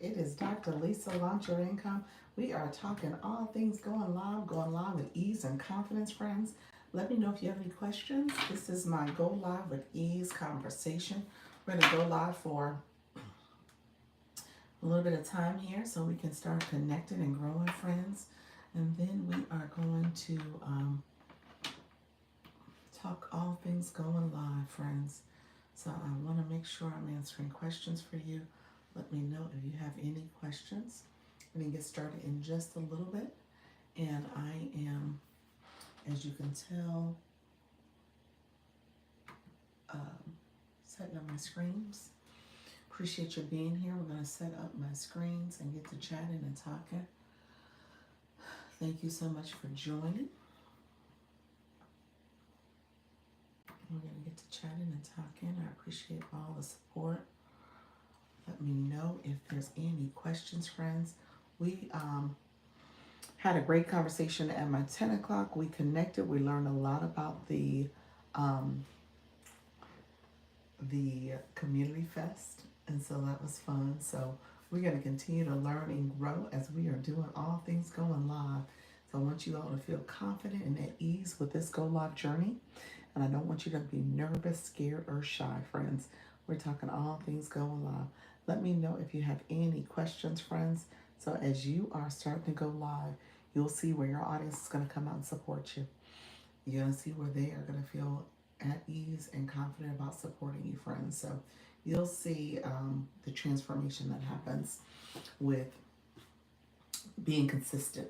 It is Dr. Lisa, Launch Your Income. We are talking all things going live with ease and confidence, friends. Let me know if you have any questions. This is my Go Live with Ease conversation. We're going to go live for a little bit of time here so we can start connecting and growing, friends. And then we are going to talk all things going live, friends. So I want to make sure I'm answering questions for you. Let me know if you have any questions. We're going to get started in just a little bit. And I am, as you can tell, setting up my screens. Appreciate you being here. We're going to set up my screens and get to chatting and talking. Thank you so much for joining. We're going to get to chatting and talking. I appreciate all the support. Let me know if there's any questions, friends. We had a great conversation at my 10 o'clock. We connected. We learned a lot about the community fest, and so that was fun. So we're going to continue to learn and grow as we are doing all things going live. So I want you all to feel confident and at ease with this go live journey, and I don't want you to be nervous, scared, or shy, friends. We're talking all things going live. Let me know if you have any questions, friends. So as you are starting to go live, you'll see where your audience is going to come out and support you. You're going to see where they are going to feel at ease and confident about supporting you, friends. So you'll see the transformation that happens with being consistent,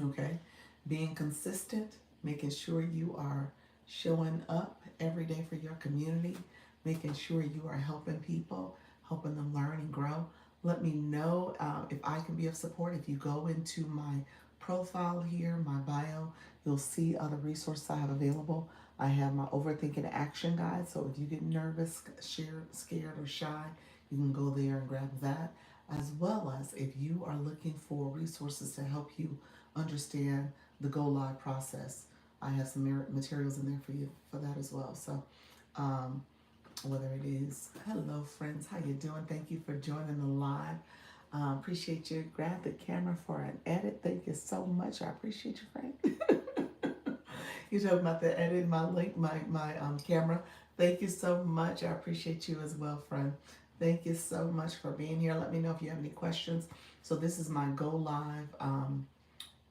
okay? Being consistent, making sure you are showing up every day for your community, making sure you are helping people, helping them learn and grow. Let me know if I can be of support. If you go into my profile here, my bio, you'll see other resources I have available. I have my overthinking action guide. So if you get nervous, scared, or shy, you can go there and grab that. As well as if you are looking for resources to help you understand the go live process, I have some materials in there for you for that as well. So whether it is, hello friends, how you doing? Thank you for joining the live. Appreciate you. Grab the camera for an edit. Thank you so much. I appreciate you, friend. You talking about the edit, my link, my camera. Thank you so much. I appreciate you as well, friend. Thank you so much for being here. Let me know if you have any questions. So this is my go live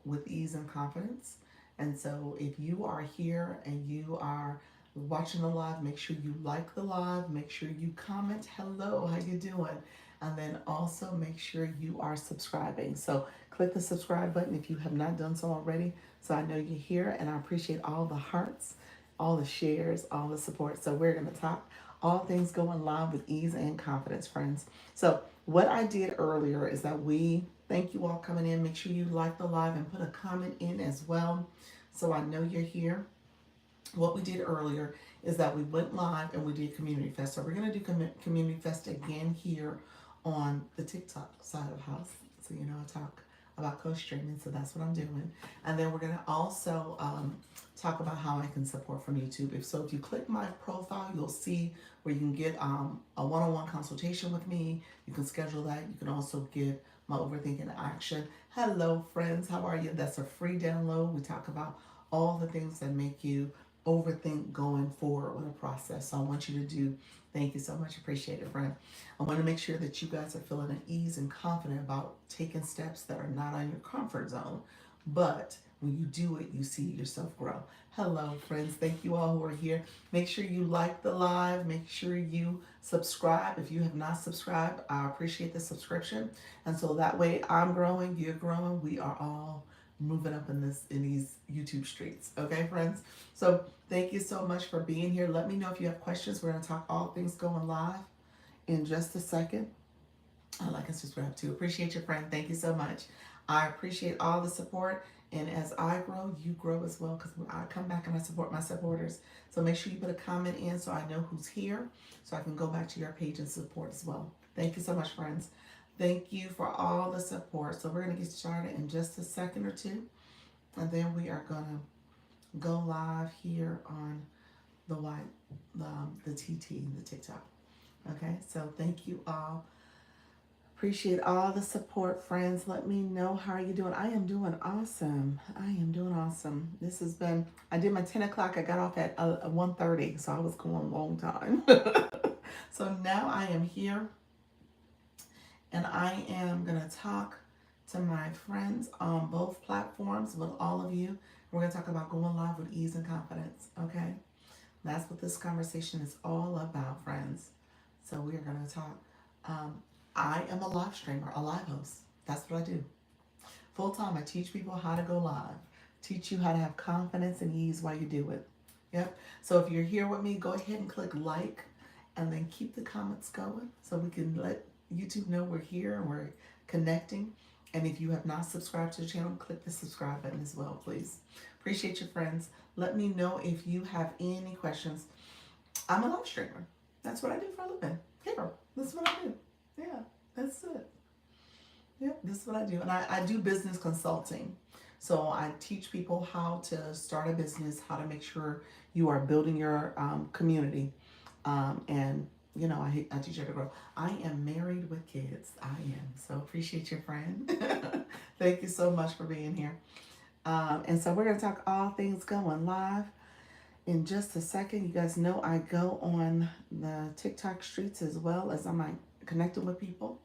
with ease and confidence. And so if you are here and you are watching the live, make sure you like the live, make sure you comment, hello, how you doing? And then also make sure you are subscribing. So click the subscribe button if you have not done so already. So I know you're here, and I appreciate all the hearts, all the shares, all the support. So we're going to talk all things going live with ease and confidence, friends. So what I did earlier is that thank you all coming in. Make sure you like the live and put a comment in as well, so I know you're here. What we did earlier is that we went live and we did Community Fest. So we're going to do Community Fest again here on the TikTok side of the house. So you know I talk about co-streaming, so that's what I'm doing. And then we're going to also talk about how I can support from YouTube. If you click my profile, you'll see where you can get a one-on-one consultation with me. You can schedule that. You can also get my Overthinking Action. Hello, friends. How are you? That's a free download. We talk about all the things that make you overthink going forward with a process. So I want you to do, thank you so much, appreciate it, friend. I want to make sure that you guys are feeling at ease and confident about taking steps that are not on your comfort zone, but when you do it, you see yourself grow. Hello, friends. Thank you all who are here. Make sure you like the live. Make sure you subscribe. If you have not subscribed, I appreciate the subscription. And so that way I'm growing, you're growing, we are all moving up in these YouTube streets. Okay, friends? So thank you so much for being here. Let me know if you have questions. We're going to talk all things going live in just a second. I like and subscribe too. Appreciate your friend. Thank you so much. I appreciate all the support. And as I grow, you grow as well, because I come back and I support my supporters. So make sure you put a comment in so I know who's here, so I can go back to your page and support as well. Thank you so much, friends. Thank you for all the support. So we're going to get started in just a second or two. And then we are going to go live here on the TT, the TikTok. Okay, so thank you all. Appreciate all the support, friends. Let me know how are you doing. I am doing awesome. I am doing awesome. This has been, I did my 10 o'clock. I got off at 1:30, so I was going a long time. So now I am here, and I am going to talk to my friends on both platforms with all of you. We're going to talk about going live with ease and confidence, okay? That's what this conversation is all about, friends. So we are going to talk. Um, I am a live streamer, a live host. That's what I do. Full time, I teach people how to go live, teach you how to have confidence and ease while you do it. Yep. So if you're here with me, go ahead and click like and then keep the comments going so we can let YouTube know we're here and we're connecting. And if you have not subscribed to the channel, click the subscribe button as well, please. Appreciate you, friends. Let me know if you have any questions. I'm a live streamer. That's what I do for a living. Here, this is what I do. Yeah, that's it. Yep, this is what I do. And I do business consulting. So I teach people how to start a business, how to make sure you are building your community. And, you know, I teach you how to grow. I am married with kids. I am. So appreciate your friend. Thank you so much for being here. And so we're going to talk all things going live in just a second. You guys know I go on the TikTok streets as well as I'm like connecting with people.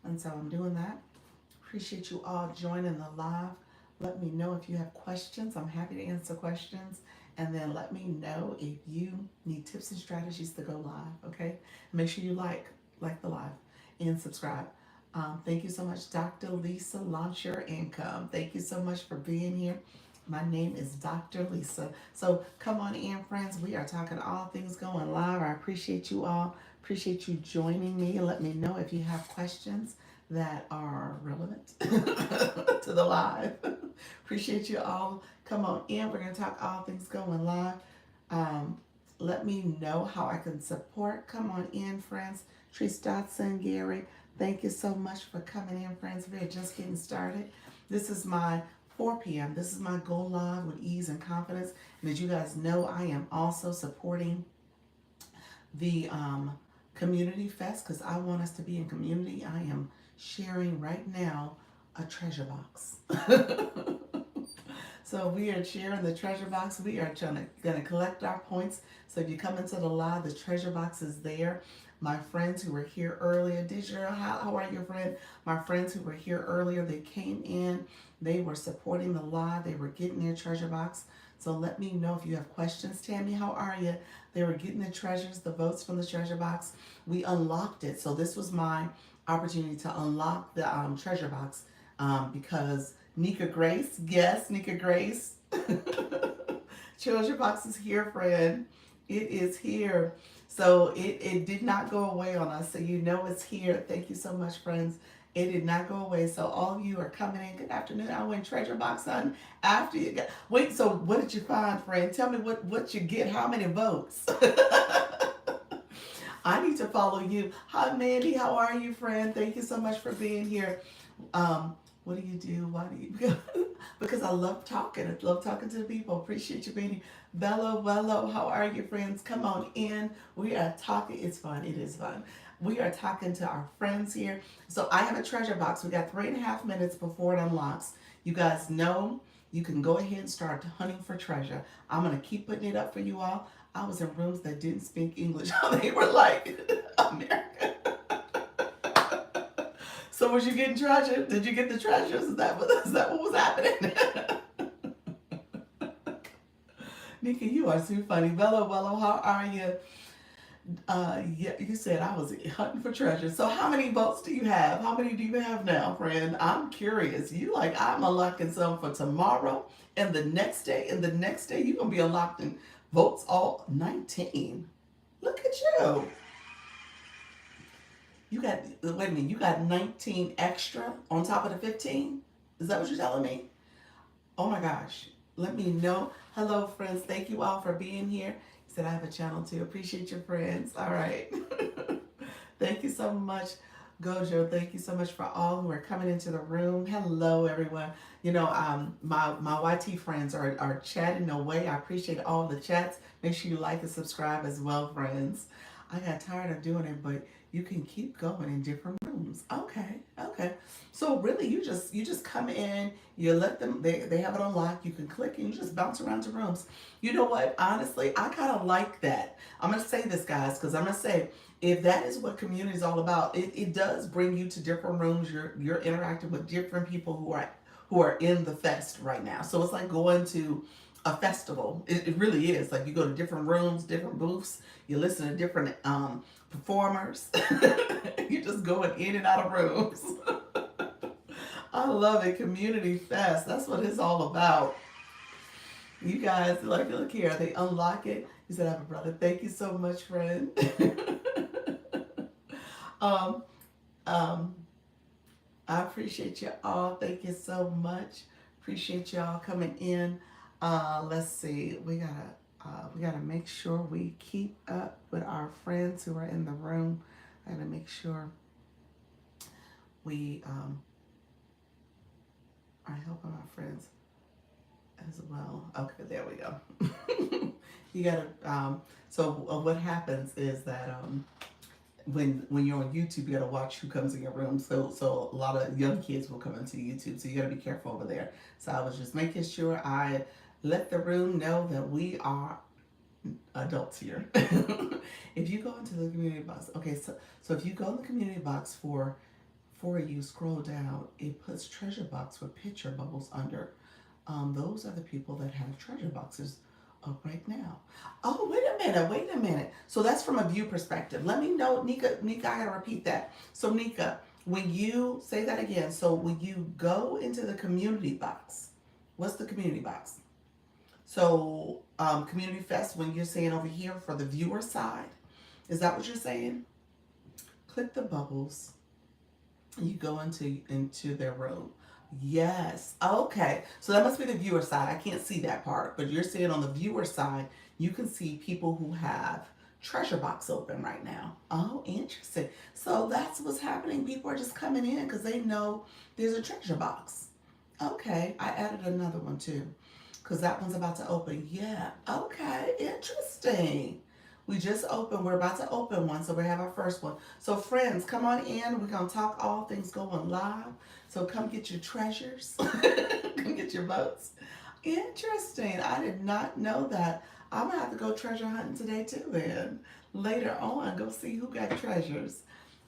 And so I'm doing that. Appreciate you all joining the live. Let me know if you have questions. I'm happy to answer questions. And then let me know if you need tips and strategies to go live, okay? Make sure you like the live and subscribe. Thank you so much, Dr. Lisa. Launch your income. Thank you so much for being here. My name is Dr. Lisa. So come on in, friends. We are talking all things going live. I appreciate you all. Appreciate you joining me. Let me know if you have questions that are relevant to the live. Appreciate you all. Come on in. We're going to talk all things going live. Let me know how I can support. Come on in, friends. Treese Dotson, Gary, thank you so much for coming in, friends. We are just getting started. This is my 4 p.m. This is my Go Live with Ease and Confidence. And as you guys know, I am also supporting the Community Fest because I want us to be in community. I am sharing right now a treasure box. So we are sharing the treasure box. We are going to collect our points. So if you come into the live, the treasure box is there. My friends who were here earlier, how are you, friend? My friends who were here earlier, they came in. They were supporting the live. They were getting their treasure box. So let me know if you have questions. Tammy, how are you? They were getting the treasures, the votes from the treasure box. We unlocked it. So this was my opportunity to unlock the treasure box because Nika Grace, yes, Nika Grace. Treasure box is here, friend. It is here. So it did not go away on us. So you know it's here. Thank you so much, friends. It did not go away. So all of you are coming in. Good afternoon. I went treasure box on after you got. Wait, so what did you find, friend? Tell me what you get. How many votes? I need to follow you. Hi, Mandy. How are you, friend? Thank you so much for being here. What do you do? Why do you? Because I love talking. I love talking to the people. Appreciate you being here. Bello, how are you, friends? Come on in. We are talking. It's fun. It is fun. We are talking to our friends here. So I have a treasure box. We got 3.5 minutes before it unlocks. You guys know you can go ahead and start hunting for treasure. I'm going to keep putting it up for you all. I was in rooms that didn't speak English. They were like, American. So was you getting treasure? Did you get the treasures? Is that what was happening? Nika, you are so funny. Bello, how are you? Yeah, you said I was hunting for treasure. So how many votes do you have? How many do you have now, friend? I'm curious. You like, I'm unlocking some for tomorrow and the next day. And the next day, you're going to be unlocking votes all 19. Look at you. You got, wait a minute, you got 19 extra on top of the 15? Is that what you're telling me? Oh my gosh. Let me know. Hello, friends. Thank you all for being here. He said I have a channel too. Appreciate your friends. All right. Thank you so much, Gojo. Thank you so much for all who are coming into the room. Hello, everyone. You know, my YT friends are chatting away. I appreciate all the chats. Make sure you like and subscribe as well, friends. I got tired of doing it, but you can keep going in different rooms. rooms. Okay, okay. So really, you just come in, you let them. They have it on lock. You can click and you just bounce around to rooms. You know what? Honestly, I kind of like that. I'm gonna say this, guys, because I'm gonna say if that is what community is all about, it does bring you to different rooms. You're interacting with different people who are in the fest right now. So it's like going to a festival. It really is. Like you go to different rooms, different booths. You listen to different performers. You're just going in and out of rooms. I love it. Community fest. That's what it's all about. You guys, like, look here. They unlock it. You said, I have a brother. Thank you so much, friend. um, um, I appreciate you all. Thank you so much. Appreciate y'all coming in. Let's see. We gotta make sure we keep up with our friends who are in the room. I gotta make sure we are helping our friends as well. Okay, there we go. You gotta. So what happens is that when you're on YouTube, you gotta watch who comes in your room. So a lot of young kids will come into YouTube, so you gotta be careful over there. So I was just making sure I let the room know that we are adults here. If you go into the community box, okay, so if you go in the community box for you scroll down, it puts treasure box with picture bubbles under. Those are the people that have treasure boxes up right now. Oh, wait a minute. So that's from a view perspective. Let me know, Nika, I gotta repeat that. So Nika, when you say that again, so when you go into the community box, what's the community box? So Community Fest, when you're saying over here for the viewer side, is that what you're saying? Click the bubbles and you go into their room. Yes. Okay. So that must be the viewer side. I can't see that part, but you're seeing on the viewer side, you can see people who have treasure box open right now. Oh, interesting. So that's what's happening. People are just coming in because they know there's a treasure box. Okay. I added another one too because that one's about to open. Yeah. Okay. Interesting. We just opened. We're about to open one, so we have our first one. So friends, come on in. We're going to talk all things going live. So come get your treasures. Come get your votes. Interesting. I did not know that. I'm going to have to go treasure hunting today too then. Later on, go see who got treasures.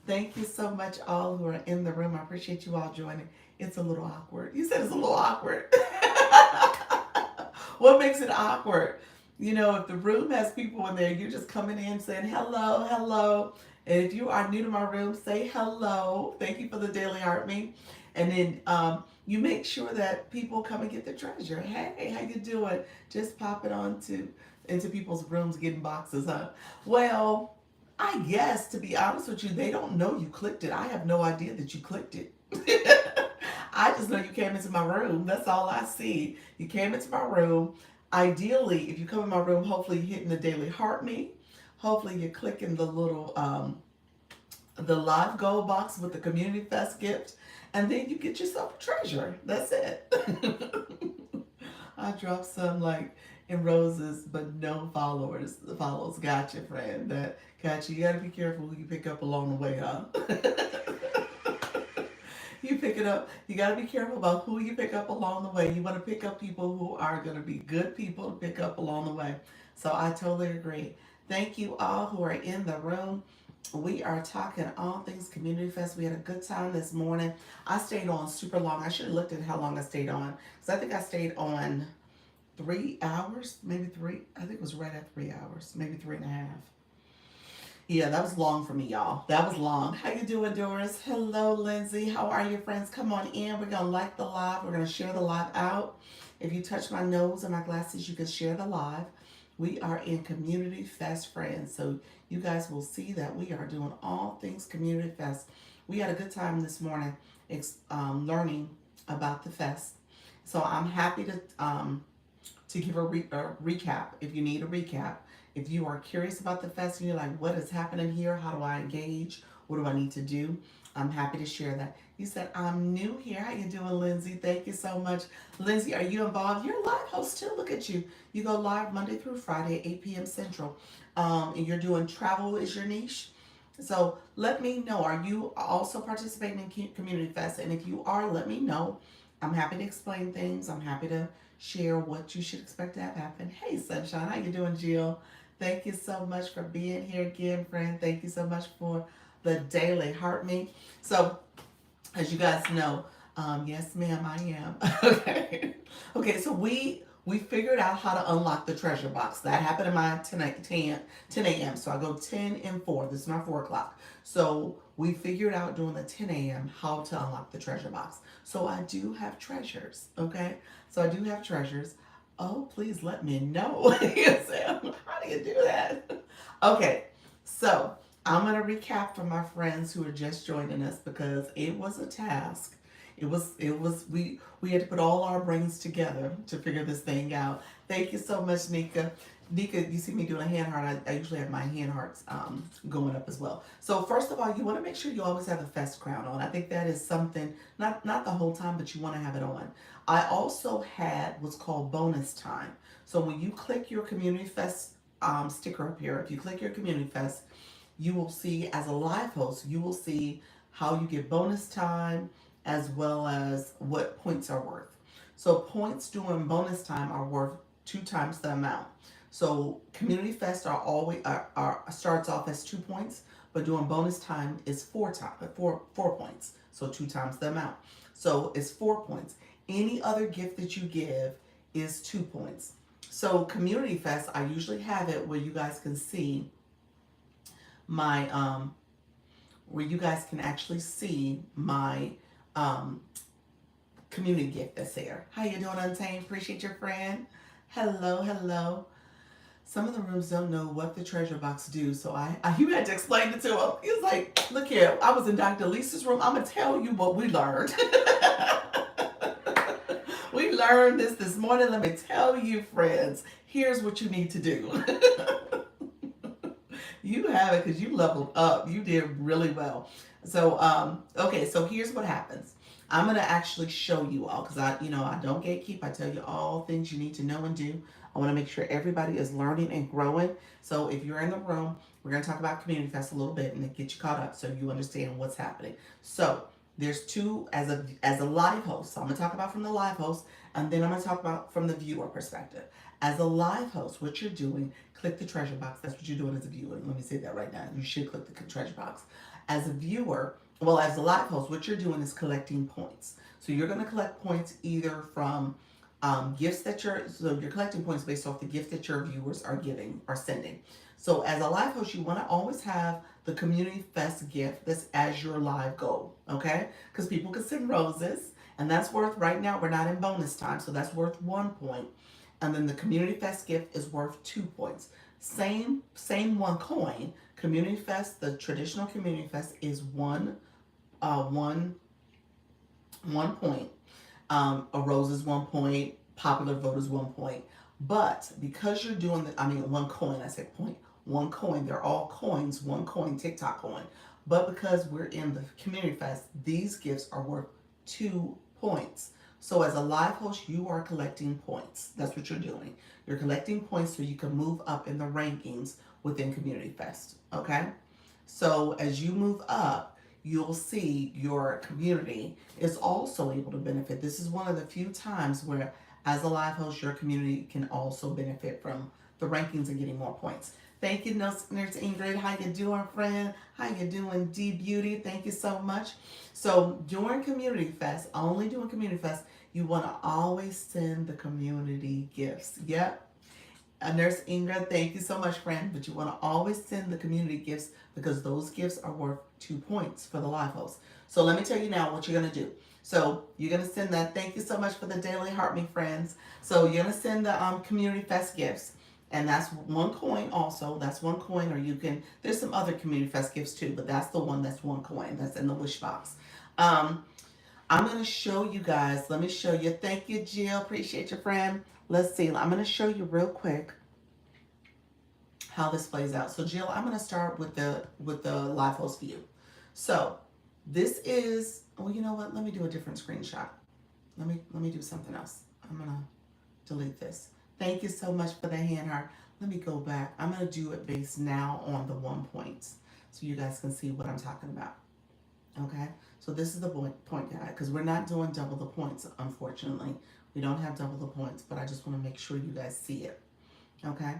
Thank you so much all who are in the room. I appreciate you all joining. It's a little awkward. You said it's a little awkward. What makes it awkward? You know, if the room has people in there, you're just coming in saying hello, hello. And if you are new to my room, say hello. Thank you for the daily art me. And then you make sure that people come and get the treasure. Hey, how you doing? Just pop it on into people's rooms getting boxes, huh? Well, I guess, to be honest with you, they don't know you clicked it. I have no idea that you clicked it. I just know you came into my room. That's all I see. You came into my room. Ideally, if you come in my room, hopefully you're hitting the daily heart me. Hopefully you're clicking the little the live gold box with the community fest gift, and then you get yourself a treasure. That's it. I dropped some like in roses, but no followers. Follows. Gotcha, friend. That gotcha. You gotta be careful who you pick up along the way, huh? You pick it up. You got to be careful about who you pick up along the way. You want to pick up people who are going to be good people to pick up along the way. So I totally agree. Thank you all who are in the room. We are talking all things Community Fest. We had a good time this morning. I stayed on super long. I should have looked at how long I stayed on. Because I think I stayed on 3 hours, maybe 3. I think it was right at 3 hours, maybe 3.5. Yeah, that was long for me, y'all. That was long. How you doing, Doris? Hello, Lindsay. How are you, friends? Come on in. We're going to like the live. We're going to share the live out. If you touch my nose and my glasses, you can share the live. We are in Community Fest, friends. So you guys will see that we are doing all things Community Fest. We had a good time this morning learning about the fest. So I'm happy to give a recap if you need a recap. If you are curious about the fest and you're like, what is happening here? How do I engage? What do I need to do? I'm happy to share that. You said, I'm new here. How you doing, Lindsay? Thank you so much. Lindsay, are you involved? You're a live host too. Look at you. You go live Monday through Friday, 8 p.m. Central. And you're doing travel is your niche. So let me know. Are you also participating in Community Fest? And if you are, let me know. I'm happy to explain things. I'm happy to share what you should expect to have happen. Hey, Sunshine, how you doing, Jill? Thank you so much for being here again, friend. Thank you so much for the daily heart me. So as you guys know, yes, ma'am, I am. Okay. Okay, so we figured out how to unlock the treasure box. That happened in my 10 a.m. So I go 10 and 4. This is my 4 o'clock. So we figured out during the 10 a.m. how to unlock the treasure box. So I do have treasures, okay? So I do have treasures. Oh, please let me know. How do you do that? Okay, so I'm gonna recap for my friends who are just joining us because it was a task. We had to put all our brains together to figure this thing out. Thank you so much, Nika. Nika, you see me doing a hand heart. I usually have my hand hearts going up as well. So first of all, you want to make sure you always have the fest crown on. I think that is something not the whole time, but you want to have it on. I also had what's called bonus time. So when you click your community fest sticker up here, if you click your community fest, you will see as a live host, you will see how you get bonus time as well as what points are worth. So points during bonus time are worth 2 times the amount. So community fest are always starts off as 2 points, but during bonus time is 4 points. So 2 times the amount. So it's 4 points. Any other gift that you give is 2 points. So community fest, I usually have it where you guys can see my where you guys can actually see my um community gift that's there. How you doing, Untamed? Appreciate your friend. Hello, hello. Some of the rooms don't know what the treasure box do, so I you had to explain it to him. He was like, look here, I was in Dr. Lisa's room. I'm gonna tell you what we learned. We learned this morning. Let me tell you, friends. Here's what you need to do. You have it because you leveled up. You did really well. So, okay, so here's what happens. I'm gonna actually show you all because I don't gatekeep. I tell you all things you need to know and do. I want to make sure everybody is learning and growing. So if you're in the room, we're gonna talk about Community Fest a little bit and get you caught up so you understand what's happening. So there's two as a live host. So I'm gonna talk about from the live host, and then I'm gonna talk about from the viewer perspective. As a live host, what you're doing, click the treasure box. That's what you're doing as a viewer. Let me say that right now. You should click the treasure box. As a viewer, well, as a live host, what you're doing is collecting points. So you're going to collect points either from gifts so you're collecting points based off the gift that your viewers are giving or sending. So as a live host, you want to always have the Community Fest gift that's as your live goal, okay? Because people can send roses, and that's worth, right now, we're not in bonus time, so that's worth 1 point. And then the Community Fest gift is worth 2 points. Same one coin. Community Fest, the traditional Community Fest is one uh, one 1 point. A rose is 1 point. Popular vote is 1 point. But because you're doing one coin. I said point. 1 coin. They're all coins. 1 coin. TikTok coin. But because we're in the Community Fest, these gifts are worth 2 points. So as a live host, you are collecting points. That's what you're doing. You're collecting points so you can move up in the rankings within Community Fest. Okay? So as you move up, you'll see your community is also able to benefit. This is one of the few times where, as a live host, your community can also benefit from the rankings and getting more points. Thank you, Nurse Ingrid. How you doing, friend? How you doing, D Beauty? Thank you so much. So during Community Fest, only during Community Fest, you want to always send the community gifts. Yep. Nurse Ingrid, thank you so much, friend. But you want to always send the community gifts because those gifts are worth 2 points for the live host. So let me tell you now what you're going to do. So you're going to send that. Thank you so much for the daily heart, me friends. So you're going to send the Community Fest gifts. And that's 1 coin also. That's 1 coin. Or you can, there's some other Community Fest gifts too. But that's the one that's 1 coin. That's in the wish box. I'm going to show you guys. Let me show you. Thank you, Jill. Appreciate your friend. Let's see. I'm going to show you real quick how this plays out. So Jill, I'm going to start with the live host view. So this is, well, you know what? Let me do a different screenshot. Let me do something else. I'm going to delete this. Thank you so much for the hand heart. Let me go back. I'm going to do it based now on the 1 points. so you guys can see what I'm talking about. Okay, so this is the point guide, because we're not doing double the points, unfortunately. We don't have double the points, but I just want to make sure you guys see it. Okay,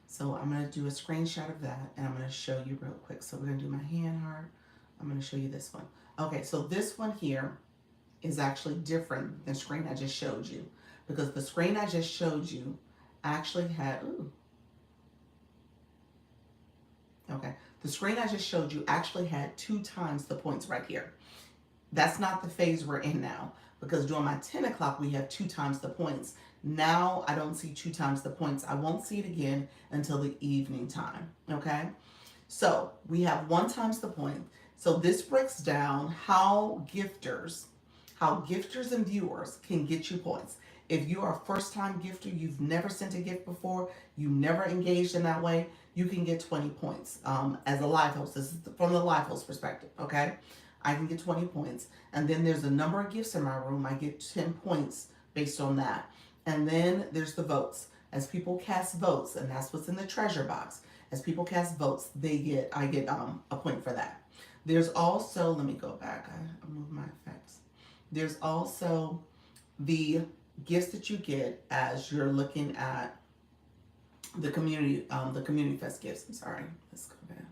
so I'm going to do a screenshot of that, and I'm going to show you real quick. So we're going to do my hand heart. I'm going to show you this one. Okay, so this one here is actually different than the screen I just showed you, because the screen I just showed you actually had, ooh, okay, the screen I just showed you actually had 2 times the points right here. That's not the phase we're in now, because during my 10 o'clock we have 2 times the points. Now I don't see 2 times the points. I won't see it again until the evening time. Okay, so we have 1 times the point. So this breaks down how gifters and viewers can get you points. If you are a first time gifter, you've never sent a gift before, you never engaged in that way, you can get 20 points as a live host. This is from the live host perspective, okay? I can get 20 points. And then there's a number of gifts in my room. I get 10 points based on that. And then there's the votes. As people cast votes, and that's what's in the treasure box. As people cast votes, I get a point for that. There's also, let me go back. I moved my effects. There's also the gifts that you get as you're looking at the community fest gifts. I'm sorry. Let's go back.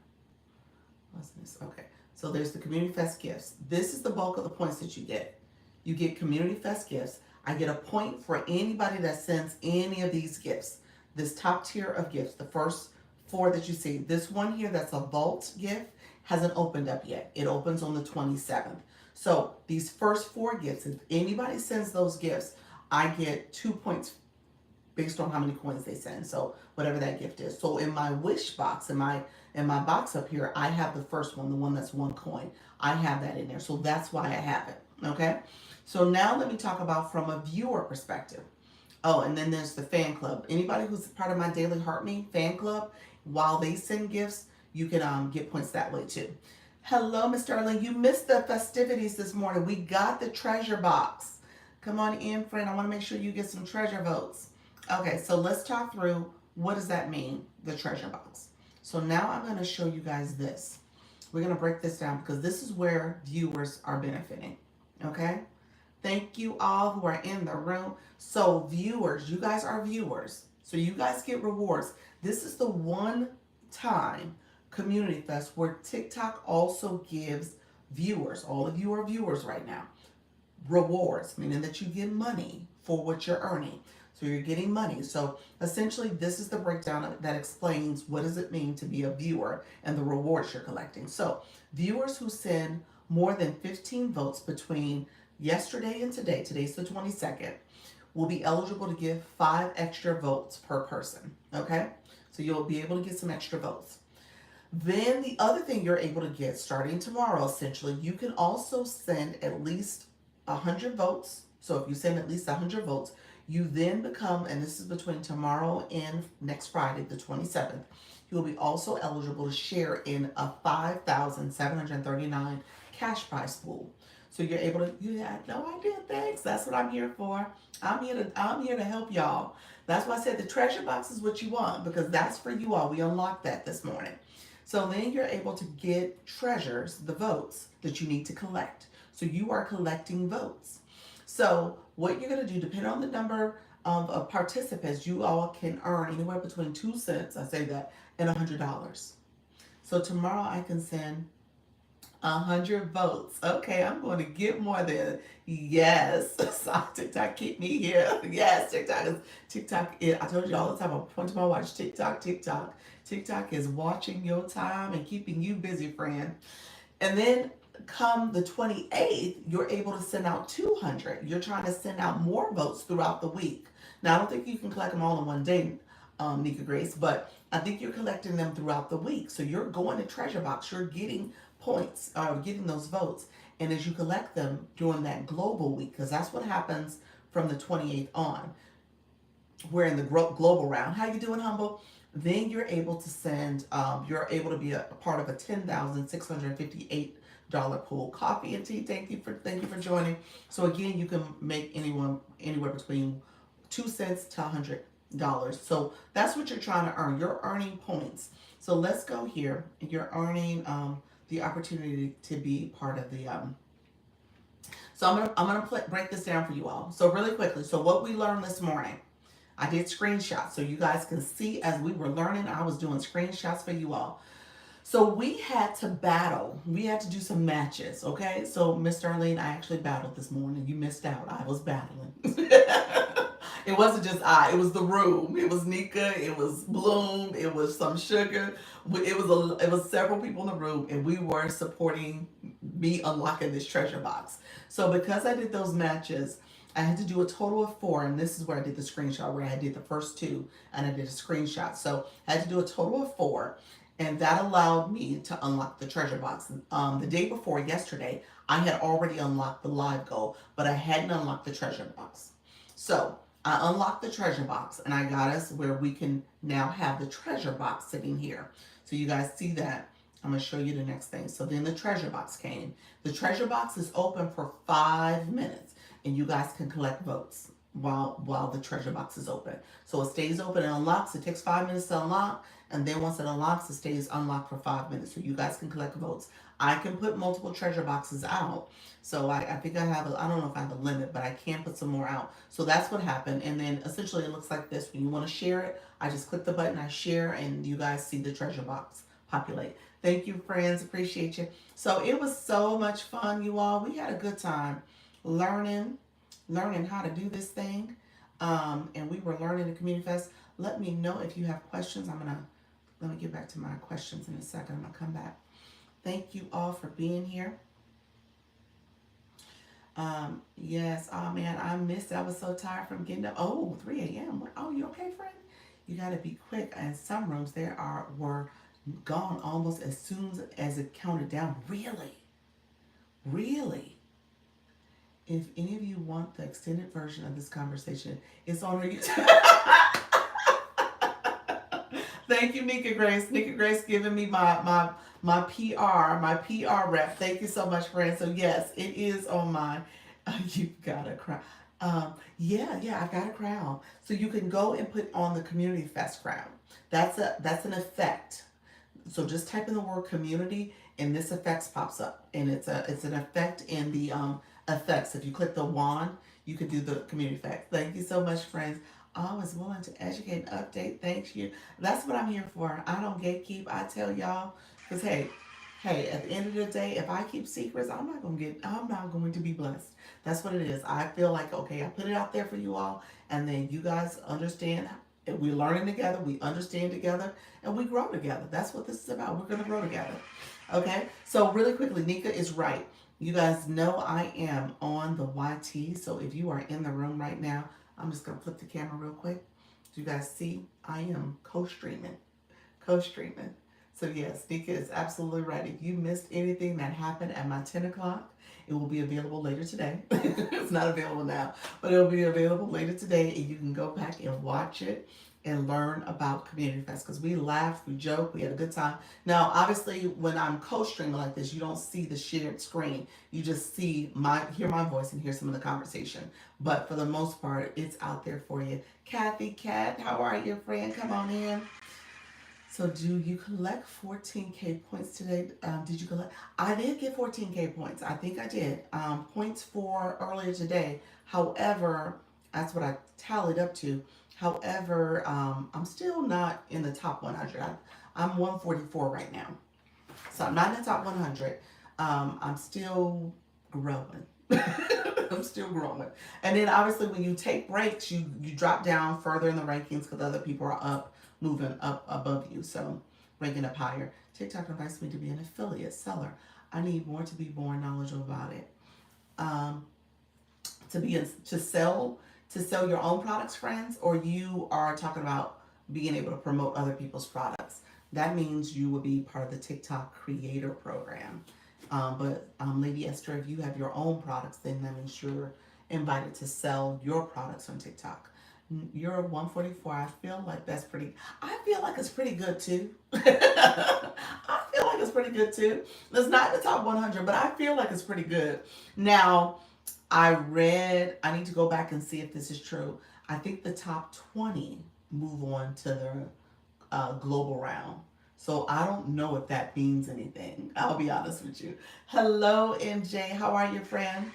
What's this? Okay. So there's the community fest gifts. This is the bulk of the points that you get. You get community fest gifts. I get a point for anybody that sends any of these gifts. This top tier of gifts, the first 4 that you see. This one here that's a vault gift hasn't opened up yet. It opens on the 27th. So these first 4 gifts, if anybody sends those gifts, I get 2 points based on how many coins they send. So whatever that gift is. So in my wish box, in my box up here, I have the first one, the one that's 1 coin. I have that in there. So that's why I have it. Okay. So now let me talk about from a viewer perspective. Oh, and then there's the fan club. Anybody who's part of my Daily Heart Me fan club, while they send gifts, you can get points that way too. Hello, Miss Darling. You missed the festivities this morning. We got the treasure box. Come on in, friend. I want to make sure you get some treasure votes. Okay, so let's talk through what does that mean, the treasure box. So now I'm going to show you guys this. We're going to break this down because this is where viewers are benefiting. Okay? Thank you all who are in the room. So viewers, you guys are viewers. So you guys get rewards. This is the one time community fest where TikTok also gives viewers, all of you are viewers right now, rewards, meaning that you get money for what you're earning. So you're getting money. So essentially this is the breakdown that explains what does it mean to be a viewer and the rewards you're collecting. So viewers who send more than 15 votes between yesterday and today, today's the 22nd, will be eligible to give 5 extra votes per person. Okay? So you'll be able to get some extra votes. Then the other thing you're able to get starting tomorrow, essentially, you can also send at least 100 votes. So if you send at least 100 votes, you then become, and this is between tomorrow and next Friday, the 27th, you will be also eligible to share in a 5,739 cash prize pool. So you're able to, you had no idea, thanks. That's what I'm here for. I'm here to help y'all. That's why I said the treasure box is what you want, because that's for you all. We unlocked that this morning. So then you're able to get treasures, the votes that you need to collect. So you are collecting votes. So what you're going to do, depending on the number of participants, you all can earn anywhere between 2 cents, I say that, and $100. So tomorrow I can send 100 votes. Okay, I'm going to get more than, yes. So TikTok keep me here. Yes, TikTok. I told you all the time, I point to my watch, TikTok. TikTok is watching your time and keeping you busy, friend. And then come the 28th, you're able to send out 200. You're trying to send out more votes throughout the week. Now, I don't think you can collect them all in one day, Nika Grace, but I think you're collecting them throughout the week. So you're going to treasure box. You're getting points, getting those votes. And as you collect them during that global week, because that's what happens from the 28th on, we're in the global round. How you doing, Humble? Then you're able to send, you're able to be a part of a $10,658 pool. Coffee and tea, thank you for joining. So again, you can make anywhere between 2 cents to 100 So that's what you're trying to earn. You're earning points. So let's go here. You're earning the opportunity to be part of the so I'm gonna break this down for you all. So really quickly. So what we learned this morning, I did screenshots so you guys can see as we were learning. I was doing screenshots for you all. So we had to battle. We had to do some matches. Okay. So Miss Darlene, I actually battled this morning. You missed out. I was battling. It wasn't just I. It was the room. It was Nika. It was Bloom. It was some sugar. It was several people in the room, and we were supporting me unlocking this treasure box. So because I did those matches, I had to do a total of 4, and this is where I did the screenshot, where I did the first 2, and I did a screenshot. So I had to do a total of 4, and that allowed me to unlock the treasure box. The day before, yesterday, I had already unlocked the live goal, but I hadn't unlocked the treasure box. So I unlocked the treasure box, and I got us where we can now have the treasure box sitting here. So you guys see that. I'm going to show you the next thing. So then the treasure box came. The treasure box is open for 5 minutes, and you guys can collect votes while the treasure box is open. So it stays open and unlocks. It takes 5 minutes to unlock, and then once it unlocks, it stays unlocked for 5 minutes. So you guys can collect votes. I can put multiple treasure boxes out. So I think I don't know if I have a limit, but I can put some more out. So that's what happened. And then essentially it looks like this. When you want to share it, I just click the button, I share, and you guys see the treasure box populate. Thank you, friends. Appreciate you. So it was so much fun, you all. We had a good time learning how to do this thing. And we were learning the Community Fest. Let me know if you have questions. Let me get back to my questions in a second. I'm going to come back. Thank you all for being here. Yes. Oh man, I missed it. I was so tired from getting up. Oh, 3 a.m. Oh, you okay, friend? You got to be quick. And some rooms were gone almost as soon as it counted down. Really? Really? If any of you want the extended version of this conversation, it's on our YouTube. Thank you, Nika Grace. Nika Grace giving me my PR rep. Thank you so much, friend. So yes, it is on my. You've got a crown. Yeah, I got a crown. So you can go and put on the Community Fest crown. That's an effect. So just type in the word community, and this effects pops up, and it's an effect in the effects. If you click the wand, you can do the community effect. Thank you so much, friends. Always willing to educate and update. Thank you. That's what I'm here for. I don't gatekeep. I tell y'all, because hey, at the end of the day, if I keep secrets, I'm not going to be blessed. That's what it is. I feel like, okay, I put it out there for you all, and then you guys understand. We're learning together, we understand together, and we grow together. That's what this is about. We're going to grow together. Okay? So really quickly, Nika is right. You guys know I am on the YT, so if you are in the room right now, I'm just going to flip the camera real quick. Do you guys see? I am co-streaming. So yes, Nika is absolutely right. If you missed anything that happened at my 10 o'clock, it will be available later today. It's not available now, but it'll be available later today, and you can go back and watch it and learn about Community Fest, because we laughed, we joked, we had a good time. Now, obviously, when I'm co-streaming like this, you don't see the shared screen. You just hear my voice and hear some of the conversation. But for the most part, it's out there for you. Kathy, Kat, how are you, friend? Come on in. So do you collect 14K points today? Did you collect? I did get 14K points. I think I did. Points for earlier today. However, that's what I tallied up to. However, I'm still not in the top 100. I'm 144 right now. So I'm not in the top 100. I'm still growing. I'm still growing. And then obviously when you take breaks, you drop down further in the rankings because other people are up, moving up above you. So ranking up higher. TikTok invites me to be an affiliate seller. I need more to be more knowledgeable about it. To sell your own products, friends, or you are talking about being able to promote other people's products. That means you will be part of the TikTok creator program. But Lady Esther, if you have your own products, then that means you're invited to sell your products on TikTok. You're 144. I feel like it's pretty good too. I feel like it's pretty good too. It's not in the top 100, but I feel like it's pretty good. Now, I need to go back and see if this is true. I think the top 20 move on to the global round. So I don't know if that means anything. I'll be honest with you. Hello, MJ. How are you, friend?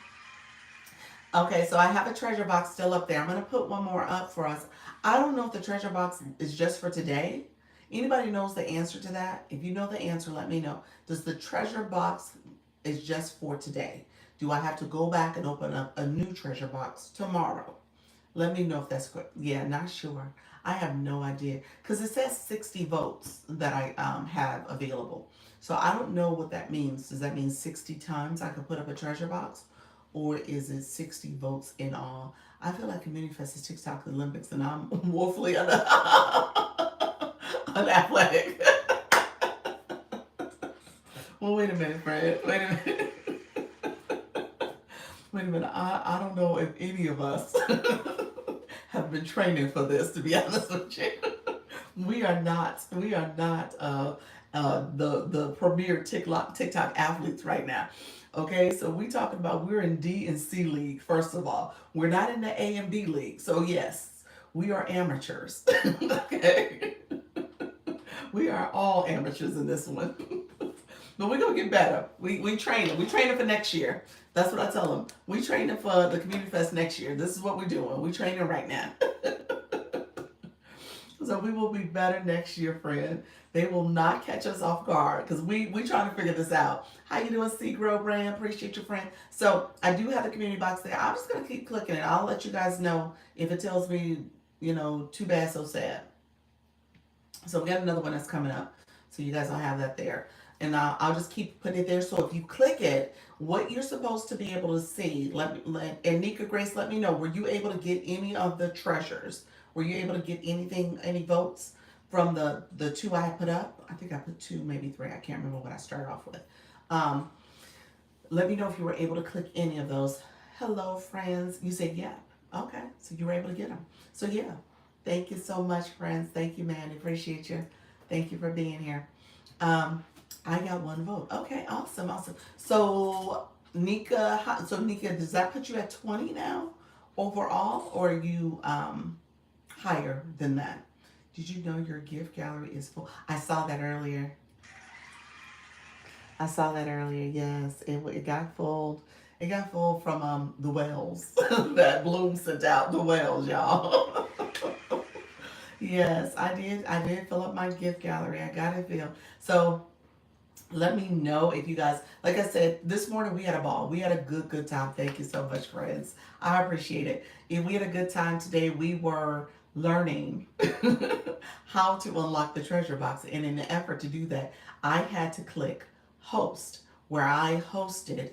Okay, so I have a treasure box still up there. I'm going to put one more up for us. I don't know if the treasure box is just for today. Anybody knows the answer to that? If you know the answer, let me know. Does the treasure box is just for today? Do I have to go back and open up a new treasure box tomorrow? Let me know if that's correct. Yeah, not sure. I have no idea because it says 60 votes that I have available. So I don't know what that means. Does that mean 60 times I could put up a treasure box? Or is it 60 votes in all? I feel like Community Fest is TikTok Olympics and I'm woefully unathletic. Well, wait a minute, Fred. Wait a minute. Wait a minute. I don't know if any of us have been training for this, to be honest with you. We are not the premier TikTok athletes right now. Okay, so we talking about we're in D and C league. First of all, we're not in the A and B league. So yes, we are amateurs. Okay, we are all amateurs in this one. But we're gonna get better. We training. We training for next year. That's what I tell them. We training for the community fest next year. This is what we're doing. We training right now. So we will be better next year, friend. They will not catch us off guard because we trying to figure this out. How you doing, C Grow Brand? Appreciate your friend. So I do have the community box there. I'm just gonna keep clicking it. I'll let you guys know if it tells me, too bad, so sad. So we got another one that's coming up. So you guys will have that there. And I'll just keep putting it there. So if you click it, what you're supposed to be able to see, and Nika Grace, let me know. Were you able to get any of the treasures? Were you able to get anything, any votes from the two I put up? I think I put two, maybe three. I can't remember what I started off with. Um, Let me know if you were able to click any of those. Hello, friends. You said yeah. Okay, so you were able to get them. So yeah, thank you so much, friends. Thank you, man. Appreciate you. Thank you for being here. Um, I got one vote. Okay, awesome, awesome. So Nika, does that put you at 20 now overall, or are you higher than that? Did you know your gift gallery is full? I saw that earlier. I saw that earlier. Yes, it got full. It got full from the wells that Bloom sent out. The wells, y'all. Yes, I did. I did fill up my gift gallery. I got it filled. So let me know if you guys, like I said, this morning we had a ball. We had a good time. Thank you so much, friends. I appreciate it. If we had a good time today, we were learning how to unlock the treasure box. And in the effort to do that, I had to click host, where I hosted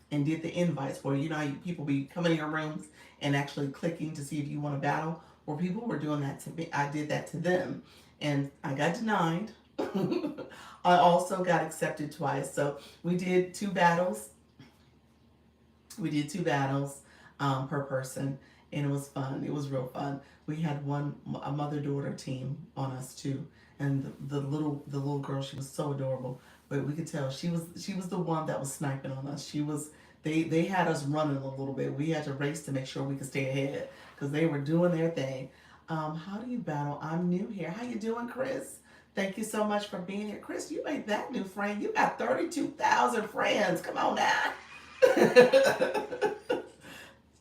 and did the invites, where you know how people be coming in your rooms and actually clicking to see if you want to battle. Where people were doing that to me, I did that to them, and I got denied. I also got accepted twice. So we did two battles. We did two battles per person, and it was fun. It was real fun. We had a mother daughter team on us too, and the little girl, she was so adorable. But we could tell she was the one that was sniping on us. They had us running a little bit. We had to race to make sure we could stay ahead because they were doing their thing. How do you battle? I'm new here. How you doing, Chris? Thank you so much for being here. Chris, you ain't that new friend. You got 32,000 friends. Come on now.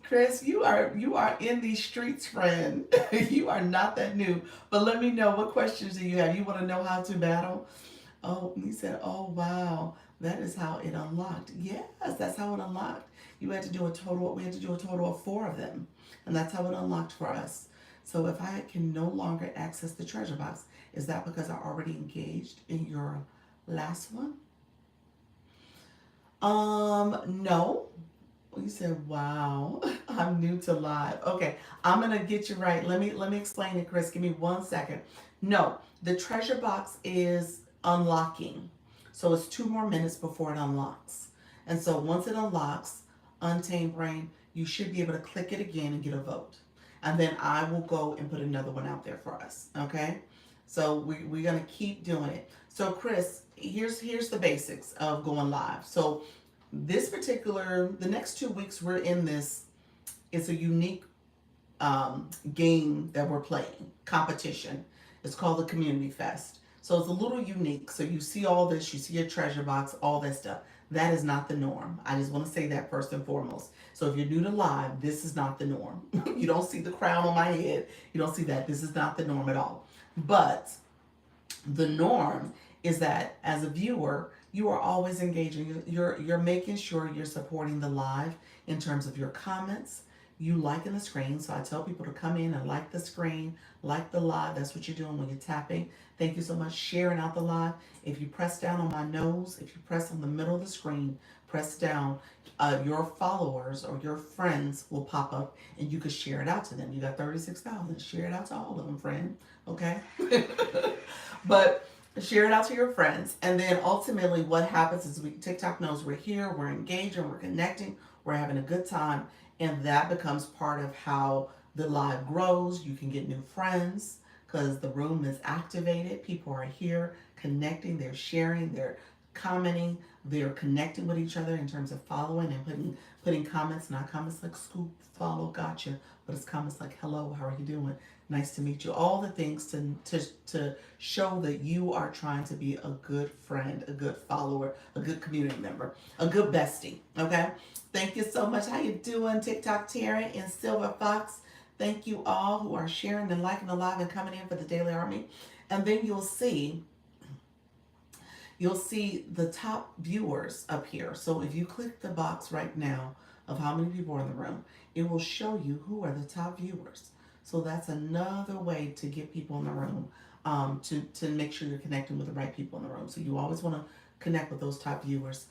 Chris, you are in these streets, friend. You are not that new. But let me know, what questions do you have? You want to know how to battle? Oh, he said, oh wow, that is how it unlocked. Yes, that's how it unlocked. We had to do a total of four of them. And that's how it unlocked for us. So if I can no longer access the treasure box, is that because I already engaged in your last one? No. You said, wow, I'm new to live. Okay, I'm gonna get you right. Let me explain it, Chris. Give me 1 second. No, the treasure box is unlocking. So it's 2 more minutes before it unlocks. And so once it unlocks, Untamed Brain, you should be able to click it again and get a vote. And then I will go and put another one out there for us. Okay? So we're gonna keep doing it. So Chris, here's the basics of going live. So the next 2 weeks we're in this, it's a unique game that we're playing, competition. It's called the Community Fest. So it's a little unique. So you see all this, you see a treasure box, all that stuff. That is not the norm. I just want to say that first and foremost. So if you're new to live, this is not the norm. You don't see the crown on my head. You don't see that. This is not the norm at all. But the norm is that as a viewer, you are always engaging. You're making sure you're supporting the live in terms of your comments, you liking the screen. So I tell people to come in and like the screen, like the live. That's what you're doing when you're tapping. Thank you so much. Sharing out the live. If you press down on my nose, if you press on the middle of the screen, press down, your followers or your friends will pop up and you can share it out to them. You got 36,000. Share it out to all of them, friend. Okay? But share it out to your friends. And then ultimately what happens is TikTok knows we're here, we're engaging, we're connecting, we're having a good time. And that becomes part of how the live grows. You can get new friends because the room is activated. People are here connecting, they're sharing, they're commenting, they're connecting with each other in terms of following and putting comments, not comments like scoop, follow, gotcha, but it's comments like hello, how are you doing? Nice to meet you. All the things to show that you are trying to be a good friend, a good follower, a good community member, a good bestie. Okay. Thank you so much. How you doing, TikTok Terry and Silver Fox? Thank you all who are sharing and liking the live and coming in for the Daily Army. And then you'll see the top viewers up here. So if you click the box right now of how many people are in the room, it will show you who are the top viewers. So that's another way to get people in the room, to make sure you're connecting with the right people in the room. So you always want to connect with those top viewers.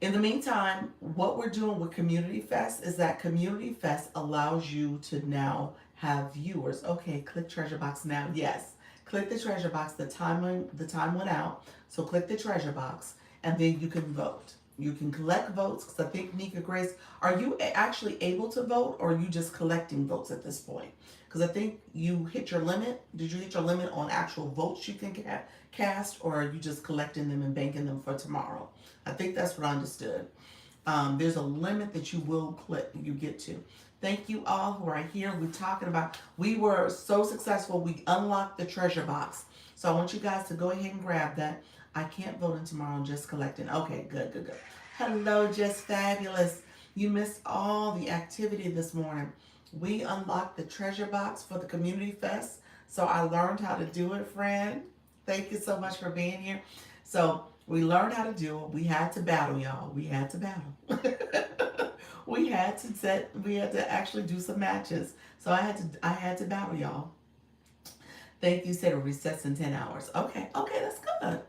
In the meantime, what we're doing with Community Fest is that Community Fest allows you to now have viewers. Okay, click treasure box now. Yes, click the treasure box. The time went out, so click the treasure box, and then you can vote. You can collect votes because I think Nika Grace, are you actually able to vote, or are you just collecting votes at this point? Because I think you hit your limit. Did you hit your limit on actual votes you can cast, or are you just collecting them and banking them for tomorrow? I think that's what I understood. There's a limit that you get to. Thank you all who are here. We were so successful. We unlocked the treasure box. So I want you guys to go ahead and grab that. I can't vote in tomorrow, I'm just collecting. Okay, good. Hello, Just Fabulous. You missed all the activity this morning. We unlocked the treasure box for the Community Fest. So I learned how to do it, friend. Thank you so much for being here. So we learned how to do it. We had to battle, y'all. We had to battle. we had to actually do some matches. So I had to battle, y'all. Thank you. Said a recess in 10 hours. Okay, that's good.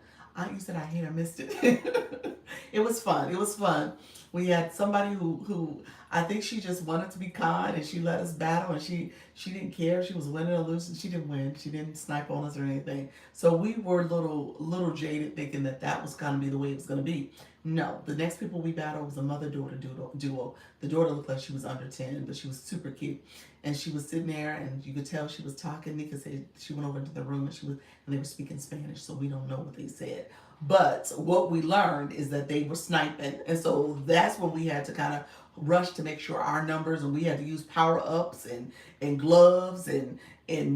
You said I missed it. It was fun. We had somebody who I think she just wanted to be kind and she let us battle, and she didn't care if she was winning or losing. She didn't win. She didn't snipe on us or anything. So we were little jaded, thinking that was going to be the way it was going to be. No, the next people we battled was a mother-daughter duo. The daughter looked like she was under 10, but she was super cute. And she was sitting there, and you could tell she was talking. Nika said she went over into the room, and they were speaking Spanish, so we don't know what they said. But what we learned is that they were sniping, and so that's when we had to kind of rush to make sure our numbers, and we had to use power ups and gloves and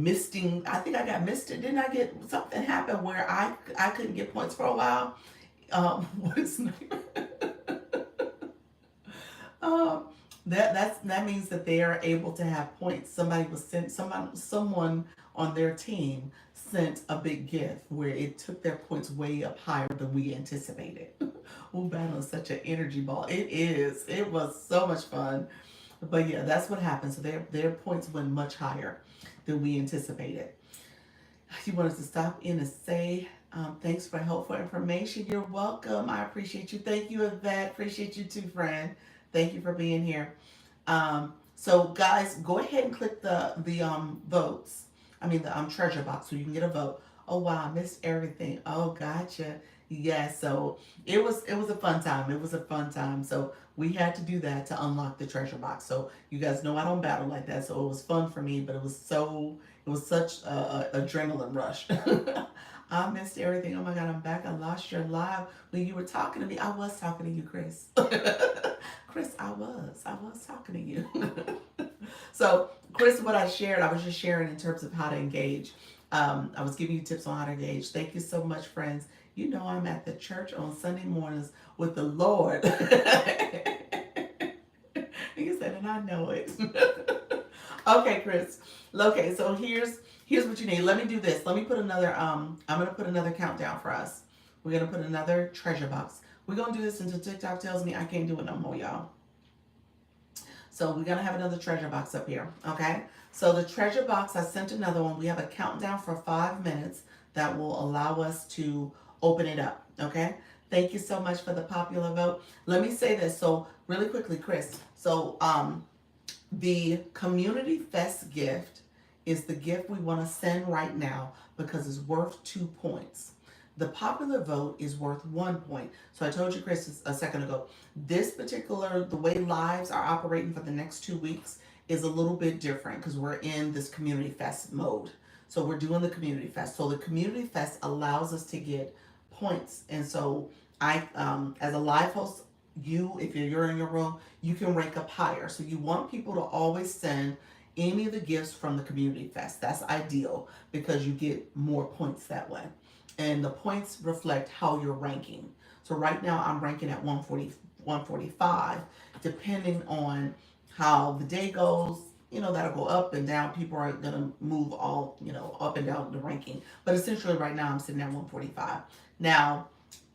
misting. I think I got misted. Didn't I get something happen where I couldn't get points for a while? What is sniper? um, that means that they are able to have points. Someone on their team sent a big gift where it took their points way up higher than we anticipated. Oh, battle is such an energy ball. It is. It was so much fun. But yeah, that's what happened. So their points went much higher than we anticipated. You wanted to stop in and say thanks for helpful information. You're welcome. I appreciate you. Thank you, Yvette. Appreciate you too, friend. Thank you for being here. So guys, go ahead and click the votes. The treasure box so you can get a vote. Oh wow, I missed everything. Oh, gotcha. Yes, so it was a fun time. It was a fun time. So we had to do that to unlock the treasure box. So you guys know I don't battle like that. So it was fun for me, but it was such a adrenaline rush. I missed everything. Oh my God, I'm back. I lost your live when you were talking to me. I was talking to you, Chris. Chris, I was talking to you. So, Chris, what I shared, I was just sharing in terms of how to engage. I was giving you tips on how to engage. Thank you so much, friends. You know I'm at the church on Sunday mornings with the Lord. You said, and I know it. Okay, Chris. Okay, so here's what you need. Let me do this. Let me put another I'm gonna put another countdown for us. We're gonna put another treasure box. We're gonna do this until TikTok tells me I can't do it no more, y'all. So we're gonna have another treasure box up here. Okay. So the treasure box, I sent another one. We have a countdown for 5 minutes that will allow us to open it up. Okay. Thank you so much for the popular vote. Let me say this. So really quickly, Chris. So the Community Fest gift is the gift we want to send right now because it's worth 2 points. The popular vote is worth 1 point. So I told you, Chris, a second ago, this particular, the way lives are operating for the next 2 weeks is a little bit different because we're in this Community Fest mode. So we're doing the Community Fest. So the Community Fest allows us to get points. And so as a live host, if you're in your room, you can rank up higher. So you want people to always send any of the gifts from the Community Fest. That's ideal because you get more points that way. And the points reflect how you're ranking. So right now I'm ranking at 140, 145, depending on how the day goes. That'll go up and down. People are going to move all, up and down the ranking. But essentially right now I'm sitting at 145. Now,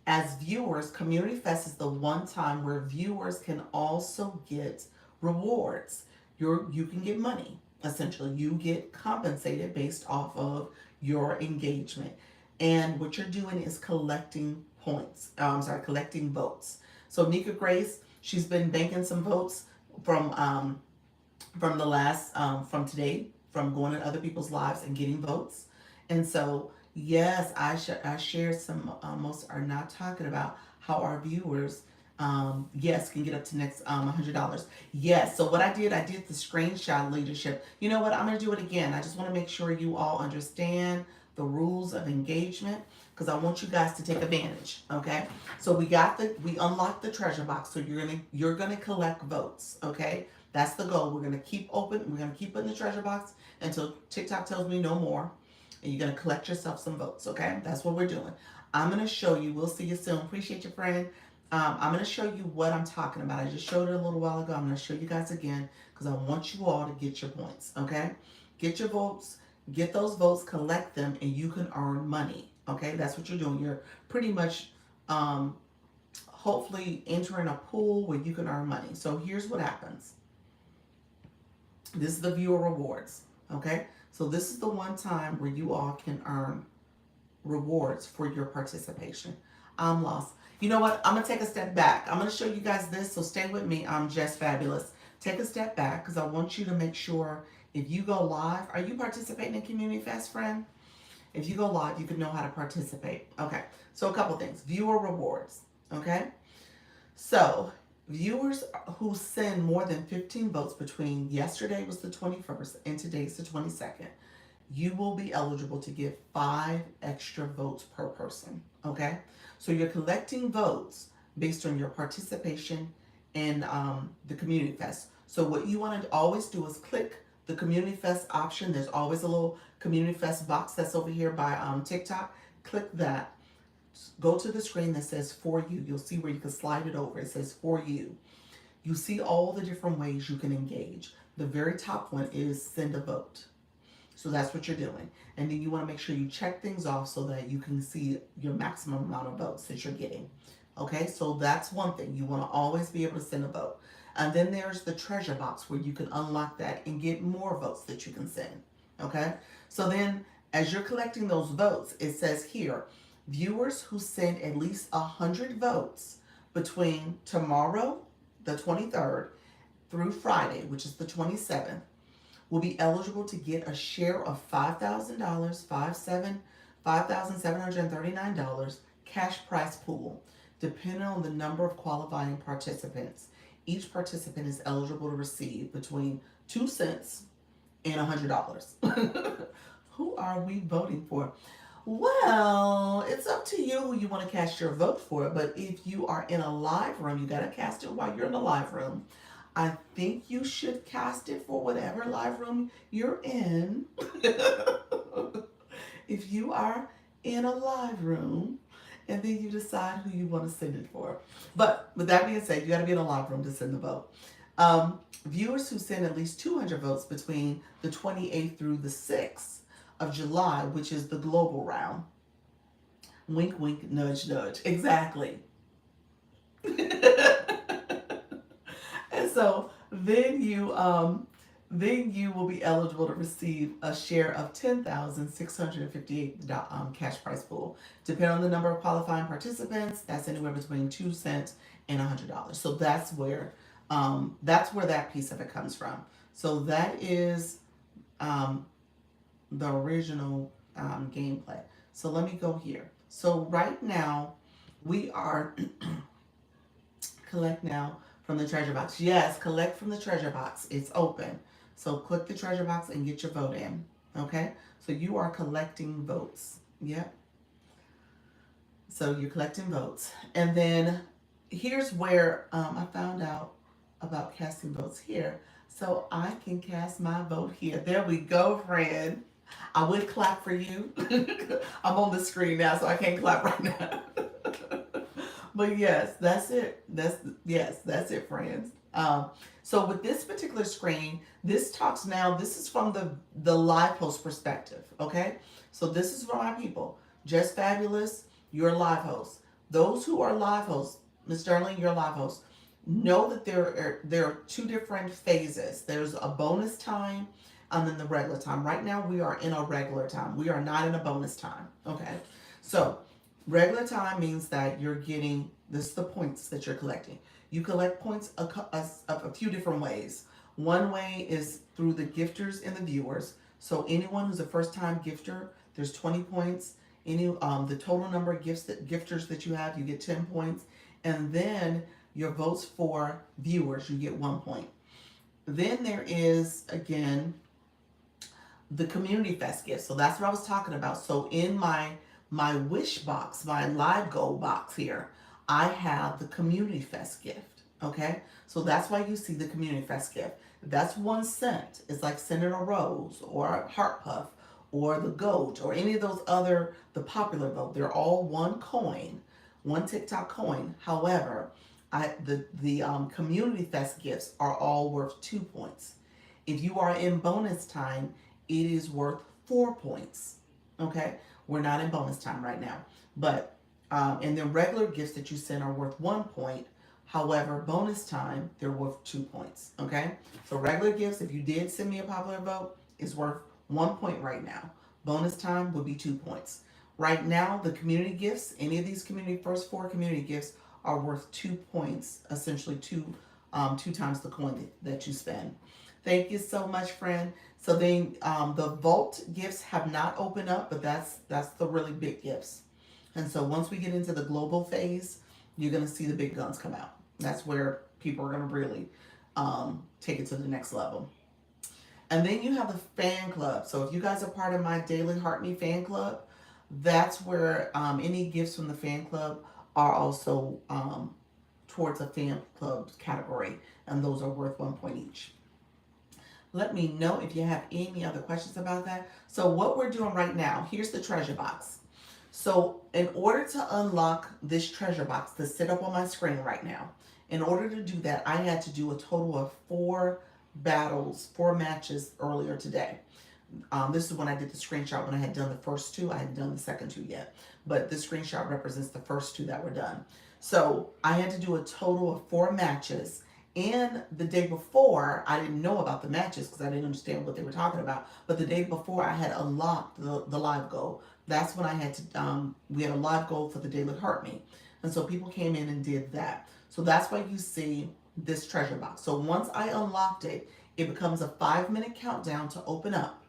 as viewers, Community Fest is the one time where viewers can also get rewards. You can get money. Essentially, you get compensated based off of your engagement. And what you're doing is collecting points. Collecting votes. So Nika Grace, she's been banking some votes from the last from today, from going in other people's lives and getting votes. And so yes, I shared some. Most are not talking about how our viewers, yes, can get up to next $100. Yes. So what I did the screenshot leadership. You know what? I'm gonna do it again. I just want to make sure you all understand the rules of engagement because I want you guys to take advantage. Okay. So we unlocked the treasure box. So you're gonna collect votes. Okay. That's the goal. We're gonna keep open. We're gonna keep it in the treasure box until TikTok tells me no more. And you're going to collect yourself some votes, okay? That's what we're doing. I'm going to show you. We'll see you soon. Appreciate you, friend. I'm going to show you what I'm talking about. I just showed it a little while ago. I'm going to show you guys again because I want you all to get your points, okay? Get your votes. Get those votes. Collect them, and you can earn money, okay? That's what you're doing. You're pretty much hopefully entering a pool where you can earn money. So here's what happens. This is the viewer rewards, okay? So this is the one time where you all can earn rewards for your participation. I'm lost. You know what? I'm going to take a step back. I'm going to show you guys this, so stay with me. I'm just fabulous. Take a step back because I want you to make sure if you go live, are you participating in Community Fest, friend? If you go live, you can know how to participate. Okay, so a couple things. Viewer rewards, okay? So viewers who send more than 15 votes between yesterday was the 21st and today's the 22nd, you will be eligible to get 5 extra votes per person, okay? So you're collecting votes based on your participation in the Community Fest. So what you want to always do is click the Community Fest option. There's always a little Community Fest box that's over here by TikTok. Click that. Go to the screen that says for you. You'll see where you can slide it over. It says for you. You see all the different ways you can engage. The very top one is send a vote. So that's what you're doing. And then you want to make sure you check things off so that you can see your maximum amount of votes that you're getting. Okay, so that's one thing. You want to always be able to send a vote. And then there's the treasure box where you can unlock that and get more votes that you can send. Okay, so then as you're collecting those votes, it says here, viewers who send at least 100 votes between tomorrow, the 23rd, through Friday, which is the 27th, will be eligible to get a share of $5,000, $5,739 cash prize pool, depending on the number of qualifying participants. Each participant is eligible to receive between 2 cents and $100. Who are we voting for? Well, it's up to you who you want to cast your vote for, but if you are in a live room, you got to cast it while you're in the live room. I think you should cast it for whatever live room you're in. If you are in a live room, and then you decide who you want to send it for. But with that being said, you got to be in a live room to send the vote. Viewers who send at least 200 votes between the 28th through the 6th of July, which is the global round. Wink, wink, nudge, nudge. Exactly. And so then you will be eligible to receive a share of 10,658 cash prize pool. Depending on the number of qualifying participants, that's anywhere between 2 cents and $100. So that's where that piece of it comes from. So that is um, the original gameplay. So let me go here. So right now we are collect now from the treasure box. Yes, collect from the treasure box. It's open. So click the treasure box and get your vote in. Okay? So you are collecting votes. Yep. So you're collecting votes. And then here's where I found out about casting votes here. So I can cast my vote here. There we go, friend. I would clap for you. I'm on the screen now, so I can't clap right now. But yes, that's it. That's it, friends. So with this particular screen, this talks now. This is from the live post perspective. Okay, so this is for my people. Just Fabulous, you're a live host. Those who are live hosts, Miss Sterling, you're a live host. Know that there are two different phases. There's a bonus time and then the regular time. Right now we are in a regular time. We are not in a bonus time. Okay, so regular time means that you're getting, this is the points that you're collecting. You collect points a few different ways. One way is through the gifters and the viewers. So anyone who's a first time gifter, there's 20 points. The total number of gifters that you have, you get 10 points. And then your votes for viewers, you get 1 point. Then there is, again, the Community Fest gift. So that's what I was talking about. So in my wish box, my live goal box here, I have the Community Fest gift. Okay, so that's why you see the Community Fest gift. That's 1 cent. It's like sending a rose or a heart puff or the goat or any of those other, the popular vote. They're all 1 coin, 1 TikTok coin. However, the Community Fest gifts are all worth 2 points. If you are in bonus time, it is worth 4 points. Okay, we're not in bonus time right now, but and then regular gifts that you send are worth 1 point. However, bonus time, they're worth 2 points. Okay, so regular gifts, if you did send me a popular vote, is worth 1 point right now. Bonus time would be 2 points. Right now, the community gifts, any of these first 4 community gifts are worth 2 points, essentially two times the coin that you spend. Thank you so much, friend. So then the vault gifts have not opened up, but that's the really big gifts. And so once we get into the global phase, you're going to see the big guns come out. That's where people are going to really take it to the next level. And then you have the fan club. So if you guys are part of my Daily Heart Me fan club, that's where any gifts from the fan club are also towards a fan club category. And those are worth 1 point each. Let me know if you have any other questions about that. So what we're doing right now, here's the treasure box. So in order to unlock this treasure box to sit up on my screen right now, in order to do that, I had to do a total of 4 matches earlier today. This is when I did the screenshot when I had done the first 2. I hadn't done the second 2 yet, but this screenshot represents the first 2 that were done. So I had to do a total of 4 matches. And the day before, I didn't know about the matches because I didn't understand what they were talking about. But the day before, I had unlocked the live goal. That's when I had to, we had a live goal for the Daily Heart Me. And so people came in and did that. So that's why you see this treasure box. So once I unlocked it, it becomes a 5-minute countdown to open up.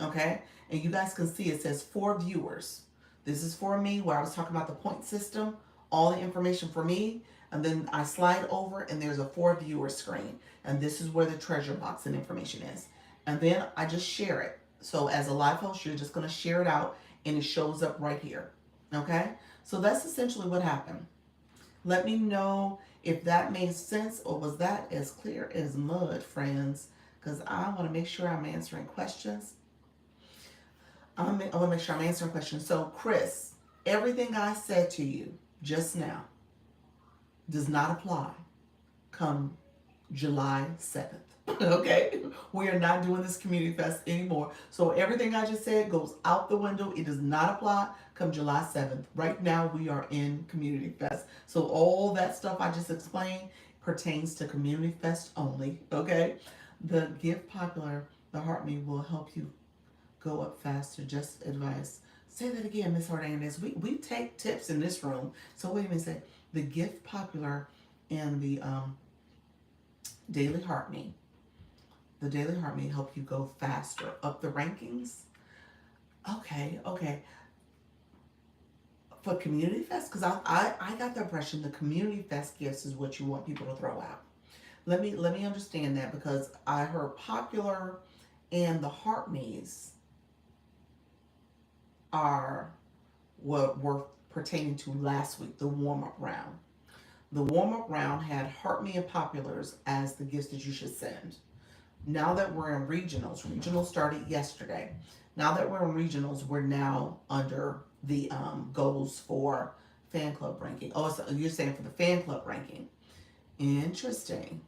Okay? And you guys can see it says 4 viewers. This is for me, where I was talking about the point system, all the information for me. And then I slide over and there's a 4 viewer screen. And this is where the treasure box and information is. And then I just share it. So as a live host, you're just going to share it out and it shows up right here. Okay? So that's essentially what happened. Let me know if that made sense or was that as clear as mud, friends, because I want to make sure I'm answering questions. I want to make sure I'm answering questions. So, Chris, everything I said to you just now does not apply come July 7th. Okay? We are not doing this community fest anymore. So everything I just said goes out the window. It does not apply come July 7th. Right now we are in community fest. So all that stuff I just explained pertains to community fest only. Okay? The Give Popular, the Heart Me will help you go up faster. Just advice. Say that again, Miss Hernandez. We take tips in this room. So wait a minute. Say the Gift Popular and the Daily Heart Me. The Daily Heart may help you go faster up the rankings. Okay, okay. For Community Fest, because I got the impression the Community Fest gifts is what you want people to throw out. Let me understand that because I heard Popular and the Heart Me's are what were pertaining to last week, the warm up round. The warm up round had Heart Me and Populars as the gifts that you should send. Now that we're in regionals started yesterday. Now that we're in regionals, we're now under the goals for fan club ranking. Oh, so you're saying for the fan club ranking. Interesting.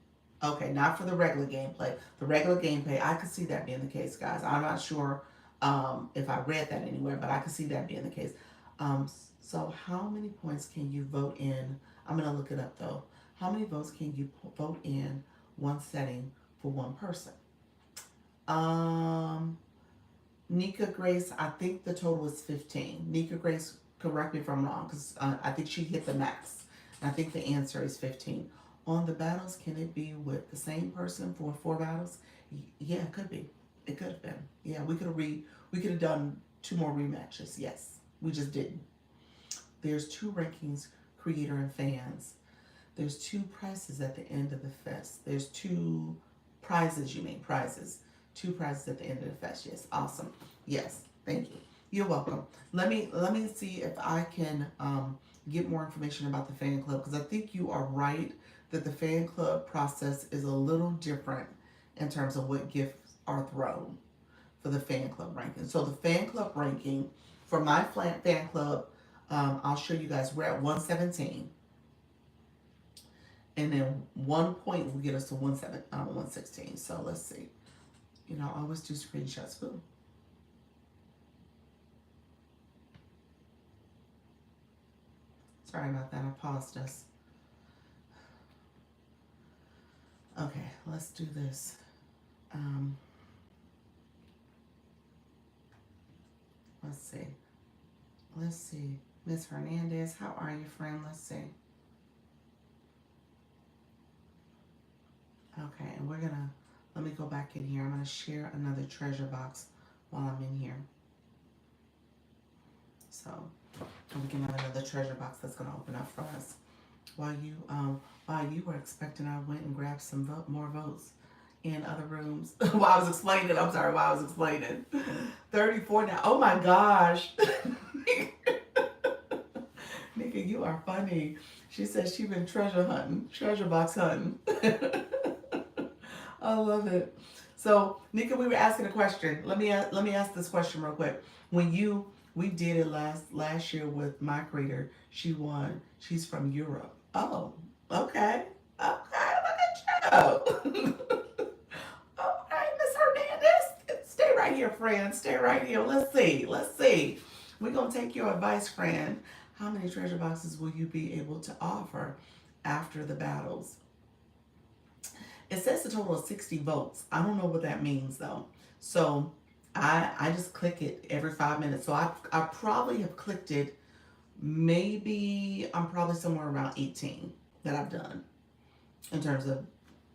Okay, not for the regular gameplay. The regular gameplay, I could see that being the case, guys. I'm not sure if I read that anywhere, but I could see that being the case. So how many points can you vote in? I'm going to look it up, though. How many votes can you vote in one setting for one person? Um, Nika Grace, I think the total is 15. Nika Grace, correct me if I'm wrong, because I think she hit the max. I think the answer is 15. On the battles, can it be with the same person for 4 battles? Yeah, it could be. It could have been. Yeah, we could have done 2 more rematches. Yes, we just didn't. There's 2 rankings, creator and fans. There's 2 prizes at the end of the fest. There's 2 prizes, you mean prizes. 2 prizes at the end of the fest. Yes, awesome. Yes, thank you. You're welcome. Let me see if I can get more information about the fan club because I think you are right that the fan club process is a little different in terms of what gifts are thrown for the fan club ranking. So the fan club ranking for my fan club, I'll show you guys. We're at 117, and then 1 point will get us to 116. So let's see. I always do screenshots. Ooh. Sorry about that. I paused us. Okay, let's do this. Um, let's see. Let's see. Miss Hernandez, how are you, friend? Let's see. Okay, and let me go back in here. I'm gonna share another treasure box while I'm in here. So I'm looking at another treasure box that's gonna open up for us. While you were expecting, I went and grabbed some more votes in other rooms. While I was explaining, I'm sorry, while I was explaining. 34 now. Oh my gosh. Nika, you are funny. She says she been treasure box hunting. I love it. So, Nika, we were asking a question. Let me ask this question real quick. We did it last year with my creator. She won. She's from Europe. Oh, okay. Okay, look at you. Okay, Miss Hernandez. Stay right here, friend. Stay right here. Let's see. Let's see. We're gonna take your advice, friend. How many treasure boxes will you be able to offer after the battles? It says a total of 60 votes. I don't know what that means though. So I just click it every 5 minutes. So I probably have clicked it. Maybe I'm probably somewhere around 18 that I've done in terms of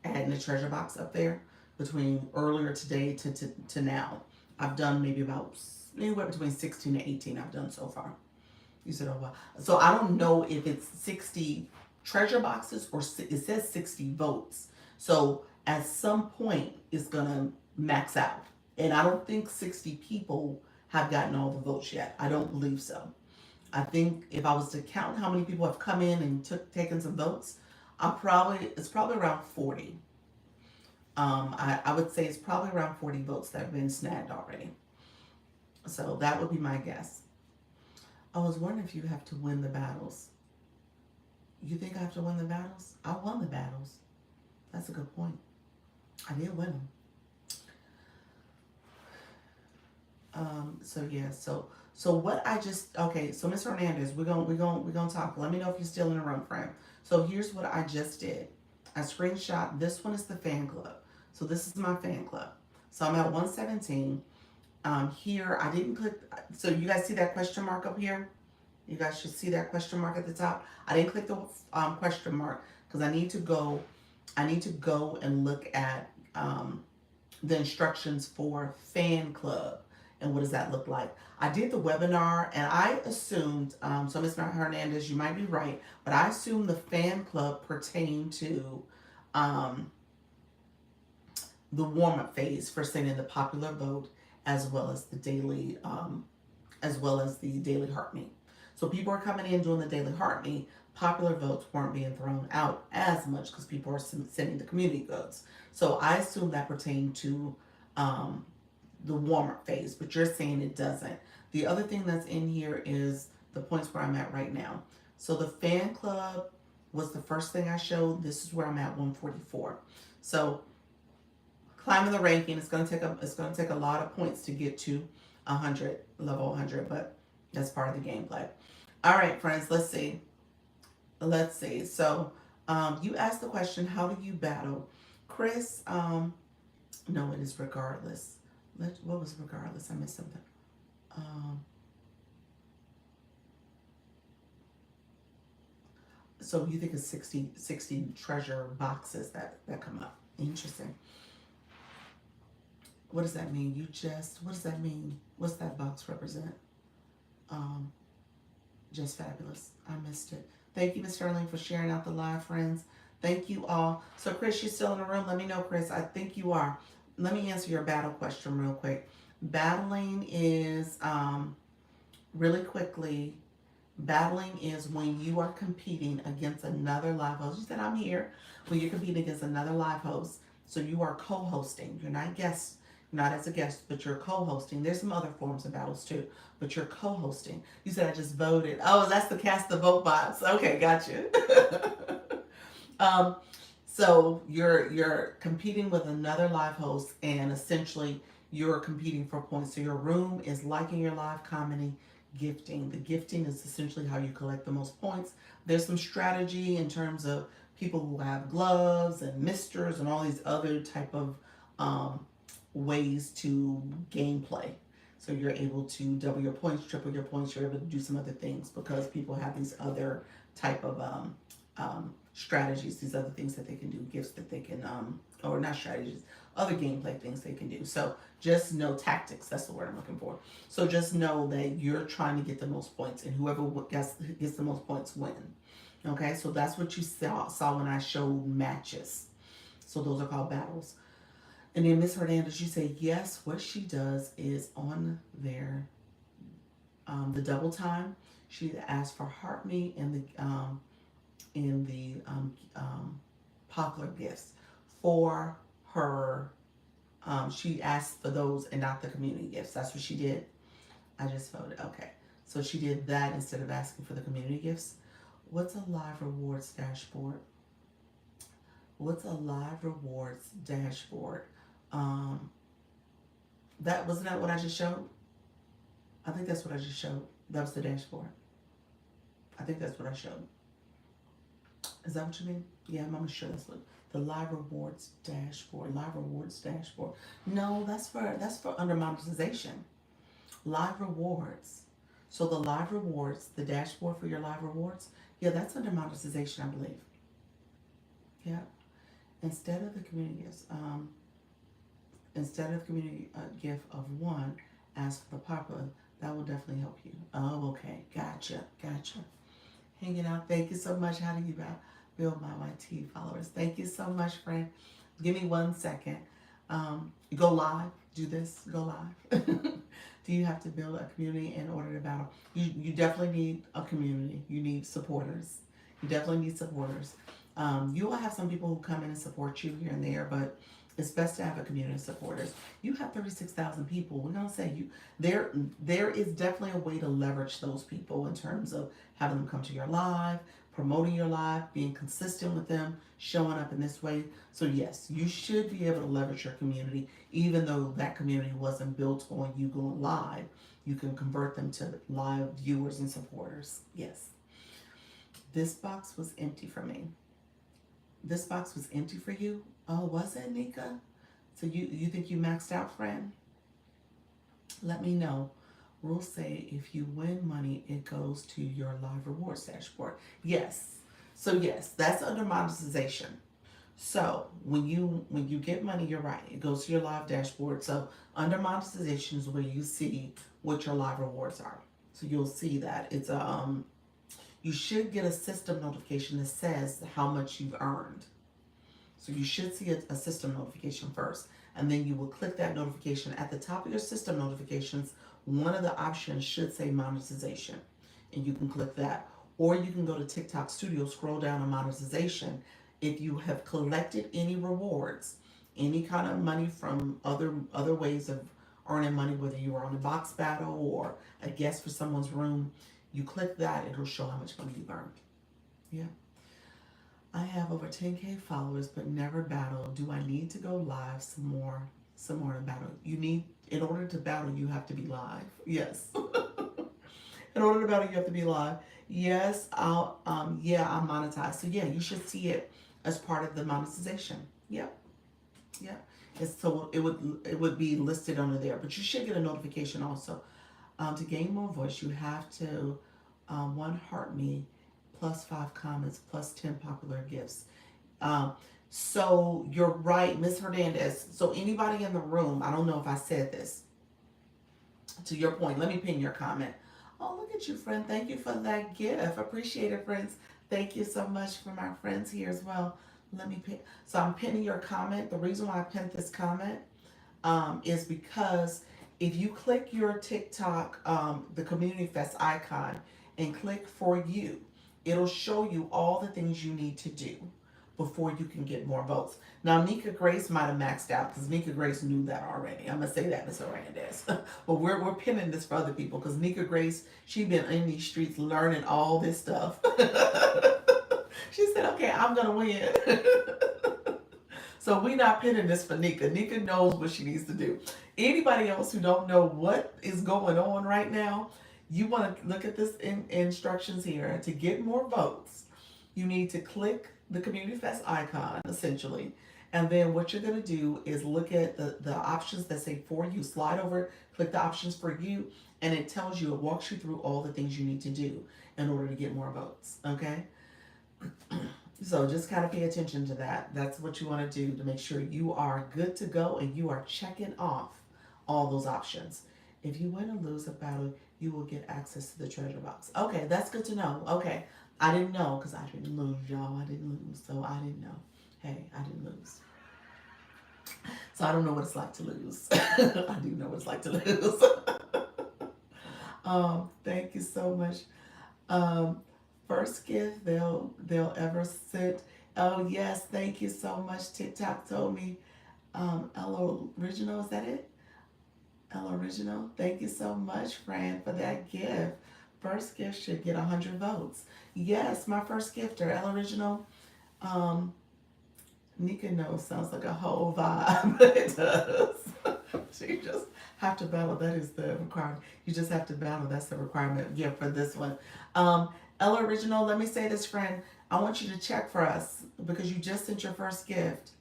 adding the treasure box up there between earlier today to now. I've done maybe about anywhere between 16 to 18 I've done so far. You said, oh wow. So I don't know if it's 60 treasure boxes or it says 60 votes. So at some point it's gonna max out. And I don't think 60 people have gotten all the votes yet. I don't believe so. I think if I was to count how many people have come in and taken some votes, it's probably around 40. I would say it's probably around 40 votes that have been snagged already. So that would be my guess. I was wondering if you have to win the battles. You think I have to win the battles? I won the battles. That's a good point. I did win them. So yeah, so what I just okay. So Miss Hernandez, we're gonna talk. Let me know if you're still in the room, friend. So here's what I just did. I screenshot. This one is the fan club. So this is my fan club. So I'm at 117. Here I didn't click. So you guys see that question mark up here? You guys should see that question mark at the top. I didn't click the question mark because I need to go. I need to go and look at the instructions for fan club and what does that look like. I did the webinar and I assumed, so Ms. Hernandez, you might be right, but I assumed the fan club pertained to the warm-up phase for sending the popular vote as well as the daily heart meet. So people are coming in doing the daily heart meet. Popular votes weren't being thrown out as much because people are sending the community votes. So I assume that pertained to the warm-up phase, but you're saying it doesn't. The other thing that's in here is the points where I'm at right now. So the fan club was the first thing I showed. This is where I'm at, 144. So climbing the ranking, it's gonna take a lot of points to get to 100, level 100, but that's part of the gameplay. All right, friends, let's see. So you asked the question, how do you battle? Chris, no, it is regardless. What was regardless? I missed something. So you think it's 60 treasure boxes that come up. Interesting. What does that mean? What does that mean? What's that box represent? Just fabulous. I missed it. Thank you, Ms. Sterling, for sharing out the live, friends. Thank you all. So, Chris, you're still in the room? Let me know, Chris. I think you are. Let me answer your battle question real quick. Battling is, really quickly, battling is when you are competing against another live host. You said I'm here. When you're competing against another live host, so you are co-hosting. You're not guest, not as a guest, but you're co-hosting. There's some other forms of battles too, but you're co-hosting. You said I just voted. Oh, that's the cast the vote box. Okay, gotcha. So you're competing with another live host, and essentially you're competing for points. So your room is liking your live, commenting, gifting. The gifting is essentially how you collect the most points. There's some strategy in terms of people who have gloves and misters and all these other type of ways to gameplay. So you're able to double your points, triple your points. You're able to do some other things because people have these other type of strategies, these other things that they can do, gifts that they can, or not strategies, other gameplay things they can do. So just know tactics, that's the word I'm looking for. So just know that you're trying to get the most points, and whoever gets the most points win. Okay, so that's what you saw when I showed matches. So those are called battles. And then Miss Hernandez, you say yes. What she does is on there, the double time, she asks for heart meat and the popular gifts for her. She asked for those and not the community gifts. That's what she did. I just voted. Okay, so she did that instead of asking for the community gifts. What's a live rewards dashboard? What's a live rewards dashboard? That wasn't that what I just showed? I think that's what I just showed. That was the dashboard. I think that's what I showed. Is that what you mean? Yeah, I'm sure that's what the live rewards dashboard. Live rewards dashboard. No, that's for under monetization. Live rewards. So the live rewards, the dashboard for your live rewards, yeah, that's under monetization, I believe. Yeah. Instead of the community gifts, instead of community gift of one, ask for the popular. That will definitely help you. Oh, okay. Gotcha. Hanging out. Thank you so much. How do you build my YT followers? Thank you so much, friend. Give me 1 second. Go live. Do this. Go live. Do you have to build a community in order to battle? You definitely need a community. You need supporters. You definitely need supporters. You will have some people who come in and support you here and there, but it's best to have a community of supporters. You have 36,000 people. We're gonna say you there. There is definitely a way to leverage those people in terms of having them come to your live, promoting your live, being consistent with them, showing up in this way. So yes, you should be able to leverage your community, even though that community wasn't built on you going live. You can convert them to live viewers and supporters. Yes. This box was empty for me. This box was empty for you? Oh, was it, Nika? So you think you maxed out, friend? Let me know. Rules say if you win money, it goes to your live rewards dashboard. Yes. So yes, that's under monetization. So when you get money, you're right. It goes to your live dashboard. So under monetization is where you see what your live rewards are. So you'll see that it's you should get a system notification that says how much you've earned. So you should see a system notification first, and then you will click that notification. At the top of your system notifications, one of the options should say monetization, and you can click that. Or you can go to TikTok Studio, scroll down on monetization. If you have collected any rewards, any kind of money from other ways of earning money, whether you were on a box battle or a guest for someone's room, you click that, it'll show how much money you've earned. Yeah. I have over 10K followers but never battle. Do I need to go live some more to battle? You need in order to battle you have to be live. Yes. In order to battle you have to be live. Yes, I'm monetized. So yeah, you should see it as part of the monetization. Yep. Yep. So it would be listed under there, but you should get a notification also. To gain more voice, you have to one heart me plus 5 comments plus 10 popular gifts. Um, so you're right, Miss Hernandez. So anybody in the room, I don't know if I said this. To your point, let me pin your comment. Oh, look at you, friend. Thank you for that gift. Appreciate it, friends. Thank you so much for my friends here as well. Let me pin. So I'm pinning your comment. The reason why I pinned this comment is because if you click your TikTok, the Community Fest icon, and click for you, it'll show you all the things you need to do before you can get more votes. Now, Nika Grace might have maxed out because Nika Grace knew that already. I'm going to say that, Miss Hernandez. But we're pinning this for other people because Nika Grace, she been in these streets learning all this stuff. She said, okay, I'm going to win. So we not pinning this for Nika. Nika knows what she needs to do. Anybody else who don't know what is going on right now, you want to look at this instructions here. To get more votes, you need to click the Community Fest icon, essentially. And then what you're going to do is look at the options that say for you. Slide over, click the options for you, and it tells you, it walks you through all the things you need to do in order to get more votes. Okay? So just kind of pay attention to that. That's what you want to do to make sure you are good to go and you are checking off all those options. If you win or lose a battle, you will get access to the treasure box. Okay, that's good to know. Okay, I didn't know because I didn't lose, y'all. I didn't lose, so I didn't know. Hey, I didn't lose. So I don't know what it's like to lose. I do know what it's like to lose. Thank you so much. Um, First gift they'll ever sent. Oh yes, thank you so much. TikTok told me. Ella Original, is that it? Ella Original. Thank you so much, Fran, for that gift. First gift should get 100 votes. Yes, my first gifter, Ella Original. Um, Nika knows sounds like a whole vibe. It does. So you just have to battle. That is the requirement. You just have to battle. That's the requirement. Yeah, for this one. Um, Ella Original, let me say this, friend. I want you to check for us because you just sent your first gift.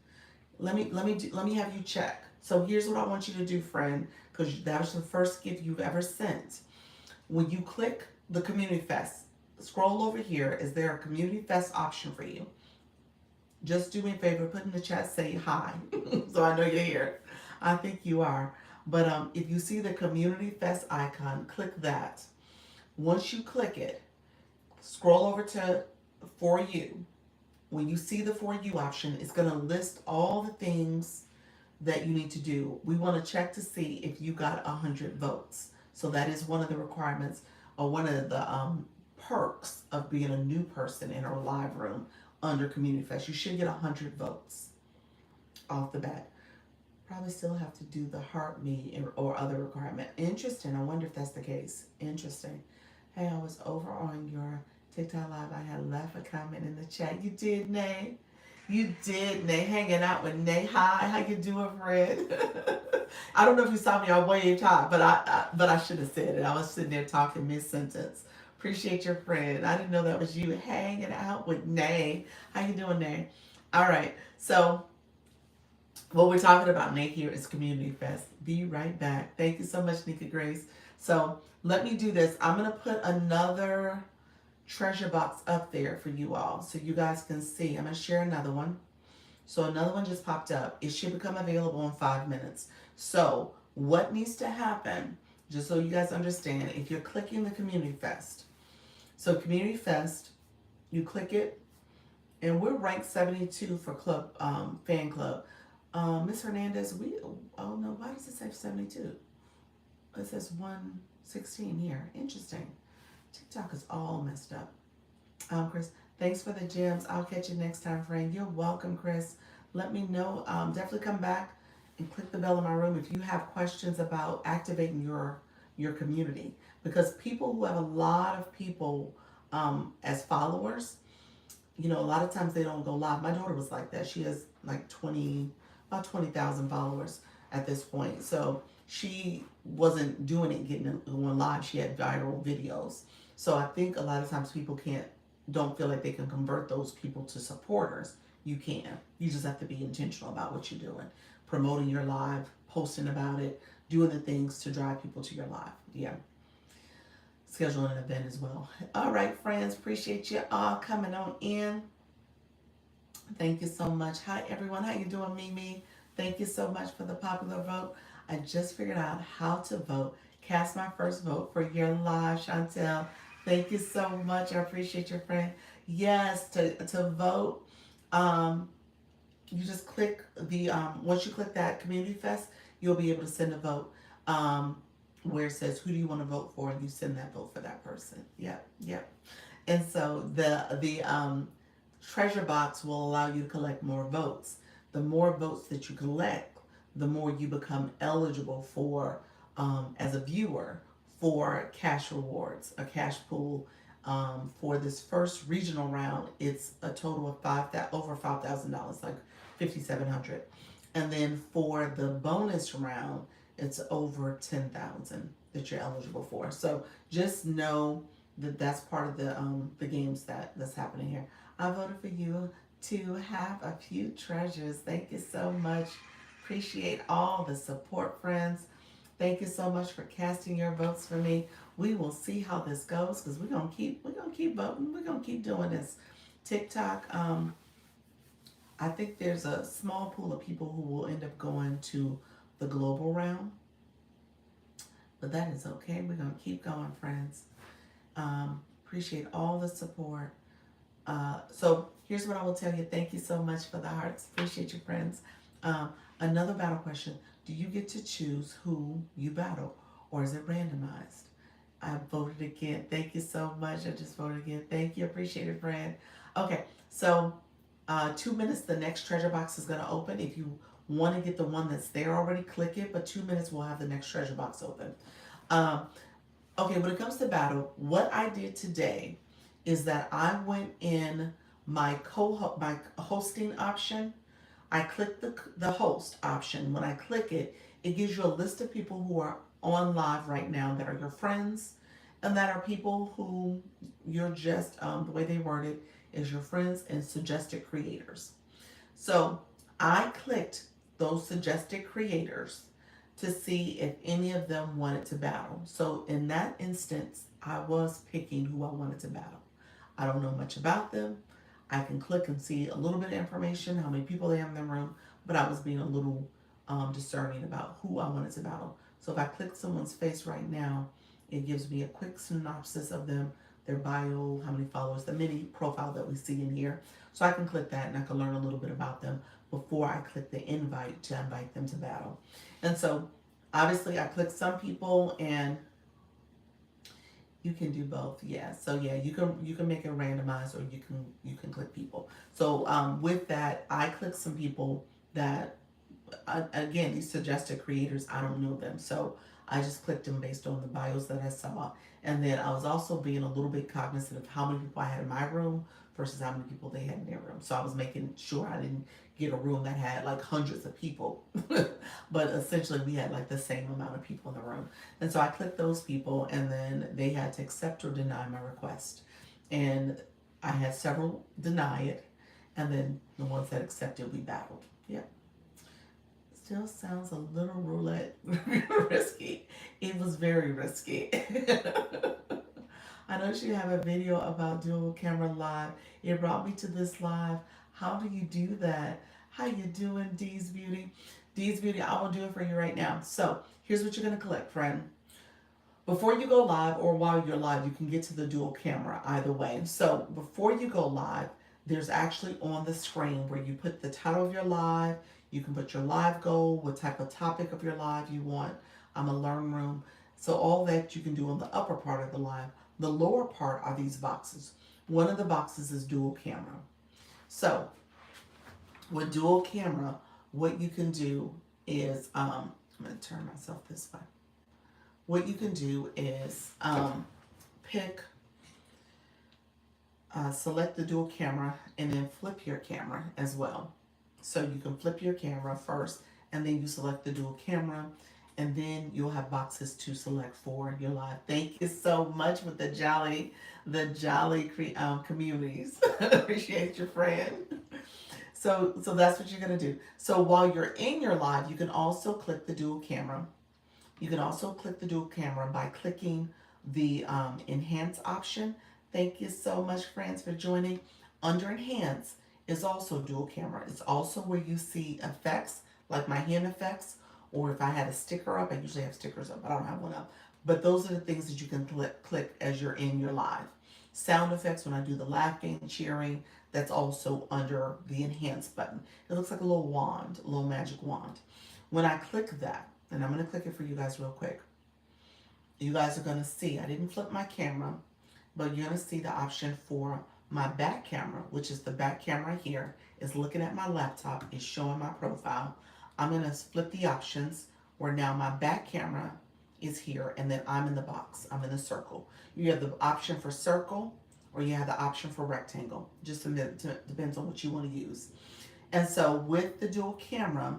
Let me have you check. So here's what I want you to do, friend, because that was the first gift you've ever sent. When you click the Community Fest, scroll over here. Is there a Community Fest option for you? Just do me a favor, put in the chat, say hi, so I know you're here. I think you are. But if you see the Community Fest icon, click that. Once you click it, scroll over to For You. When you see the For You option, it's going to list all the things that you need to do. We want to check to see if you got 100 votes. So that is one of the requirements, or one of the perks of being a new person in our live room under Community Fest. You should get 100 votes off the bat. Probably still have to do the heart me or other requirement. Interesting. I wonder if that's the case. Interesting. Hey, I was over on your TikTok live. I had left a comment in the chat. You did, Nay. You did, Nay. Hanging out with Nay. Hi, how you doing, friend? I don't know if you saw me. I waved hi, but I should have said it. I was sitting there talking mid sentence. Appreciate your friend. I didn't know that was you hanging out with Nay. How you doing, Nay? All right. So what we're talking about, Nate, here is Community Fest. Be right back. Thank you so much, Nika Grace. So let me do this. I'm going to put another treasure box up there for you all so you guys can see. I'm going to share another one. So another one just popped up. It should become available in 5 minutes. So what needs to happen, just so you guys understand, if you're clicking the Community Fest. So Community Fest, you click it, and we're ranked 72 for club fan club. Miss Hernandez, oh no, why does it say 72? It says 116 here. Interesting. TikTok is all messed up. Chris, thanks for the gems. I'll catch you next time, friend. You're welcome, Chris. Let me know. Definitely come back and click the bell in my room if you have questions about activating your community. Because people who have a lot of people as followers, a lot of times they don't go live. My daughter was like that. She has like about 20,000 followers at this point. So she wasn't doing it, going live. She had viral videos. So I think a lot of times people don't feel like they can convert those people to supporters. You can. You just have to be intentional about what you're doing. Promoting your live, posting about it, doing the things to drive people to your live. Yeah. Scheduling an event as well. All right, friends. Appreciate you all coming on in. Thank you so much. Hi, everyone. How you doing, Mimi? Thank you so much for the popular vote. I just figured out how to vote. Cast my first vote for your live, Chantel. Thank you so much. I appreciate your friend. Yes, to vote, you just click once you click that Community Fest, you'll be able to send a vote where it says, who do you want to vote for? And you send that vote for that person. Yep, yep. And so the treasure box will allow you to collect more votes. The more votes that you collect, the more you become eligible for, as a viewer, for cash rewards, a cash pool. For this first regional round, it's a total of over $5,000, like $5,700. And then for the bonus round, it's over $10,000 that you're eligible for. So just know that that's part of the games that's happening here. I voted for you to have a few treasures. Thank you so much. Appreciate all the support, friends. Thank you so much for casting your votes for me. We will see how this goes because we're gonna keep voting. We're gonna keep doing this. TikTok. I think there's a small pool of people who will end up going to the global round, but that is okay. We're gonna keep going, friends. Appreciate all the support. So here's what I will tell you. Thank you so much for the hearts. Appreciate you, friends. Another battle question. Do you get to choose who you battle, or is it randomized? I voted again. Thank you so much. I just voted again. Thank you. Appreciate it, friend. Okay, so 2 minutes, the next treasure box is going to open. If you want to get the one that's there already, click it. But 2 minutes, we'll have the next treasure box open. Okay, when it comes to battle, what I did today is that I went in my hosting option. I clicked the host option. When I click it, it gives you a list of people who are on live right now that are your friends, and that are people who you're just, the way they word it is your friends and suggested creators. So I clicked those suggested creators to see if any of them wanted to battle. So in that instance, I was picking who I wanted to battle. I don't know much about them. I can click and see a little bit of information, how many people they have in the room, but I was being a little discerning about who I wanted to battle. So if I click someone's face right now, it gives me a quick synopsis of them, their bio, how many followers, the mini profile that we see in here. So I can click that and I can learn a little bit about them. before I click the invite to invite them to battle. And so obviously I click some people, and you can do both. Yeah. So yeah, you can make it randomized, or you can click people. So with that, I click some people that, again, these suggested creators, I don't know them, so I just clicked them based on the bios that I saw. And then I was also being a little bit cognizant of how many people I had in my room versus how many people they had in their room. So I was making sure I didn't get a room that had like hundreds of people, but essentially we had like the same amount of people in the room. And so I clicked those people, and then they had to accept or deny my request. And I had several deny it, and then the ones that accepted, we battled. Yeah. Still sounds a little roulette risky. It was very risky. I know you have a video about dual camera live. It brought me to this live. How do you do that? How you doing, Dee's Beauty? Dee's Beauty, I will do it for you right now. So here's what you're gonna click, friend. Before you go live or while you're live, you can get to the dual camera either way. So before you go live, there's actually on the screen where you put the title of your live, you can put your live goal, what type of topic of your live you want. I'm a learn room. So all that you can do on the upper part of the live. The lower part are these boxes. One of the boxes is dual camera. So with dual camera, what you can do is, I'm going to turn myself this way. What you can do is pick, select the dual camera, and then flip your camera as well. So you can flip your camera first, and then you select the dual camera, and then you'll have boxes to select for your live. Thank you so much with the jolly communities. Appreciate your friend. So that's what you're gonna do. So while you're in your live, you can also click the dual camera. You can also click the dual camera by clicking the enhance option. Thank you so much, friends, for joining. Under enhance is also dual camera. It's also where you see effects, like my hand effects, or if I had a sticker up. I usually have stickers up, but I don't have one up. But those are the things that you can click as you're in your live. Sound effects, when I do the laughing, cheering, that's also under the enhance button. It looks like a little wand, a little magic wand. When I click that, and I'm going to click it for you guys real quick, you guys are going to see, I didn't flip my camera, but you're going to see the option for my back camera, which is the back camera here, is looking at my laptop, is showing my profile. I'm going to flip the options where now my back camera is here, and then I'm in the box, I'm in the circle. You have the option for circle, or you have the option for rectangle. Just depends on what you want to use. And so with the dual camera,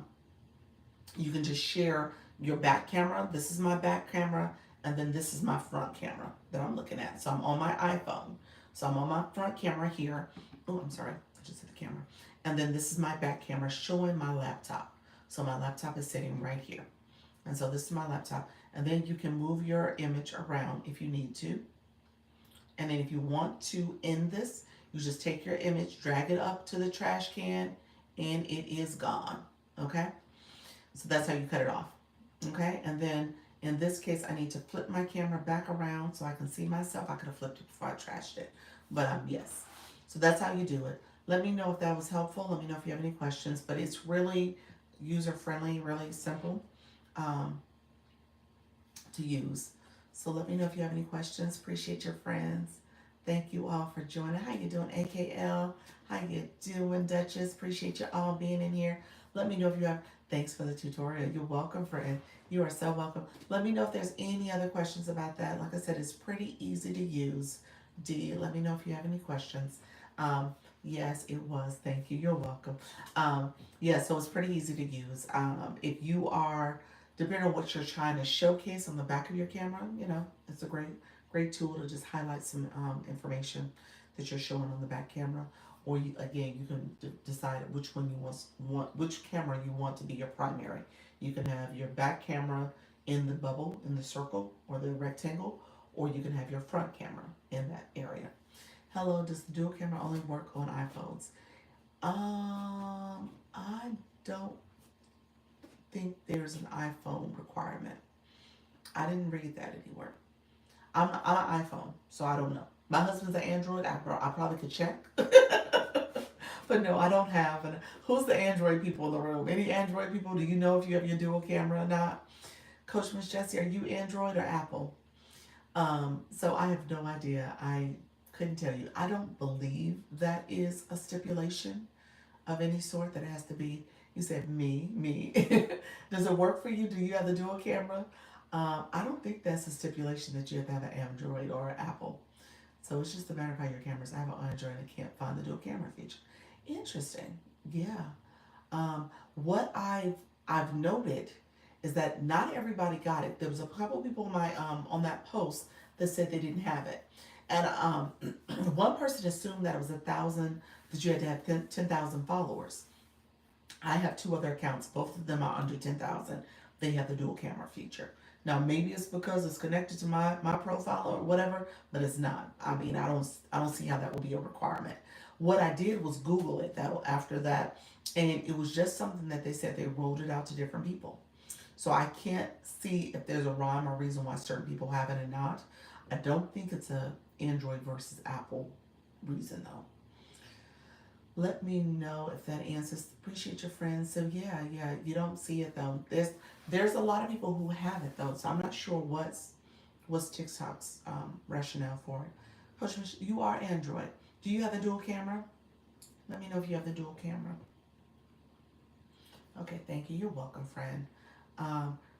you can just share your back camera. This is my back camera, and then this is my front camera that I'm looking at. So I'm on my iPhone. So I'm on my front camera here. Oh, I'm sorry, I just hit the camera. And then this is my back camera showing my laptop. So my laptop is sitting right here. And so this is my laptop. And then you can move your image around if you need to. And then if you want to end this, you just take your image, drag it up to the trash can, and it is gone. Okay? So that's how you cut it off. Okay? And then in this case, I need to flip my camera back around so I can see myself. I could have flipped it before I trashed it. But yes. So that's how you do it. Let me know if that was helpful. Let me know if you have any questions. But it's really user-friendly, really simple to use. So let me know if you have any questions. Appreciate your friends. Thank you all for joining. How you doing, AKL? How you doing, Duchess? Appreciate you all being in here. Let me know if you have... Thanks for the tutorial. You're welcome, friend. You are so welcome. Let me know if there's any other questions about that. Like I said, it's pretty easy to use. D, let me know if you have any questions. Yes, it was. Thank you. You're welcome. Yeah, so it's pretty easy to use. If you are, depending on what you're trying to showcase on the back of your camera, you know, it's a great tool to just highlight some information that you're showing on the back camera. Or you, again, you can decide which one you want, which camera you want to be your primary. You can have your back camera in the bubble, in the circle or the rectangle, or you can have your front camera in that area. Hello, does the dual camera only work on iPhones? I don't think there's an iPhone requirement. I didn't read that anywhere. I'm an iPhone, so I don't know. My husband's an Android. I probably could check. But no, I don't have. And who's the Android people in the room? Any Android people? Do you know if you have your dual camera or not? Coach Miss Jessie, are you Android or Apple? So I have no idea. I couldn't tell you. I don't believe that is a stipulation of any sort that it has to be. You said me. Does it work for you? Do you have the dual camera? I don't think that's a stipulation that you have to have an Android or an Apple. So it's just a matter of how your cameras. I have an Android and I can't find the dual camera feature. Interesting. Yeah. What I've noted is that not everybody got it. There was a couple people on that post that said they didn't have it, and one person assumed that it was 1,000, that you had to have 10,000 followers. I have two other accounts. Both of them are under 10,000. They have the dual camera feature. Now maybe it's because it's connected to my profile or whatever, but it's not. I mean, I don't see how that would be a requirement. What I did was Google it that after that, and it was just something that they said they rolled it out to different people. So I can't see if there's a rhyme or reason why certain people have it and not. I don't think it's a Android versus Apple reason though. Let me know if that answers. Appreciate your friends. So yeah, you don't see it though. There's a lot of people who have it though. So I'm not sure what's TikTok's rationale for it. Coach Mish, you are Android. Do you have the dual camera? Let me know if you have the dual camera. Okay, thank you. You're welcome, friend.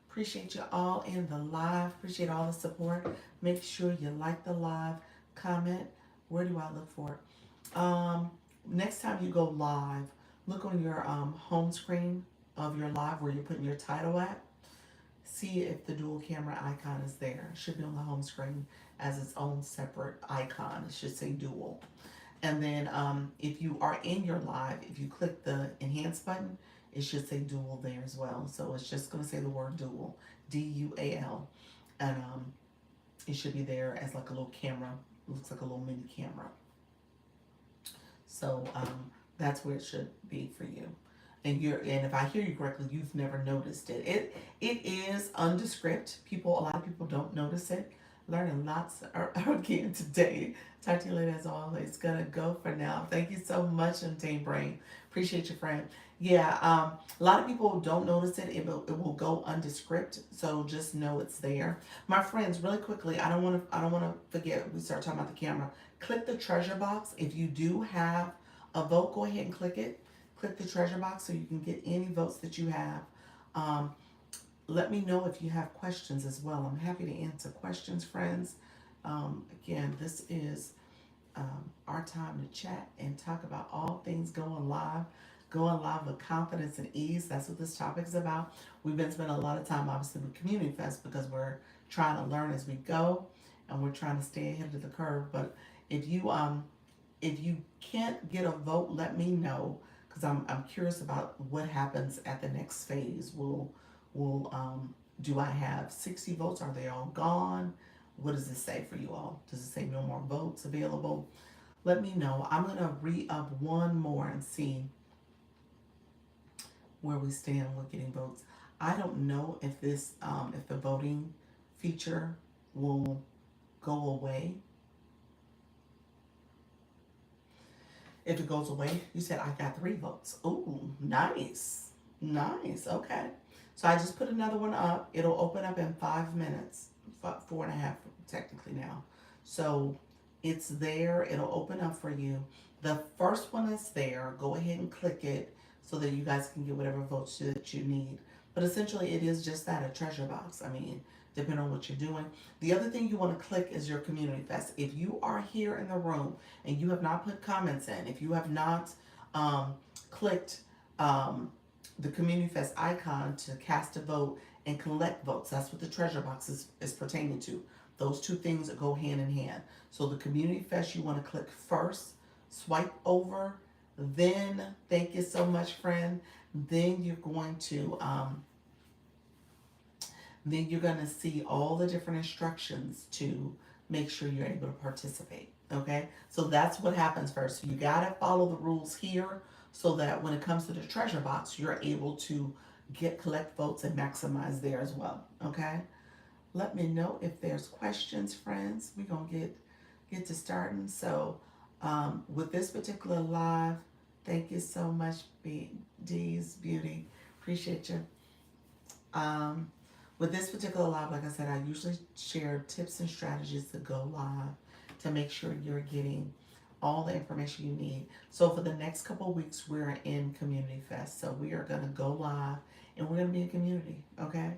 Appreciate you all in the live. Appreciate all the support. Make sure you like the live, comment. Where do I look for it? Next time you go live, look on your home screen of your live where you're putting your title at. See if the dual camera icon is there. It should be on the home screen as its own separate icon. It should say dual. And then if you are in your live, if you click the enhance button, it should say dual there as well. So it's just going to say the word dual, DUAL. And it should be there as like a little camera. It looks like a little mini camera. So that's where it should be for you. And if I hear you correctly, you've never noticed it. It is undescript. A lot of people don't notice it. Learning lots again today. Talk to you later as always. Gonna go for now. Thank you so much, Untamed Brain. Appreciate you, friend. Yeah, a lot of people don't notice it. It will go undescript. So just know it's there. My friends, really quickly, I don't want to forget. We start talking about the camera. Click the treasure box. If you do have a vote, go ahead and click it. Click the treasure box so you can get any votes that you have. Let me know if you have questions as well. I'm happy to answer questions, friends. Again, this is our time to chat and talk about all things going live. Going live with confidence and ease. That's what this topic is about. We've been spending a lot of time, obviously, with Community Fest because we're trying to learn as we go and we're trying to stay ahead of the curve. But if you can't get a vote, let me know because I'm curious about what happens at the next phase. Do I have 60 votes? Are they all gone? What does it say for you all? Does it say no more votes available? Let me know. I'm gonna re-up one more and see where we stand with getting votes. I don't know if if the voting feature will go away. If it goes away, you said I got 3 votes. Ooh, nice. Nice, okay. So I just put another one up. It'll open up in 5 minutes, 4.5 technically now. So it's there, it'll open up for you. The first one that's there, go ahead and click it so that you guys can get whatever votes that you need. But essentially it is just that, a treasure box. I mean, depending on what you're doing. The other thing you want to click is your Community Fest. If you are here in the room and you have not put comments in, if you have not clicked the Community Fest icon to cast a vote and collect votes, that's what the treasure box is pertaining to. Those two things go hand in hand. So the Community Fest you want to click first, swipe over, then, thank you so much, friend, then you're going to see all the different instructions to make sure you're able to participate. Okay, so that's what happens first. You gotta follow the rules here so that when it comes to the treasure box, you're able to collect votes and maximize there as well. Okay, let me know if there's questions, friends. We're gonna get to starting. So with this particular live, Thank you so much, D's Beauty. Appreciate you. Um, with this particular live, like I said, I usually share tips and strategies to go live to make sure you're getting all the information you need. So for the next couple of weeks, we're in Community Fest. So we are going to go live and we're going to be in community. Okay,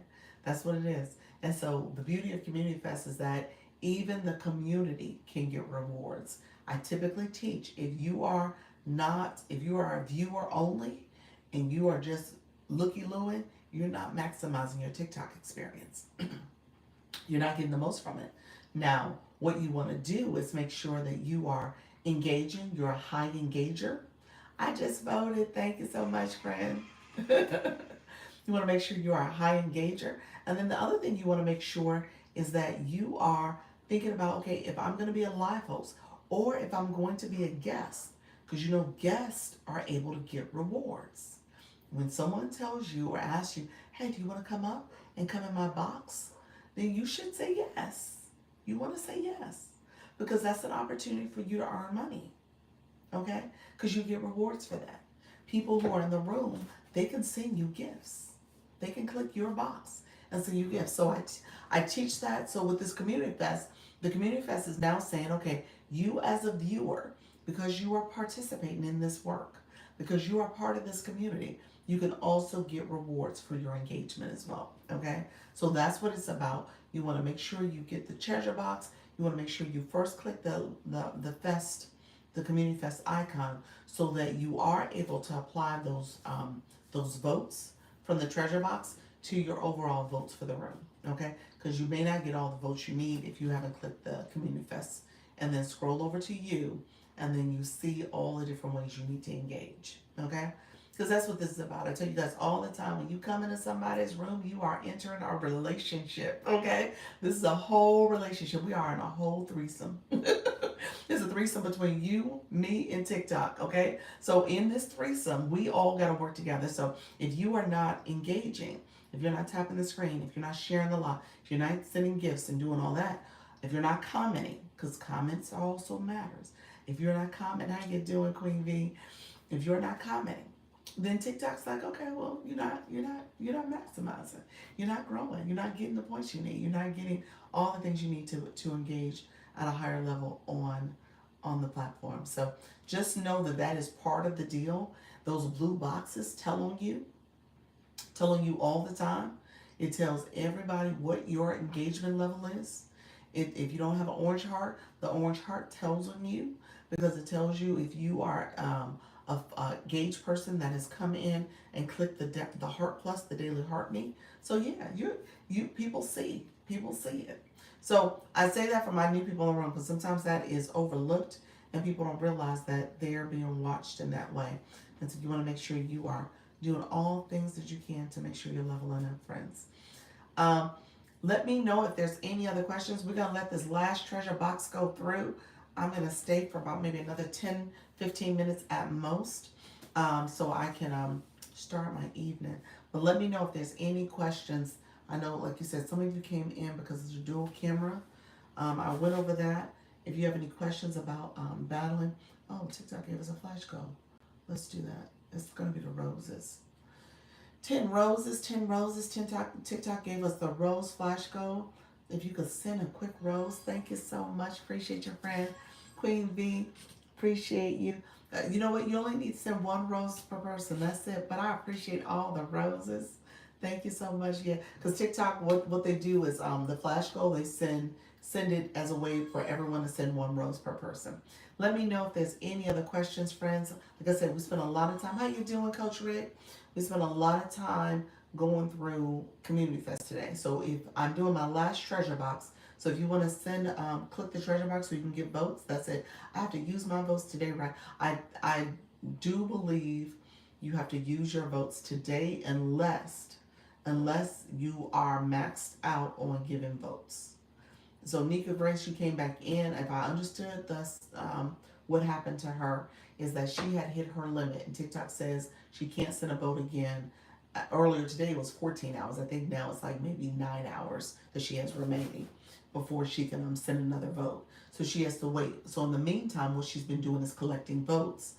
that's what it is. And so the beauty of Community Fest is that even the community can get rewards. I typically teach if you are a viewer only and you are just looky-looing, you're not maximizing your TikTok experience. You're not getting the most from it. Now, what you want to do is make sure that you are engaging. You're a high engager. I just voted. Thank you so much, friend. You want to make sure you are a high engager. And then the other thing you want to make sure is that you are thinking about, okay, if I'm going to be a live host or if I'm going to be a guest, because you know guests are able to get rewards. When someone tells you or asks you, hey, do you want to come up and come in my box? Then you should say yes. You want to say yes because that's an opportunity for you to earn money, okay? Because you get rewards for that. People who are in the room, they can send you gifts. They can click your box and send you gifts. So I teach that. So with this Community Fest, the Community Fest is now saying, okay, you as a viewer, because you are participating in this work, because you are part of this community, you can also get rewards for your engagement as well, okay? So that's what it's about. You want to make sure you get the treasure box. You want to make sure you first click the Community Fest icon so that you are able to apply those votes from the treasure box to your overall votes for the room, okay? Because you may not get all the votes you need if you haven't clicked the Community Fest, and then scroll over to you, and then you see all the different ways you need to engage, okay? Because that's what this is about. I tell you guys all the time, when you come into somebody's room, you are entering a relationship, okay? This is a whole relationship. We are in a whole threesome. There's a threesome between you, me, and TikTok, okay? So in this threesome, we all got to work together. So if you are not engaging, if you're not tapping the screen, if you're not sharing the live, if you're not sending gifts and doing all that, if you're not commenting, because comments also matters. If you're not commenting, how you doing, Queen V? If you're not commenting, then TikTok's like, okay, well, you're not maximizing. You're not growing. You're not getting the points you need. You're not getting all the things you need to engage at a higher level on the platform. So just know that that is part of the deal. Those blue boxes telling you all the time. It tells everybody what your engagement level is. If you don't have an orange heart, the orange heart tells on you because it tells you if you are a gauge person that has come in and clicked the heart plus, the daily heart me. So yeah, you people see it. So I say that for my new people in the room because sometimes that is overlooked and people don't realize that they're being watched in that way. And so you want to make sure you are doing all things that you can to make sure you're leveling up, friends. Let me know if there's any other questions. We're going to let this last treasure box go through. I'm going to stay for about maybe another 10, 15 minutes at most so I can start my evening. But let me know if there's any questions. I know, like you said, some of you came in because it's a dual camera. I went over that. If you have any questions about battling. Oh, TikTok gave us a flash goal. Let's do that. It's going to be the roses. 10 roses, 10 roses. TikTok gave us the rose flash goal. If you could send a quick rose, thank you so much. Appreciate your friend. Queen V, appreciate you. You know what? You only need to send one rose per person. That's it. But I appreciate all the roses. Thank you so much. Yeah, because TikTok, what they do is the flash goal, they send it as a way for everyone to send one rose per person. Let me know if there's any other questions, friends. Like I said, we spent a lot of time. How you doing, Coach Rick? We spent a lot of time going through Community Fest today. So if I'm doing my last treasure box, so if you want to send, click the treasure box so you can get votes. That's it. I have to use my votes today, right? I do believe you have to use your votes today unless you are maxed out on giving votes. So Nika Grace, you came back in. If I understood what happened to her is that she had hit her limit, and TikTok says she can't send a vote again. Earlier today it was 14 hours. I think now it's like maybe 9 hours that she has remaining before she can send another vote. So she has to wait. So in the meantime, what she's been doing is collecting votes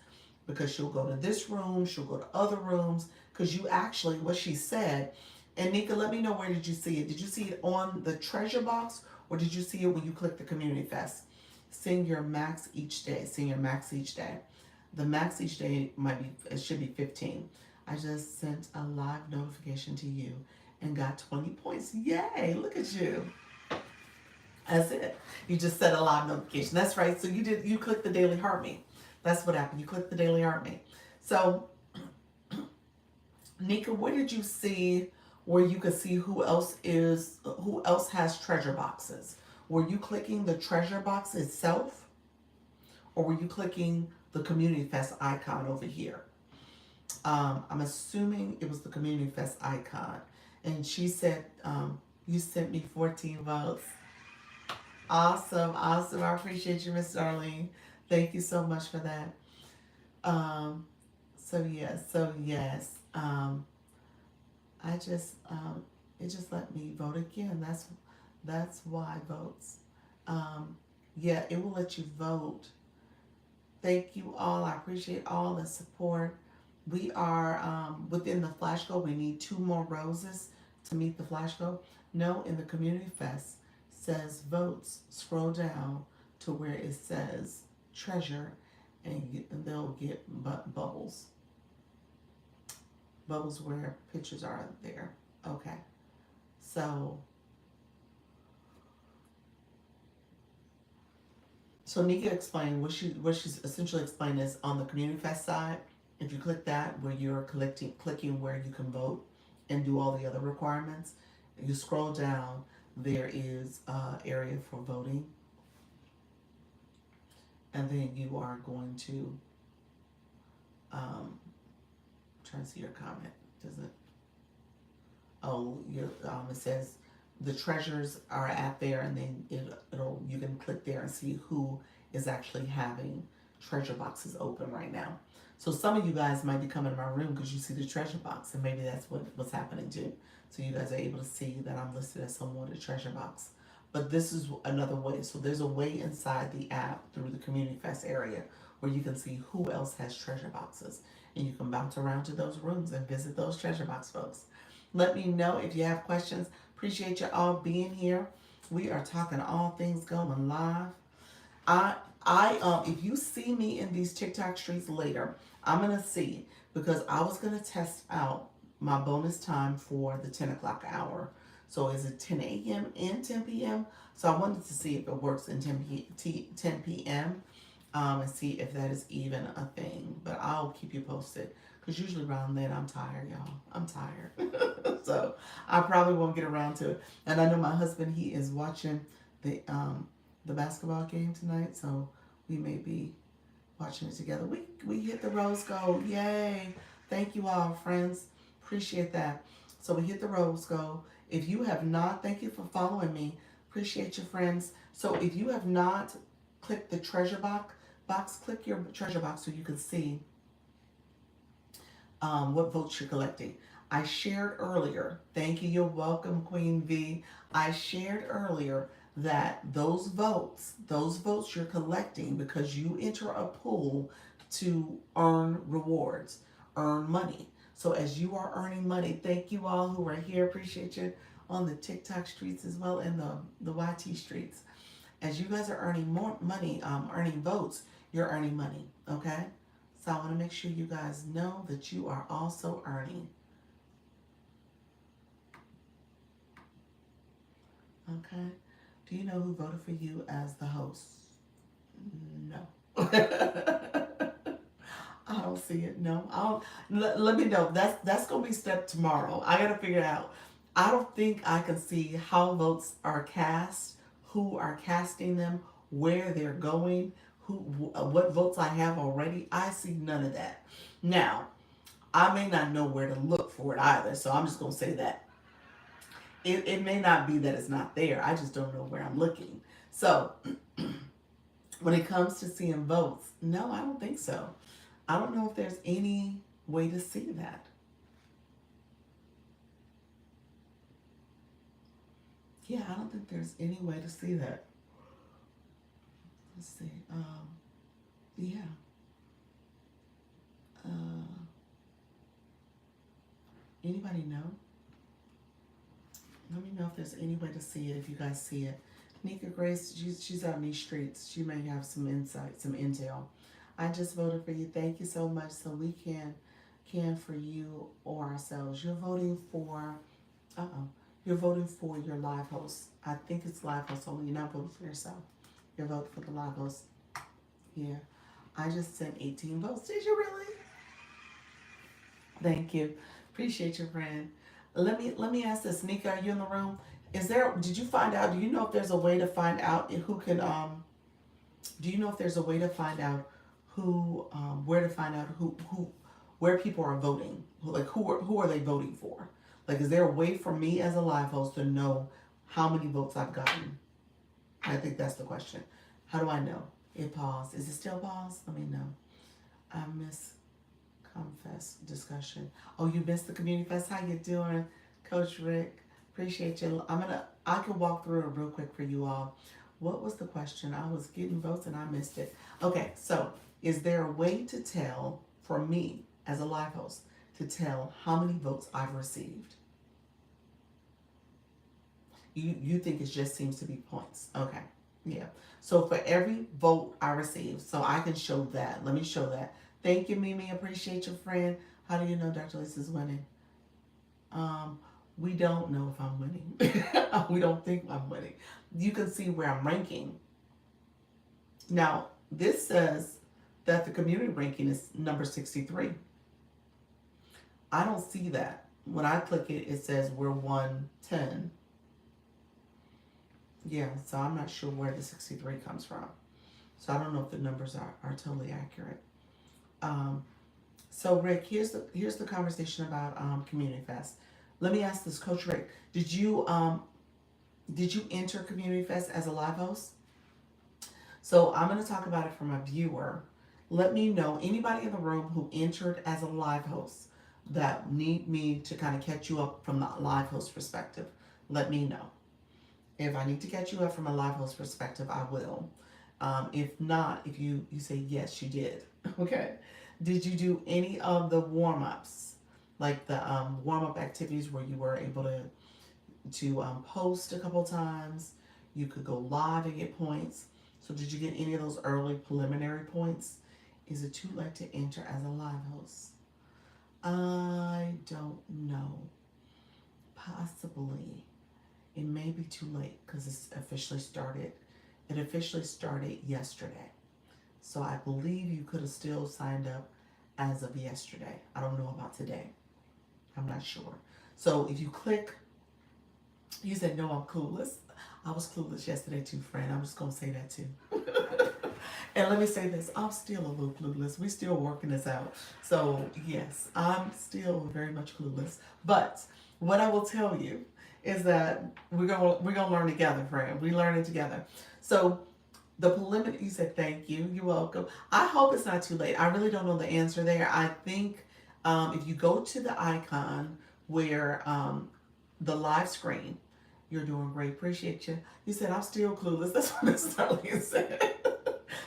because she'll go to this room, she'll go to other rooms, because you actually, what she said, and Nika, let me know, where did you see it? Did you see it on the treasure box, or did you see it when you click the Community Fest? Sing your max each day. Sing your max each day. The max each day might be, it should be 15. I just sent a live notification to you and got 20 points. Yay, look at you. That's it. You just set a live notification. That's right. So you clicked the Daily Heart Me. That's what happened. You clicked the Daily Heart Me. So, Nika, where did you see where you could see who else has treasure boxes? Were you clicking the treasure box itself, or were you clicking the Community Fest icon over here? I'm assuming it was the Community Fest icon. And she said, you sent me 14 votes. Awesome, awesome. I appreciate you, Miss Darlene. Thank you so much for that. Yes. I just it just let me vote again. That's why votes. Yeah, it will let you vote. Thank you all. I appreciate all the support. We are within the flash goal. We need 2 more roses to meet the flash goal. No, in the Community Fest says votes. Scroll down to where it says treasure, and they'll get bubbles. Bubbles where pictures are there. Okay. So Nika explained what she's essentially explained is on the Community Fest side. If you click that, where you're clicking where you can vote and do all the other requirements, you scroll down. There is an area for voting, and then you are going to try to see your comment. Does it? Oh, it says the treasures are at there, and then it'll you can click there and see who is actually having treasure boxes open right now. So some of you guys might be coming to my room because you see the treasure box, and maybe that's what's happening too. So you guys are able to see that I'm listed as someone with a treasure box. But this is another way. So there's a way inside the app through the Community Fest area where you can see who else has treasure boxes. And you can bounce around to those rooms and visit those treasure box folks. Let me know if you have questions. Appreciate you all being here. We are talking all things going live. If you see me in these TikTok streets later, I'm gonna see, because I was gonna test out my bonus time for the 10 o'clock hour. So is it 10 a.m. and 10 p.m.? So I wanted to see if it works in 10 p.m. And see if that is even a thing. But I'll keep you posted, because usually around then I'm tired, y'all. I'm tired. So I probably won't get around to it. And I know my husband, he is watching the basketball game tonight, so we may be watching it together. We hit the rose gold. Yay. Thank you all, friends. Appreciate that. So we hit the rose gold. If you have not, thank you for following me. Appreciate you, friends. So if you have not clicked the treasure box, click your treasure box so you can see what votes you're collecting. I shared earlier, thank you, you're welcome, Queen V. I shared earlier that those votes you're collecting because you enter a pool to earn rewards, earn money. So as you are earning money, thank you all who are here. Appreciate you on the TikTok streets as well, and the YT streets. As you guys are earning more money, earning votes, you're earning money, okay? So I want to make sure you guys know that you are also earning. Okay? Do you know who voted for you as the host? No. I don't see it. No. Let me know. That's going to be step tomorrow. I got to figure it out. I don't think I can see how votes are cast, who are casting them, where they're going, what votes I have already. I see none of that. Now, I may not know where to look for it either, so I'm just going to say that. It may not be that it's not there. I just don't know where I'm looking. So, when it comes to seeing votes, no, I don't think so. I don't know if there's any way to see that. Yeah, I don't think there's any way to see that. Let's see. Yeah. Anybody know? Let me know if there's any way to see it, if you guys see it. Nika Grace, she's out in these streets. She may have some insight, some intel. I just voted for you. Thank you so much. So we can for you or ourselves. You're voting for, you're voting for your live host. I think it's live host only. You're not voting for yourself. You're voting for the live host. Yeah. I just sent 18 votes. Did you really? Thank you. Appreciate your friend. Let me ask this. Nika, are you in the room? Did you find out, do you know if there's a way to find out who can do you know if there's a way to find out who where to find out who where people are voting? Like who are they voting for? Like, is there a way for me as a live host to know how many votes I've gotten? I think that's the question. How do I know? It paused. Is it still paused? Let me know. I miss Confess discussion. Oh, you missed the community fest. How you doing, Coach Rick? Appreciate you. I can walk through it real quick for you all. What was the question? I was getting votes and I missed it. Okay, so is there a way to tell, for me as a live host, to tell how many votes I've received? You think it just seems to be points. Okay. Yeah. So for every vote I receive, so I can show that. Let me show that. Thank you, Mimi. Appreciate your friend. How do you know Dr. Lisa's winning? We don't know if I'm winning. We don't think I'm winning. You can see where I'm ranking. Now, this says that the community ranking is number 63. I don't see that. When I click it, it says we're 110. Yeah, so I'm not sure where the 63 comes from. So I don't know if the numbers are totally accurate. So Rick, here's the conversation about Community Fest. Let me ask this, Coach Rick. Did you enter Community Fest as a live host? So I'm going to talk about it from a viewer. Let me know, anybody in the room who entered as a live host that need me to kind of catch you up from the live host perspective. Let me know. If I need to catch you up from a live host perspective, I will. If not, if you say yes, you did. Okay. Did you do any of the warm-ups, like the warm-up activities where you were able to post a couple times? You could go live and get points. So did you get any of those early preliminary points? Is it too late to enter as a live host? I don't know. Possibly. It may be too late because it's officially started. It officially started yesterday. So I believe you could have still signed up as of yesterday. I don't know about today. I'm not sure. So if you click, you said, no, I'm clueless. I was clueless yesterday too, friend. I'm just going to say that too. And let me say this, I'm still a little clueless. We're still working this out. So yes, I'm still very much clueless. But what I will tell you is that we're gonna learn together, friend. We learn it together. So the preliminary, you said thank you. You're welcome. I hope it's not too late. I really don't know the answer there. I think if you go to the icon where the live screen, you're doing great. Appreciate you. You said I'm still clueless. That's what Miss Darlene said.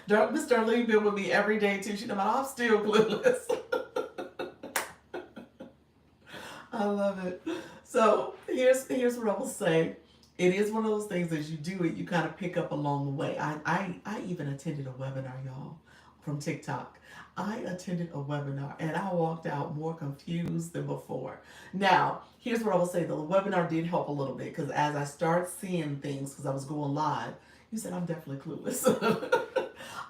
Miss Darlene been with me every day too. She know I'm still clueless. I love it. So here's what I will say. It is one of those things, as you do it, you kind of pick up along the way. I even attended a webinar, y'all, from TikTok. I attended a webinar and I walked out more confused than before. Now, here's what I will say. The webinar did help a little bit because as I start seeing things, because I was going live, you said I'm definitely clueless.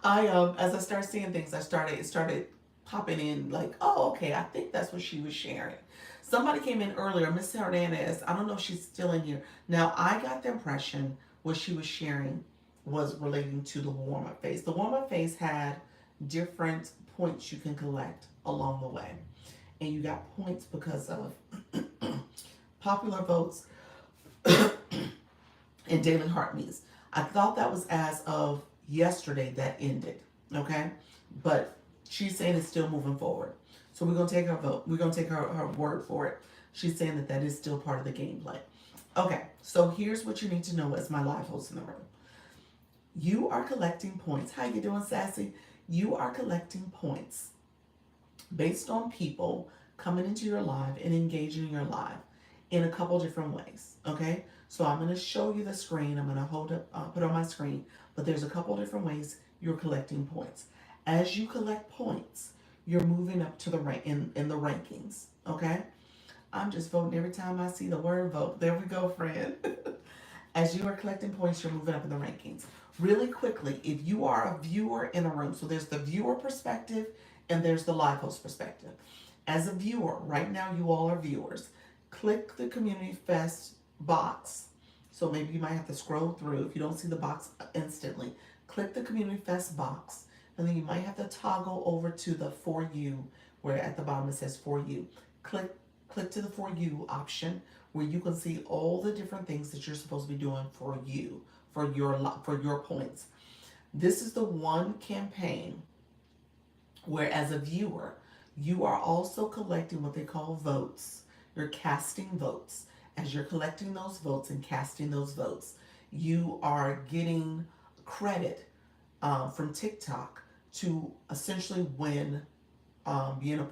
As I started seeing things, it started popping in like, oh, okay, I think that's what she was sharing. Somebody came in earlier, Miss Hernandez. I don't know if she's still in here. Now, I got the impression what she was sharing was relating to the warm-up phase. The warm-up phase had different points you can collect along the way. And you got points because of popular votes and daily heartbeats. I thought that was as of yesterday that ended, okay? But she's saying it's still moving forward. So we're going to take her vote. We're going to take her word for it. She's saying that is still part of the gameplay. Okay, so here's what you need to know as my live host in the room. You are collecting points. How you doing, Sassy? You are collecting points based on people coming into your live and engaging your live in a couple different ways. Okay, so I'm going to show you the screen. I'm going to hold up, put on my screen, but there's a couple different ways you're collecting points. As you collect points, you're moving up to the rank in the rankings. Okay, I'm just voting every time I see the word vote. There we go, friend. As you are collecting points, you're moving up in the rankings. Really quickly, if you are a viewer in a room, so there's the viewer perspective and there's the live host perspective. As a viewer, right now you all are viewers, click the Community Fest box. So maybe you might have to scroll through if you don't see the box instantly. Click the Community Fest box, and then you might have to toggle over to the For You, where at the bottom it says For You. Click to the For You option, where you can see all the different things that you're supposed to be doing for you, for your points. This is the one campaign where, as a viewer, you are also collecting what they call votes. You're casting votes. As you're collecting those votes and casting those votes, you are getting credit from TikTok to essentially win, be in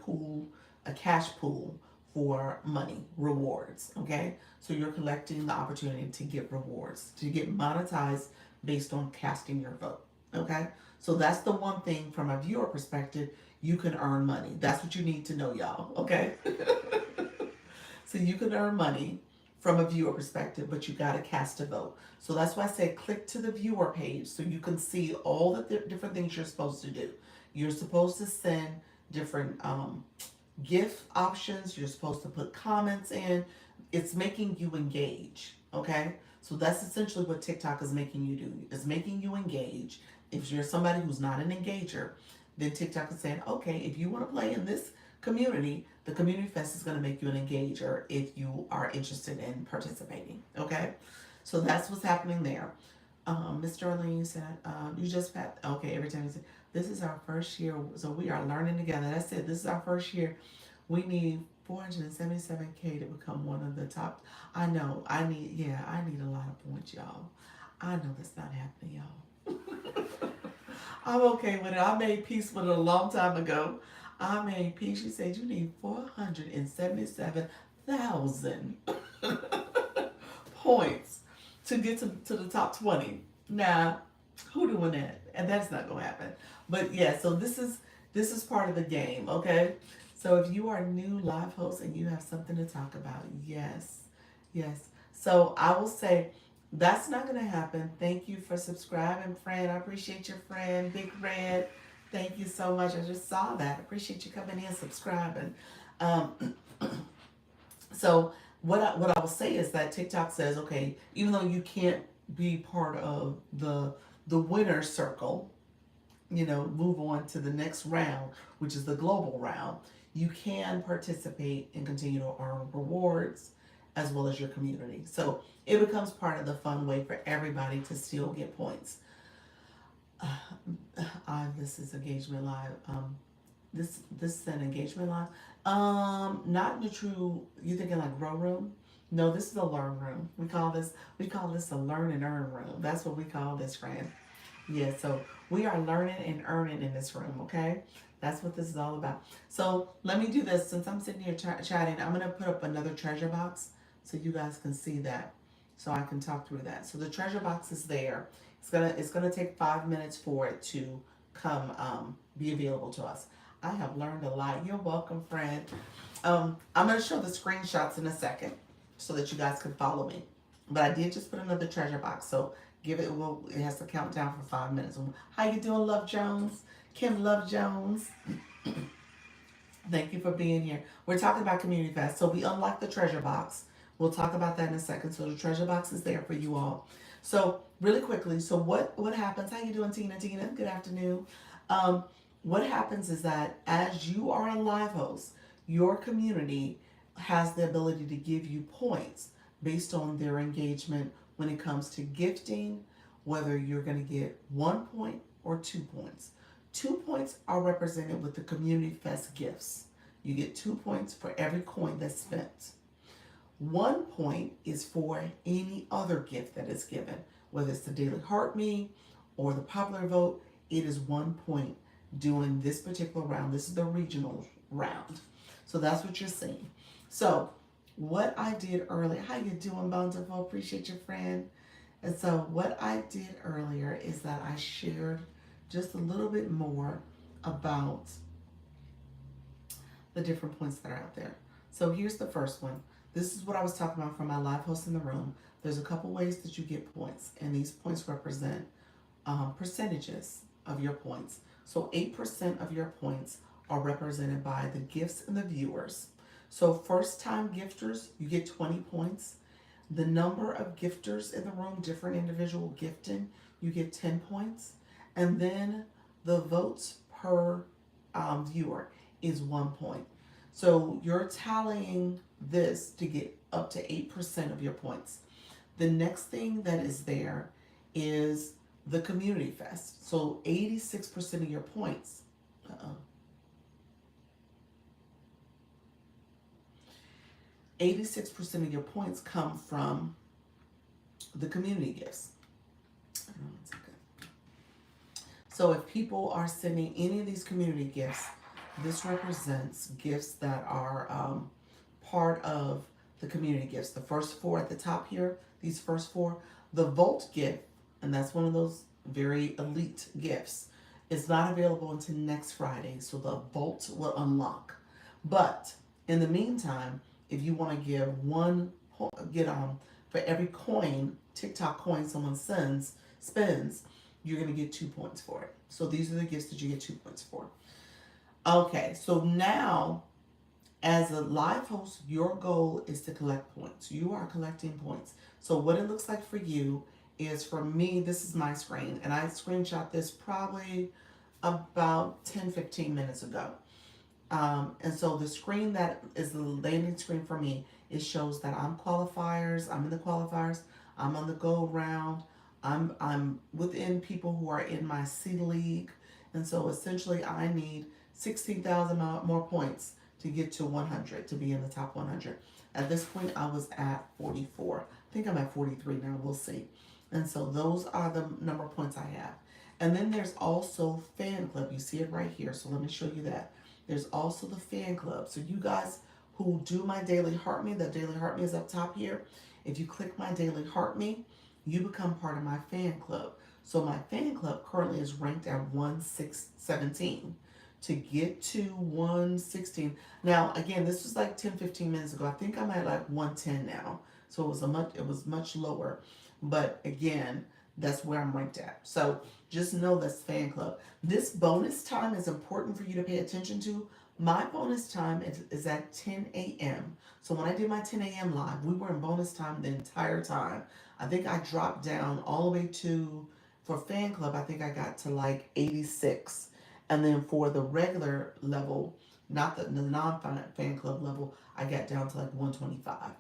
a cash pool for money, rewards, okay? So you're collecting the opportunity to get rewards, to get monetized based on casting your vote, okay? So that's the one thing from a viewer perspective, you can earn money. That's what you need to know, y'all, okay? So you can earn money from a viewer perspective, but you gotta cast a vote. So that's why I say click to the viewer page so you can see all the different things you're supposed to do. You're supposed to send different gift options. You're supposed to put comments in. It's making you engage, okay? So that's essentially what TikTok is making you do. It's making you engage. If you're somebody who's not an engager, then TikTok is saying, okay, if you want to play in this community, the Community Fest is going to make you an engager if you are interested in participating, okay? So that's what's happening there. Miss Darlene said, you just had, okay, every time you say, this is our first year, so we are learning together. That's it, this is our first year. We need 477K to become one of the top. I know, I need a lot of points, y'all. I know that's not happening, y'all. I'm okay with it. I made peace with it a long time ago. I made peace. She said you need 477,000 points to get to the top 20. Now, who doing that? And that's not gonna happen. But yeah, so this is part of the game, okay? So if you are a new live host and you have something to talk about, yes. So I will say that's not gonna happen. Thank you for subscribing, friend. I appreciate your friend, Big Red. Thank you so much. I just saw that. Appreciate you coming in, subscribing. So what I will say is that TikTok says, okay, even though you can't be part of the winner circle, move on to the next round, which is the global round, you can participate and continue to earn rewards as well as your community. So it becomes part of the fun way for everybody to still get points. This is engagement live. This is an engagement live. Not in the true. You thinking like grow room? No, this is a learn room. We call this a learn and earn room. That's what we call this, friend. Yeah. So we are learning and earning in this room. Okay. That's what this is all about. So let me do this. Since I'm sitting here chatting, I'm gonna put up another treasure box so you guys can see that, so I can talk through that. So the treasure box is there. It's gonna take 5 minutes for it to come be available to us. I have learned a lot. You're welcome, friend. I'm gonna show the screenshots in a second so that you guys can follow me. But I did just put another treasure box, so it has to count down for 5 minutes. How you doing, Love Jones? Kim Love Jones. Thank you for being here. We're talking about Community Fest. So we unlocked the treasure box. We'll talk about that in a second. So the treasure box is there for you all. So really quickly, so what happens? How you doing, Tina? Tina, good afternoon. What happens is that as you are a live host, your community has the ability to give you points based on their engagement when it comes to gifting, whether you're going to get 1 point or 2 points. 2 points are represented with the Community Fest gifts. You get 2 points for every coin that's spent. 1 point is for any other gift that is given, whether it's the Daily Heart Me or the Popular Vote. It is 1 point during this particular round. This is the regional round. So that's what you're seeing. So what I did earlier, how you doing, Bountiful? Appreciate your friend. And so what I did earlier is that I shared just a little bit more about the different points that are out there. So here's the first one. This is what I was talking about from my live host in the room. There's a couple ways that you get points, and these points represent percentages of your points. So 8% of your points are represented by the gifts and the viewers. So first time gifters, you get 20 points. The number of gifters in the room, different individual gifting, you get 10 points. And then the votes per viewer is 1 point. So you're tallying this to get up to 8% of your points. The next thing that is there is the community fest. So 86% of your points. 86% of your points come from the community gifts. So if people are sending any of these community gifts, this represents gifts that are part of the community gifts. The first four at the top here, these first four, the Volt gift, and that's one of those very elite gifts, is not available until next Friday, so the Volt will unlock. But in the meantime, if you want to give for every coin, TikTok coin someone spends, you're going to get 2 points for it. So these are the gifts that you get 2 points for. Okay, so now as a live host, your goal is to collect points. You are collecting points. So what it looks like for you is, for me, this is my screen, and I screenshot this probably about 10-15 minutes ago. And so the screen that is the landing screen for me, it shows that I'm qualifiers, I'm in the qualifiers, I'm on the go round, I'm within people who are in my C league, and so essentially I need 16,000 more points to get to 100, to be in the top 100. At this point, I was at 44. I think I'm at 43 now, we'll see. And so those are the number of points I have. And then there's also fan club. You see it right here, so let me show you that. There's also the fan club. So you guys who do my daily heart me, the daily heart me is up top here. If you click my daily heart me, you become part of my fan club. So my fan club currently is ranked at 117. To get to 116. Now, again, this was like 10-15 minutes ago. I think I'm at like 110 now. So it was much lower. But again, that's where I'm ranked at. So just know that's fan club. This bonus time is important for you to pay attention to. My bonus time is at 10 a.m. So when I did my 10 a.m. live, we were in bonus time the entire time. I think I dropped down all the way to, for fan club, I think I got to like 86. And then for the regular level, not the non-fan club level, I got down to like 125.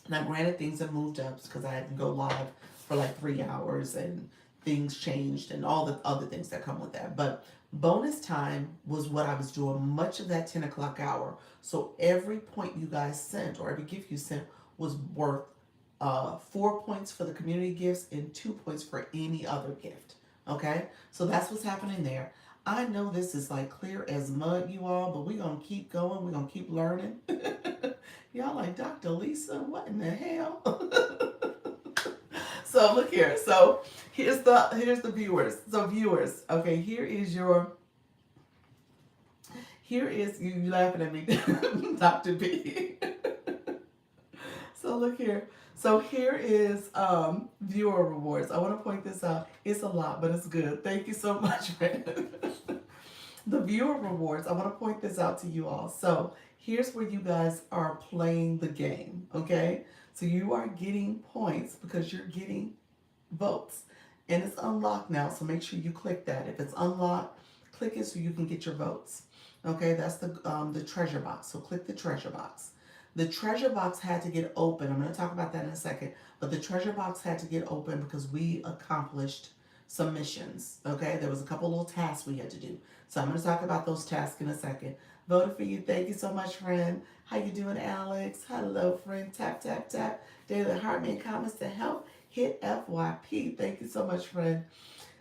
Now, granted, things have moved up because I had to go live for like 3 hours and things changed and all the other things that come with that. But bonus time was what I was doing much of that 10 o'clock hour. So every point you guys sent, or every gift you sent, was worth 4 points for the community gifts and 2 points for any other gift. Okay? So that's what's happening there. I know this is like clear as mud, you all, but we're going to keep going. We're going to keep learning. Y'all like, Dr. Lisa, what in the hell? So look here. So here's the viewers. So viewers, okay, here is you laughing at me, Dr. B. So look here. So here is viewer rewards. I want to point this out. It's a lot, but it's good. Thank you so much, man. The viewer rewards, I want to point this out to you all. So here's where you guys are playing the game, okay? So you are getting points because you're getting votes. And it's unlocked now, so make sure you click that. If it's unlocked, click it so you can get your votes. Okay, that's the treasure box. So click the treasure box. The treasure box had to get open. I'm going to talk about that in a second. But the treasure box had to get open because we accomplished some missions. Okay, there was a couple little tasks we had to do. So I'm going to talk about those tasks in a second. Voted for you. Thank you so much, friend. How you doing, Alex? Hello, friend. Tap, tap, tap. Daily heart me comments to help. Hit FYP. Thank you so much, friend.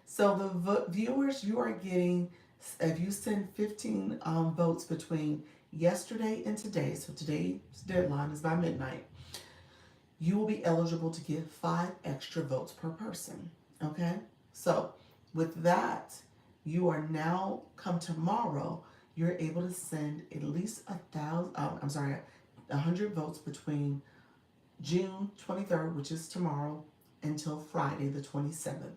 So the viewers, you are getting, if you send 15 votes between yesterday and today, so today's deadline is by midnight, you will be eligible to give 5 extra votes per person. Okay? So, with that, you are now, come tomorrow, you're able to send at least 100 votes between June 23rd, which is tomorrow, until Friday the 27th.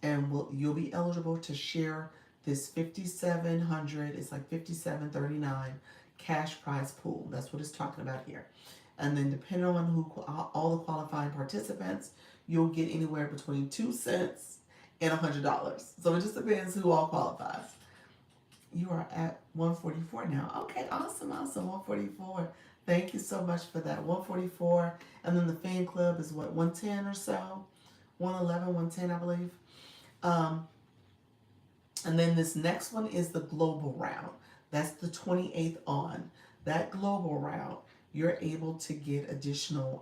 And you'll be eligible to share this 5,700, it's like 5,739 cash prize pool. That's what it's talking about here. And then depending on all the qualifying participants, you'll get anywhere between 2 cents and $100. So it just depends who all qualifies. You are at 144 now. Okay, awesome. 144. Thank you so much for that. 144. And then the fan club is what, 110 or so? 111, 110, I believe. And then this next one is the global round. That's the 28th on. That global round, you're able to get additional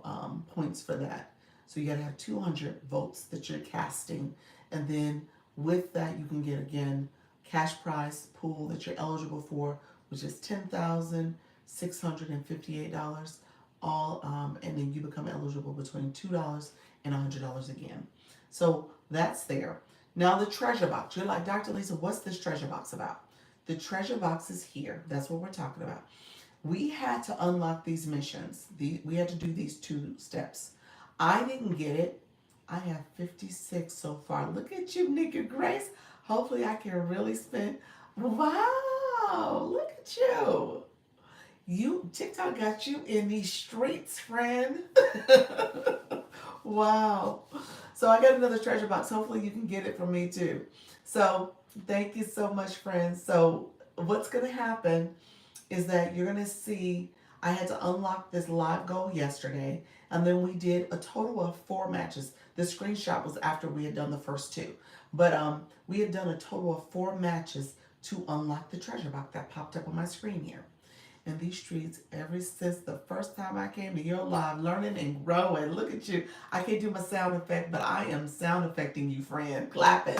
points for that. So you got to have 200 votes that you're casting. And then with that, you can get, again, cash prize pool that you're eligible for, which is $10,658. And then you become eligible between $2 and $100 again. So that's there. Now the treasure box. You're like, Dr. Lisa, what's this treasure box about? The treasure box is here. That's what we're talking about. We had to unlock these missions. We had to do these 2 steps. I didn't get it. I have 56 so far. Look at you, Nikki Grace. Hopefully I can really spend. Wow, look at you. TikTok got you in these streets, friend. Wow. So I got another treasure box. Hopefully you can get it from me too. So thank you so much, friends. So what's going to happen is that you're going to see, I had to unlock this live goal yesterday, and then we did a total of 4 matches. The screenshot was after we had done the first 2. But we had done a total of 4 matches to unlock the treasure box that popped up on my screen here. In these streets, ever since the first time I came to your live, learning and growing. Look at you. I can't do my sound effect, but I am sound effecting you, friend. Clapping.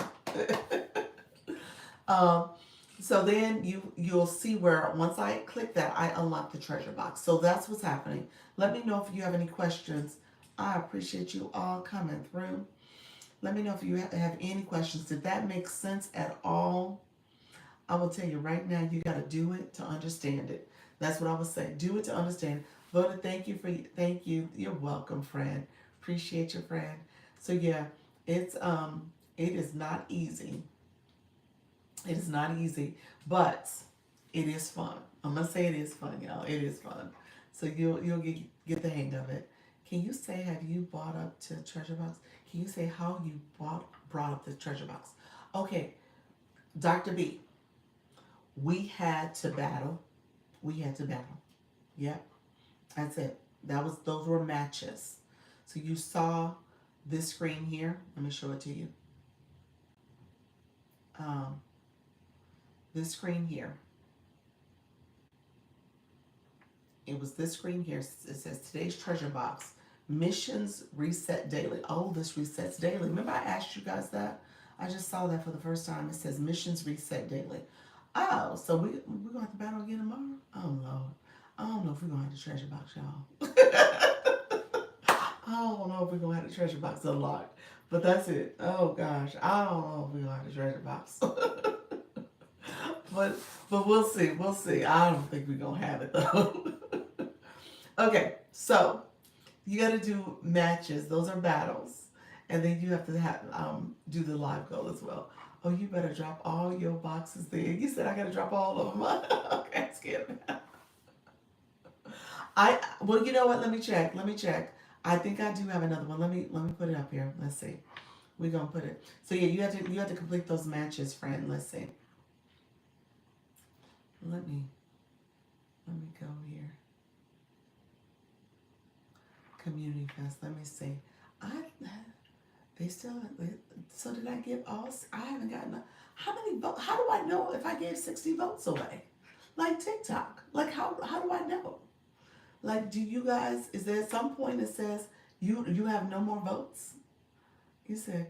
So then you'll see where once I click that, I unlock the treasure box. So that's what's happening. Let me know if you have any questions. I appreciate you all coming through. Let me know if you have any questions. Did that make sense at all? I will tell you right now, you got to do it to understand it. That's what I was saying. Do it to understand. Voda, thank you. You're welcome, friend. Appreciate you, friend. So yeah, it is not easy. It is not easy, but it is fun. I'm gonna say it is fun, y'all. It is fun. So you'll get the hang of it. Can you say, have you brought up to treasure box? Can you say how you brought up the treasure box? Okay, Dr. B, we had to battle. Yep, that's it. Those were matches. So you saw this screen here. Let me show it to you. This screen here. It was this screen here. It says today's treasure box. Missions reset daily. Oh, this resets daily. Remember I asked you guys that? I just saw that for the first time. It says missions reset daily. Oh, so we're going to have to battle again tomorrow? Oh, Lord. I don't know if we're going to have the treasure box, y'all. I don't know if we're going to have the treasure box unlocked. But that's it. Oh, gosh. I don't know if we're going to have the treasure box. But we'll see. We'll see. I don't think we're going to have it, though. Okay, so you got to do matches. Those are battles. And then you have to do the live goal as well. Oh, you better drop all your boxes there. You said I got to drop all of them. Okay, I'm scared now. Well, you know what? Let me check. I think I do have another one. Let me put it up here. Let's see. We're gonna put it. So yeah, you have to complete those matches, friend. Let's see. Let me go here. Community Fest. Let me see. So did I give all? I haven't gotten. How many votes? How do I know if I gave 60 votes away? Like TikTok. Like how do I know? Like, do you guys? Is there some point that says you have no more votes? You said.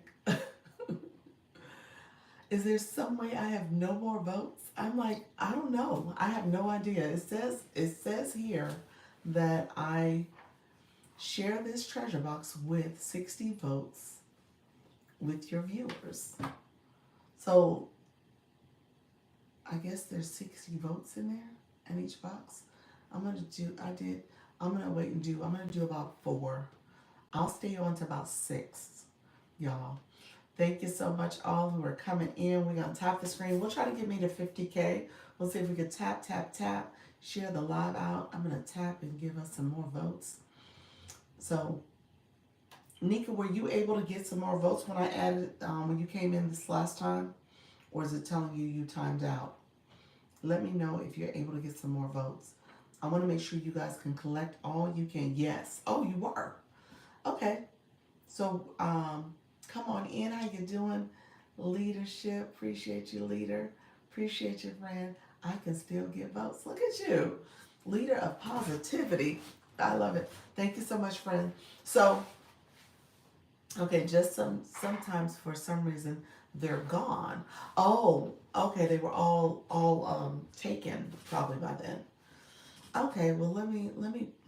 Is there some way I have no more votes? I'm like, I don't know. I have no idea. It says here that I share this treasure box with 60 votes with your viewers. So I guess there's 60 votes in there in each box. I'm gonna do about 4. I'll stay on to about 6, y'all. Thank you so much, all who are coming in. We're gonna tap the screen. We'll try to get me to 50K. We'll see if we can tap, tap, tap, share the live out. I'm gonna tap and give us some more votes. So, Nika, were you able to get some more votes when I added when you came in this last time, or is it telling you you timed out? Let me know if you're able to get some more votes. I want to make sure you guys can collect all you can. Yes. Oh, you were. Okay. So, come on in. How you doing? Leadership. Appreciate you, leader. Appreciate you, friend. I can still get votes. Look at you. Leader of positivity. I love it. Thank you so much, friend. So, okay, just sometimes for some reason they're gone. Oh, okay, they were all taken probably by then. Okay, well let me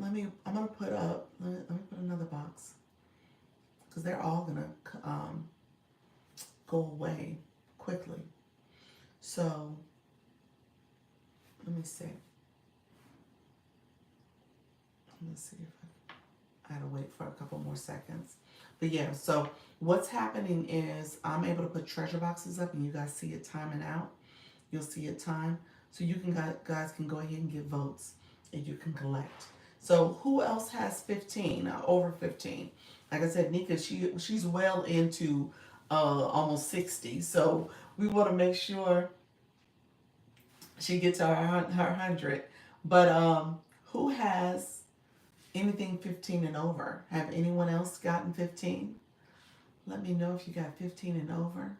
I'm gonna put up let me put another box because they're all gonna go away quickly. So let me see. Let's see if I gotta wait for a couple more seconds. But yeah, so what's happening is I'm able to put treasure boxes up and you guys see it timing out. You'll see it time. So you can guys can go ahead and get votes and you can collect. So who else has 15 or over 15? Like I said, Nika, she's well into almost 60. So we want to make sure she gets her 100. But who has anything 15 and over? Have anyone else gotten 15? Let me know if you got 15 and over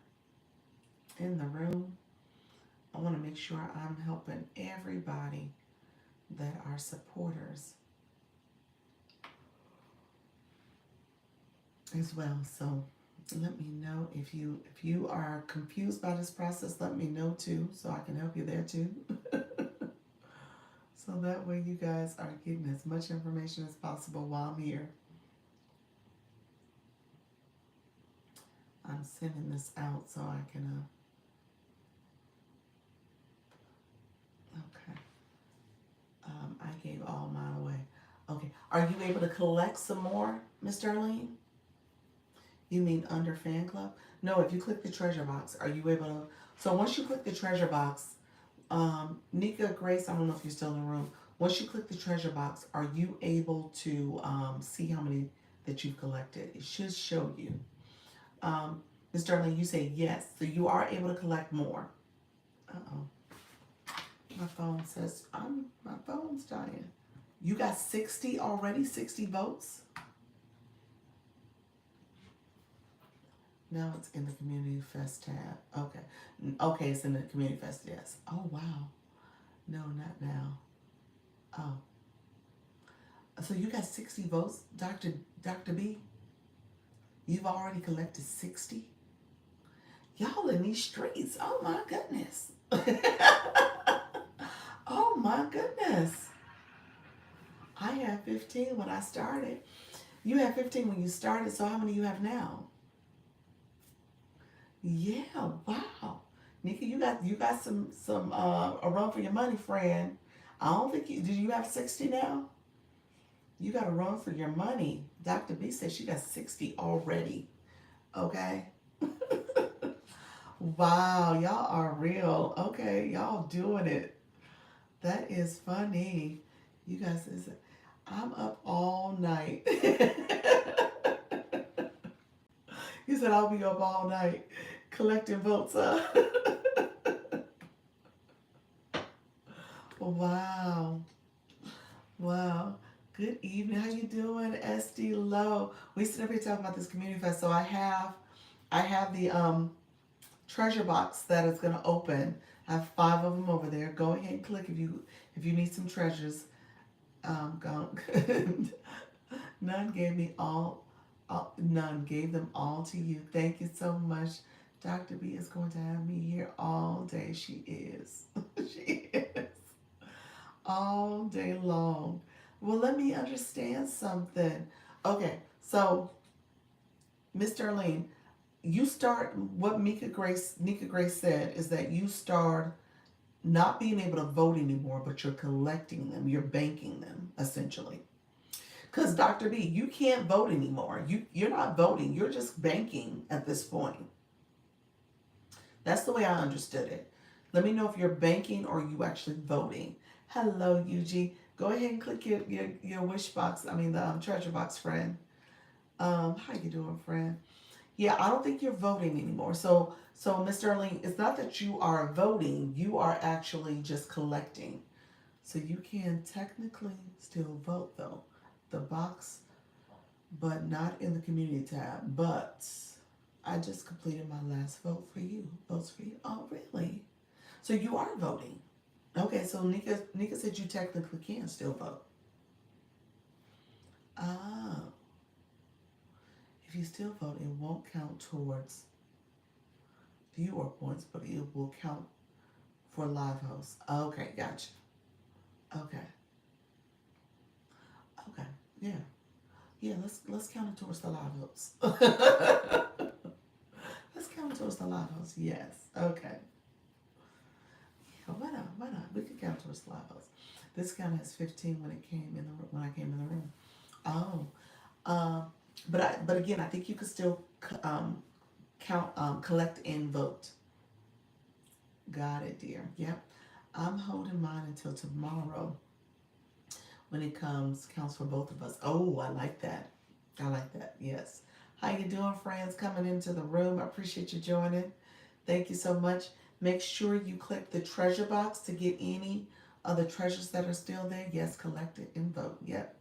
in the room. I want to make sure I'm helping everybody that are supporters as well. So let me know if you are confused by this process. Let me know too, so I can help you there too. So that way you guys are getting as much information as possible while I'm here. I'm sending this out so I can okay. I gave all mine away. Okay. Are you able to collect some more, Miss Darlene? You mean under fan club? No, if you click the treasure box, are you able to? So once you click the treasure box, Nika, Grace, I don't know if you're still in the room. Once you click the treasure box, are you able to see how many that you've collected? It should show you. Ms. Darlene, you say yes, so you are able to collect more. Uh-oh. My phone says, my phone's dying. You got 60 already? 60 votes? Now it's in the Community Fest tab. Okay. Okay, it's in the Community Fest, yes. Oh, wow. No, not now. Oh. So you got 60 votes, Dr. B? You've already collected 60? Y'all in these streets. Oh, my goodness. Oh, my goodness. I had 15 when I started. You had 15 when you started, so how many you have now? Yeah, wow. Nika, you got some a run for your money, friend. I don't think did you have 60 now? You got a run for your money. Dr. B said she got 60 already. Okay. Wow, y'all are real. Okay, y'all doing it. That is funny. You guys I'm up all night. He said I'll be up all night collecting votes. Wow. Wow. Good evening. How you doing, SD Low? We sit up here talking about this community fest. So I have the treasure box that is gonna open. I have 5 of them over there. Go ahead and click if you need some treasures. Go. None gave me all. None gave them all to you. Thank you so much, Dr. B is going to have me here all day. She is. She is. All day long. Well, let me understand something. Okay, so Miss Darlene, you start what Nika Grace said is that you start not being able to vote anymore, but you're collecting them, you're banking them essentially. Because Dr. B, you can't vote anymore. You're not voting. You're just banking at this point. That's the way I understood it. Let me know if you're banking or you actually voting. Hello, UG. Go ahead and click your wish box. I mean the treasure box, friend. How you doing, friend? Yeah, I don't think you're voting anymore. So Miss Darlene, it's not that you are voting. You are actually just collecting. So you can technically still vote though. The box, but not in the community tab. But I just completed my last vote for you. Votes for you. Oh, really? So you are voting. Okay, so Nika said you technically can still vote. Ah, if you still vote, it won't count towards viewer points, but it will count for live hosts. Okay, gotcha. Okay, okay, yeah, yeah. Let's count it towards the live hosts. Let's count it towards the live hosts. Yes. Okay. Yeah. Why not? Why not? We could count towards the live hosts. This count has 15 when I came in the room. Oh. Um. But again, I think you could still count collect and vote. Got it, dear. Yep. I'm holding mine until tomorrow when it counts for both of us. Oh, I like that. I like that. Yes. How you doing, friends? Coming into the room. I appreciate you joining. Thank you so much. Make sure you click the treasure box to get any of the treasures that are still there. Yes, collect it and vote. Yep.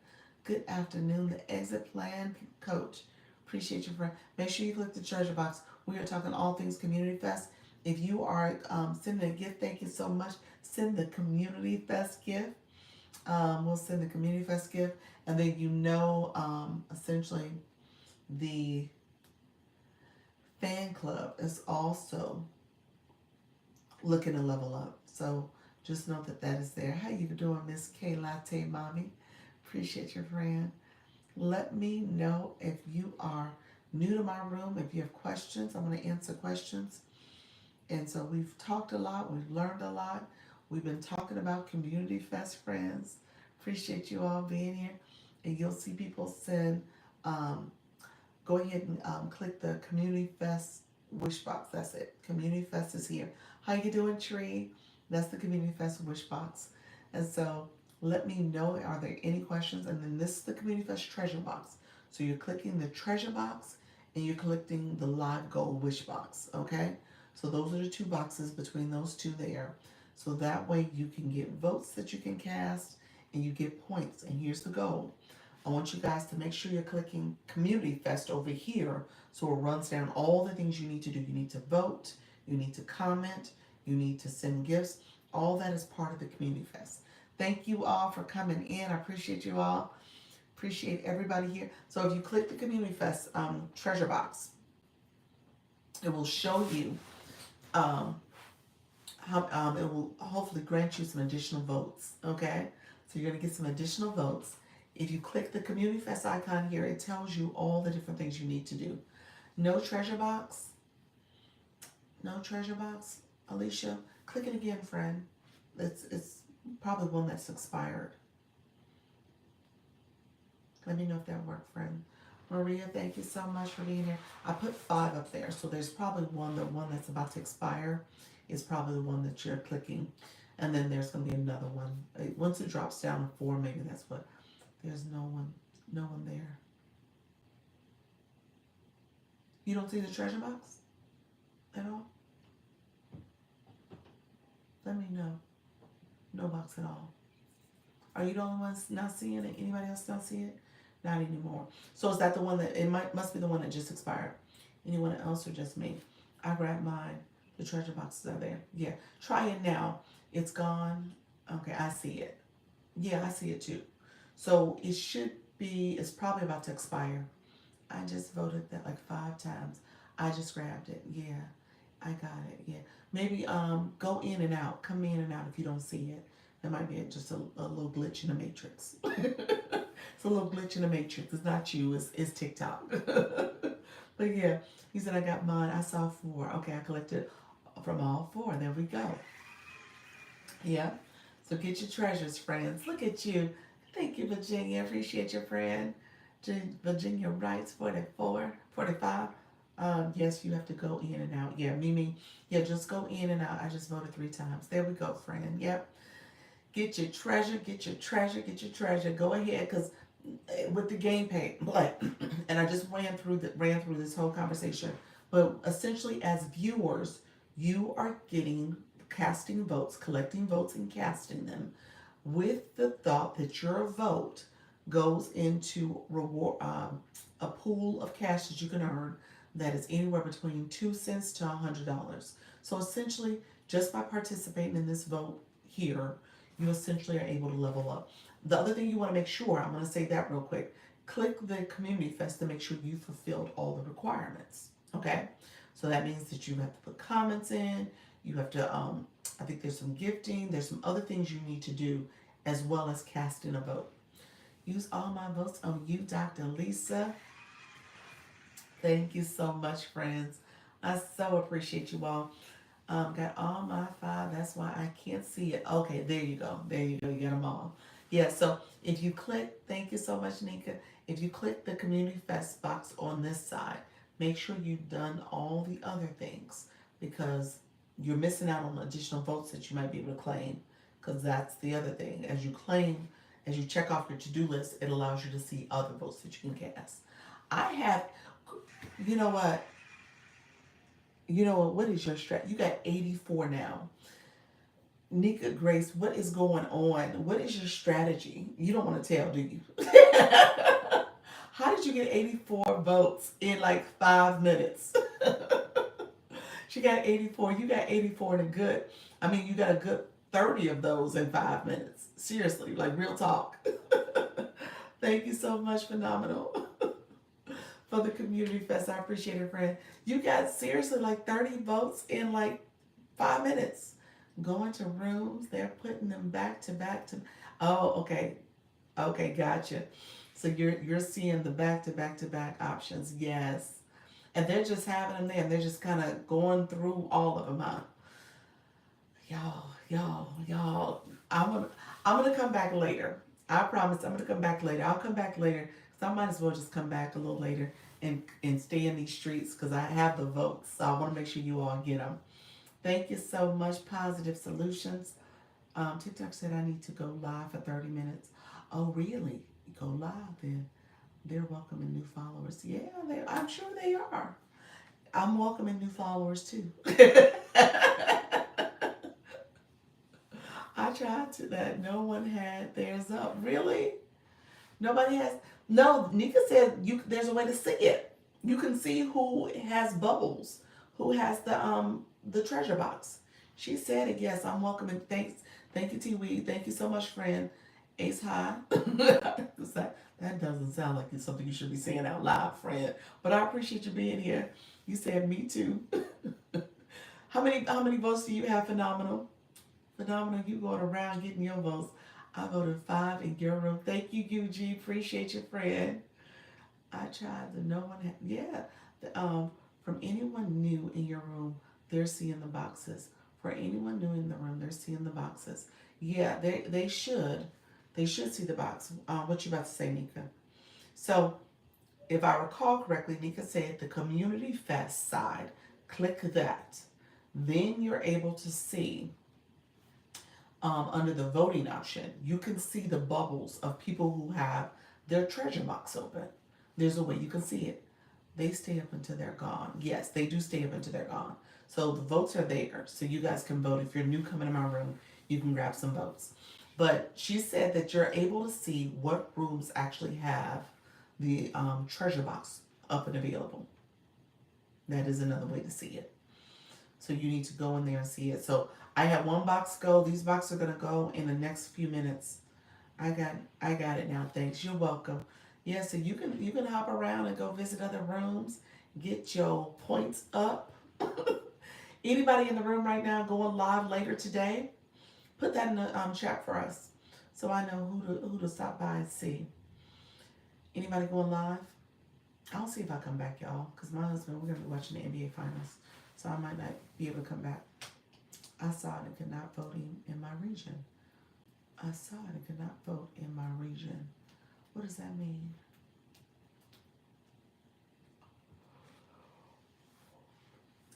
Good afternoon. The exit plan coach. Appreciate you, friend. Make sure you click the treasure box. We are talking all things Community Fest. If you are sending a gift, thank you so much. Send the Community Fest gift. We'll send the Community Fest gift, and then essentially the fan club is also looking to level up. So just know that that is there. How you doing, Miss K Latte Mommy? Appreciate your friend. Let me know if you are new to my room. If you have questions, I'm going to answer questions. And so we've talked a lot. We've learned a lot. We've been talking about Community Fest, friends. Appreciate you all being here. And you'll see people send, go ahead and click the Community Fest wish box. That's it. Community Fest is here. How you doing, Tree? That's the Community Fest wish box. And so let me know, are there any questions? And then this is the Community Fest treasure box. So you're clicking the treasure box and you're collecting the live goal wish box, okay? So those are the two boxes between those two there. So that way you can get votes that you can cast and you get points. And here's the goal. I want you guys to make sure you're clicking Community Fest over here so it runs down all the things you need to do. You need to vote, you need to comment, you need to send gifts. All that is part of the Community Fest. Thank you all for coming in. I appreciate you all. Appreciate everybody here. So if you click the Community Fest treasure box, it will show you it will hopefully grant you some additional votes. Okay, so you're gonna get some additional votes. If you click the Community Fest icon here, it tells you all the different things you need to do. No treasure box. No treasure box. Alicia, click it again, friend. It's probably one that's expired. Let me know if that worked, friend. Maria, thank you so much for being here. I put 5 up there, so there's probably one that's about to expire is probably the one that you're clicking. And then there's going to be another one. Once it drops down to 4, maybe that's what. There's no one there. You don't see the treasure box at all? Let me know. No box at all. Are you the only ones not seeing it? Anybody else not see it? Not anymore. So is that the one that, must be the one that just expired. Anyone else or just me? I grabbed mine. The treasure boxes are there. Yeah. Try it now. It's gone. Okay, I see it. Yeah, I see it too. So it should be, it's probably about to expire. I just voted that like 5 times. I just grabbed it. Yeah. I got it. Yeah. Maybe go in and out. Come in and out if you don't see it. There might be just a little glitch in the matrix. It's a little glitch in the matrix. It's not you. It's TikTok. But yeah, he said I got mine. I saw four. Okay, I collected from all four. There we go. Yeah. So get your treasures, friends. Look at you. Thank you, Virginia. Appreciate your friend. Virginia writes 44, 45. Yes, you have to go in and out. Yeah, Mimi. Yeah, just go in and out. I just voted 3 times. There we go, friend. Yep. Get your treasure, get your treasure, get your treasure. Go ahead, because with the game pay, like, and I just ran through this whole conversation. But essentially, as viewers, you are getting casting votes, collecting votes, and casting them with the thought that your vote goes into reward a pool of cash that you can earn that is anywhere between 2 cents to $100. So essentially, just by participating in this vote here, you essentially are able to level up. The other thing you want to make sure, I'm going to say that real quick. Click the community fest to make sure you fulfilled all the requirements. Okay, so that means that you have to put comments in. You have to, I think there's some gifting. There's some other things you need to do, as well as casting a vote. Use all my votes on you, Dr. Lisa. Thank you so much, friends. I so appreciate you all. Got all my 5. That's why I can't see it. Okay, there you go. There you go. You got them all. Yeah, so if you click, thank you so much, Nika. If you click the Community Fest box on this side, make sure you've done all the other things, because you're missing out on additional votes that you might be able to claim. Because that's the other thing. As you claim, as you check off your to-do list, it allows you to see other votes that you can cast. I have, you know what? You know what? What is your strat? You got 84 now. Nika Grace, what is going on? What is your strategy? You don't want to tell, do you? How did you get 84 votes in like 5 minutes? She got 84. You got 84 in a good, I mean, you got a good 30 of those in 5 minutes. Seriously, like real talk. Thank you so much, Phenomenal, for the community fest. I appreciate it, friend. You got seriously like 30 votes in like 5 minutes. Going to rooms, they're putting them back to back to. Oh, okay, okay, gotcha. So you're seeing the back to back to back options, yes, and they're just having them there. And they're just kind of going through all of them, huh? Y'all. I'm gonna come back later. I promise. I'm gonna come back later. I'll come back later. So I might as well just come back a little later and stay in these streets because I have the votes. So I want to make sure you all get them. Thank you so much, Positive Solutions. TikTok said I need to go live for 30 minutes. Oh, really? Go live then. They're welcoming new followers. Yeah, I'm sure they are. I'm welcoming new followers too. I tried to that. No one had theirs up. Really? Nobody has. No, Nika said there's a way to see it. You can see who has bubbles, who has the treasure box. She said it. Yes, I'm welcoming. Thank you, T Weed. Thank you so much, friend. Ace High. That doesn't sound like it's something you should be saying out loud, friend. But I appreciate you being here. You said me too. How many votes do you have, Phenomenal? Phenomenal, you going around getting your votes. I voted 5 in your room. Thank you, UG. Appreciate your friend. I tried to. No one had. Yeah. From anyone new in your room, they're seeing the boxes. For anyone new in the room, they're seeing the boxes. Yeah, they should. They should see the box. What you about to say, Nika? So, if I recall correctly, Nika said the community fest side. Click that. Then you're able to see under the voting option, you can see the bubbles of people who have their treasure box open. There's a way you can see it. They stay up until they're gone. Yes, they do stay up until they're gone. So the votes are there. So you guys can vote. If you're new coming to my room, you can grab some votes. But she said that you're able to see what rooms actually have the treasure box up and available. That is another way to see it. So you need to go in there and see it. So I had one box go. These boxes are gonna go in the next few minutes. I got it now. Thanks. You're welcome. Yeah, so you can hop around and go visit other rooms, get your points up. Anybody in the room right now going live later today? Put that in the chat for us, so I know who to stop by and see. Anybody going live? I'll see if I come back, y'all, because my husband, we're gonna be watching the NBA finals, so I might not be able to come back. I saw it and could not vote in my region. I saw it and could not vote in my region. What does that mean?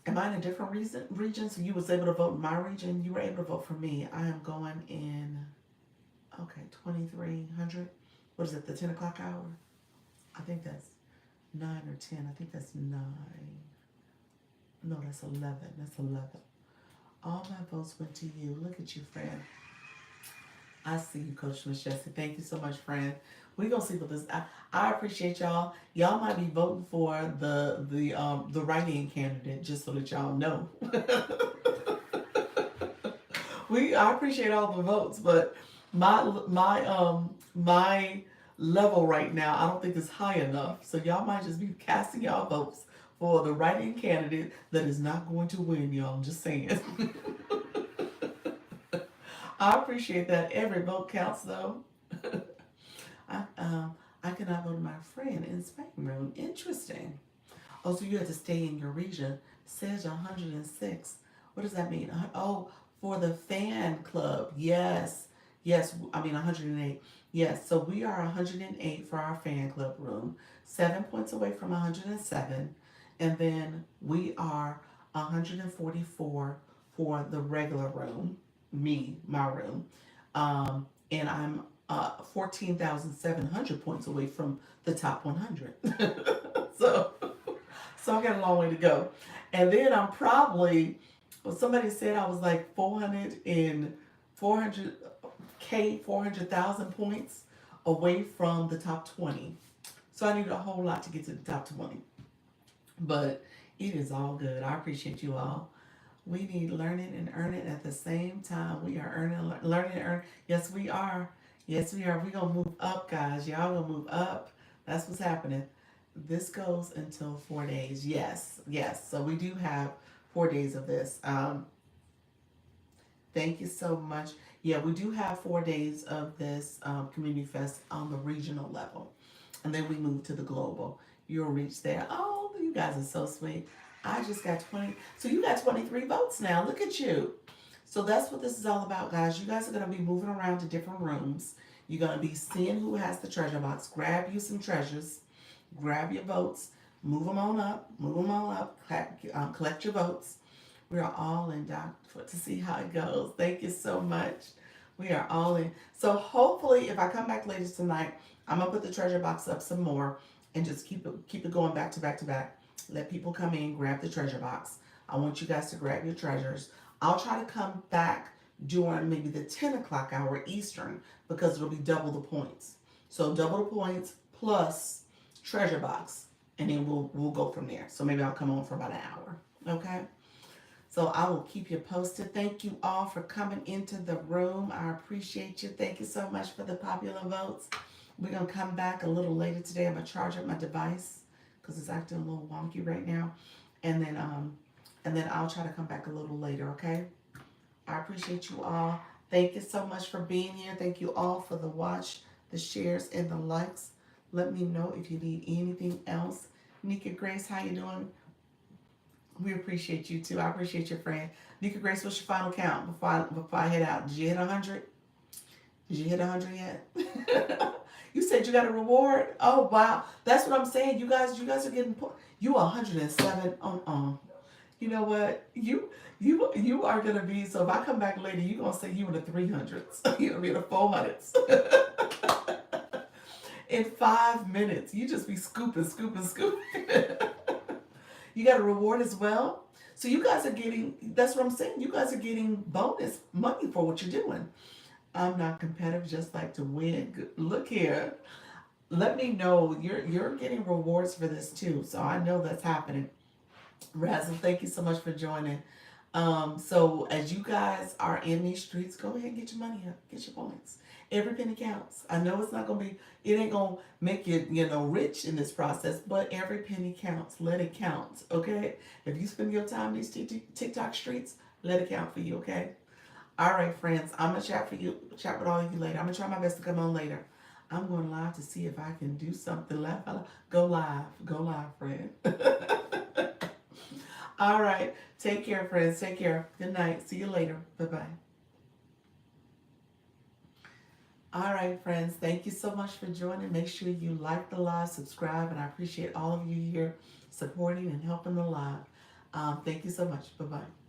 Am I in a different region? So you was able to vote in my region. You were able to vote for me. I am going in, okay, 2300. What is it, the 10 o'clock hour? I think that's 9 or 10. I think that's 9. No, that's 11. That's 11. All my votes went to you. Look at you, friend. I see you, Coach Miss Jessie. Thank you so much, friend. We're gonna see what this. I appreciate y'all. Y'all might be voting for the write-in candidate, just so that y'all know. I appreciate all the votes, but my level right now, I don't think is high enough. So y'all might just be casting y'all votes for the write-in candidate that is not going to win, y'all. I'm just saying. I appreciate that. Every vote counts, though. I cannot vote my friend in Spain room. Interesting. Oh, so you had to stay in your region. Says 106. What does that mean? Oh, for the fan club. Yes. Yes, I mean 108. Yes, so we are 108 for our fan club room. 7 points away from 107. And then we are 144 for the regular room. My room. And I'm 14,700 points away from the top 100. so, so I got a long way to go. And then I'm probably, well, somebody said I was like 400,000 points away from the top 20. So I need a whole lot to get to the top 20. But it is all good. I appreciate you all. We need learning and earning at the same time. We are learning and earning. Yes, we are. Yes, we are. We're going to move up, guys. Y'all going to move up. That's what's happening. This goes until 4 days. Yes, yes. So we do have 4 days of this. Thank you so much. Yeah, we do have 4 days of this Community Fest on the regional level. And then we move to the global. You'll reach there. Oh, you guys are so sweet. I just got 20. So you got 23 votes now. Look at you. So that's what this is all about, guys. You guys are going to be moving around to different rooms. You're going to be seeing who has the treasure box. Grab you some treasures. Grab your votes. Move them on up. Move them on up. Collect your votes. We are all in, Doc, to see how it goes. Thank you so much. We are all in. So hopefully, if I come back later tonight, I'm going to put the treasure box up some more and just keep it going back to back to back. Let people come in, grab the treasure box. I want you guys to grab your treasures. I'll try to come back during maybe the 10 o'clock hour Eastern because it'll be double the points. So double the points plus treasure box, and then we'll go from there. So maybe I'll come on for about an hour. Okay? So I will keep you posted. Thank you all for coming into the room. I appreciate you. Thank you so much for the popular votes. We're going to come back a little later today. I'm going to charge up my device because it's acting a little wonky right now. And then I'll try to come back a little later, okay? I appreciate you all. Thank you so much for being here. Thank you all for the watch, the shares, and the likes. Let me know if you need anything else. Nika Grace, how you doing? We appreciate you too. I appreciate your friend. Nika Grace, what's your final count before I head out? Did you hit 100? Did you hit 100 yet? You said you got a reward? Oh, wow. That's what I'm saying. You guys are getting, you 107. You know what? You are going to be, so if I come back later, you're going to say you in the 300s. You're going to be in the 400s. In 5 minutes. You just be scooping. You got a reward as well. So you guys are getting, that's what I'm saying. You guys are getting bonus money for what you're doing. I'm not competitive, just like to win. Look here. Let me know. You're getting rewards for this too. So I know that's happening. Razzle, thank you so much for joining. So as you guys are in these streets, go ahead and get your money up. Get your points. Every penny counts. I know it's not going to be, it ain't going to make you, rich in this process, but every penny counts. Let it count, okay? If you spend your time in these TikTok streets, let it count for you, okay? All right, friends, I'm going to chat with all of you later. I'm going to try my best to come on later. I'm going live to see if I can do something. Go live, friend. All right, take care, friends. Take care. Good night. See you later. Bye-bye. All right, friends. Thank you so much for joining. Make sure you like the live, subscribe, and I appreciate all of you here supporting and helping the live. Thank you so much. Bye-bye.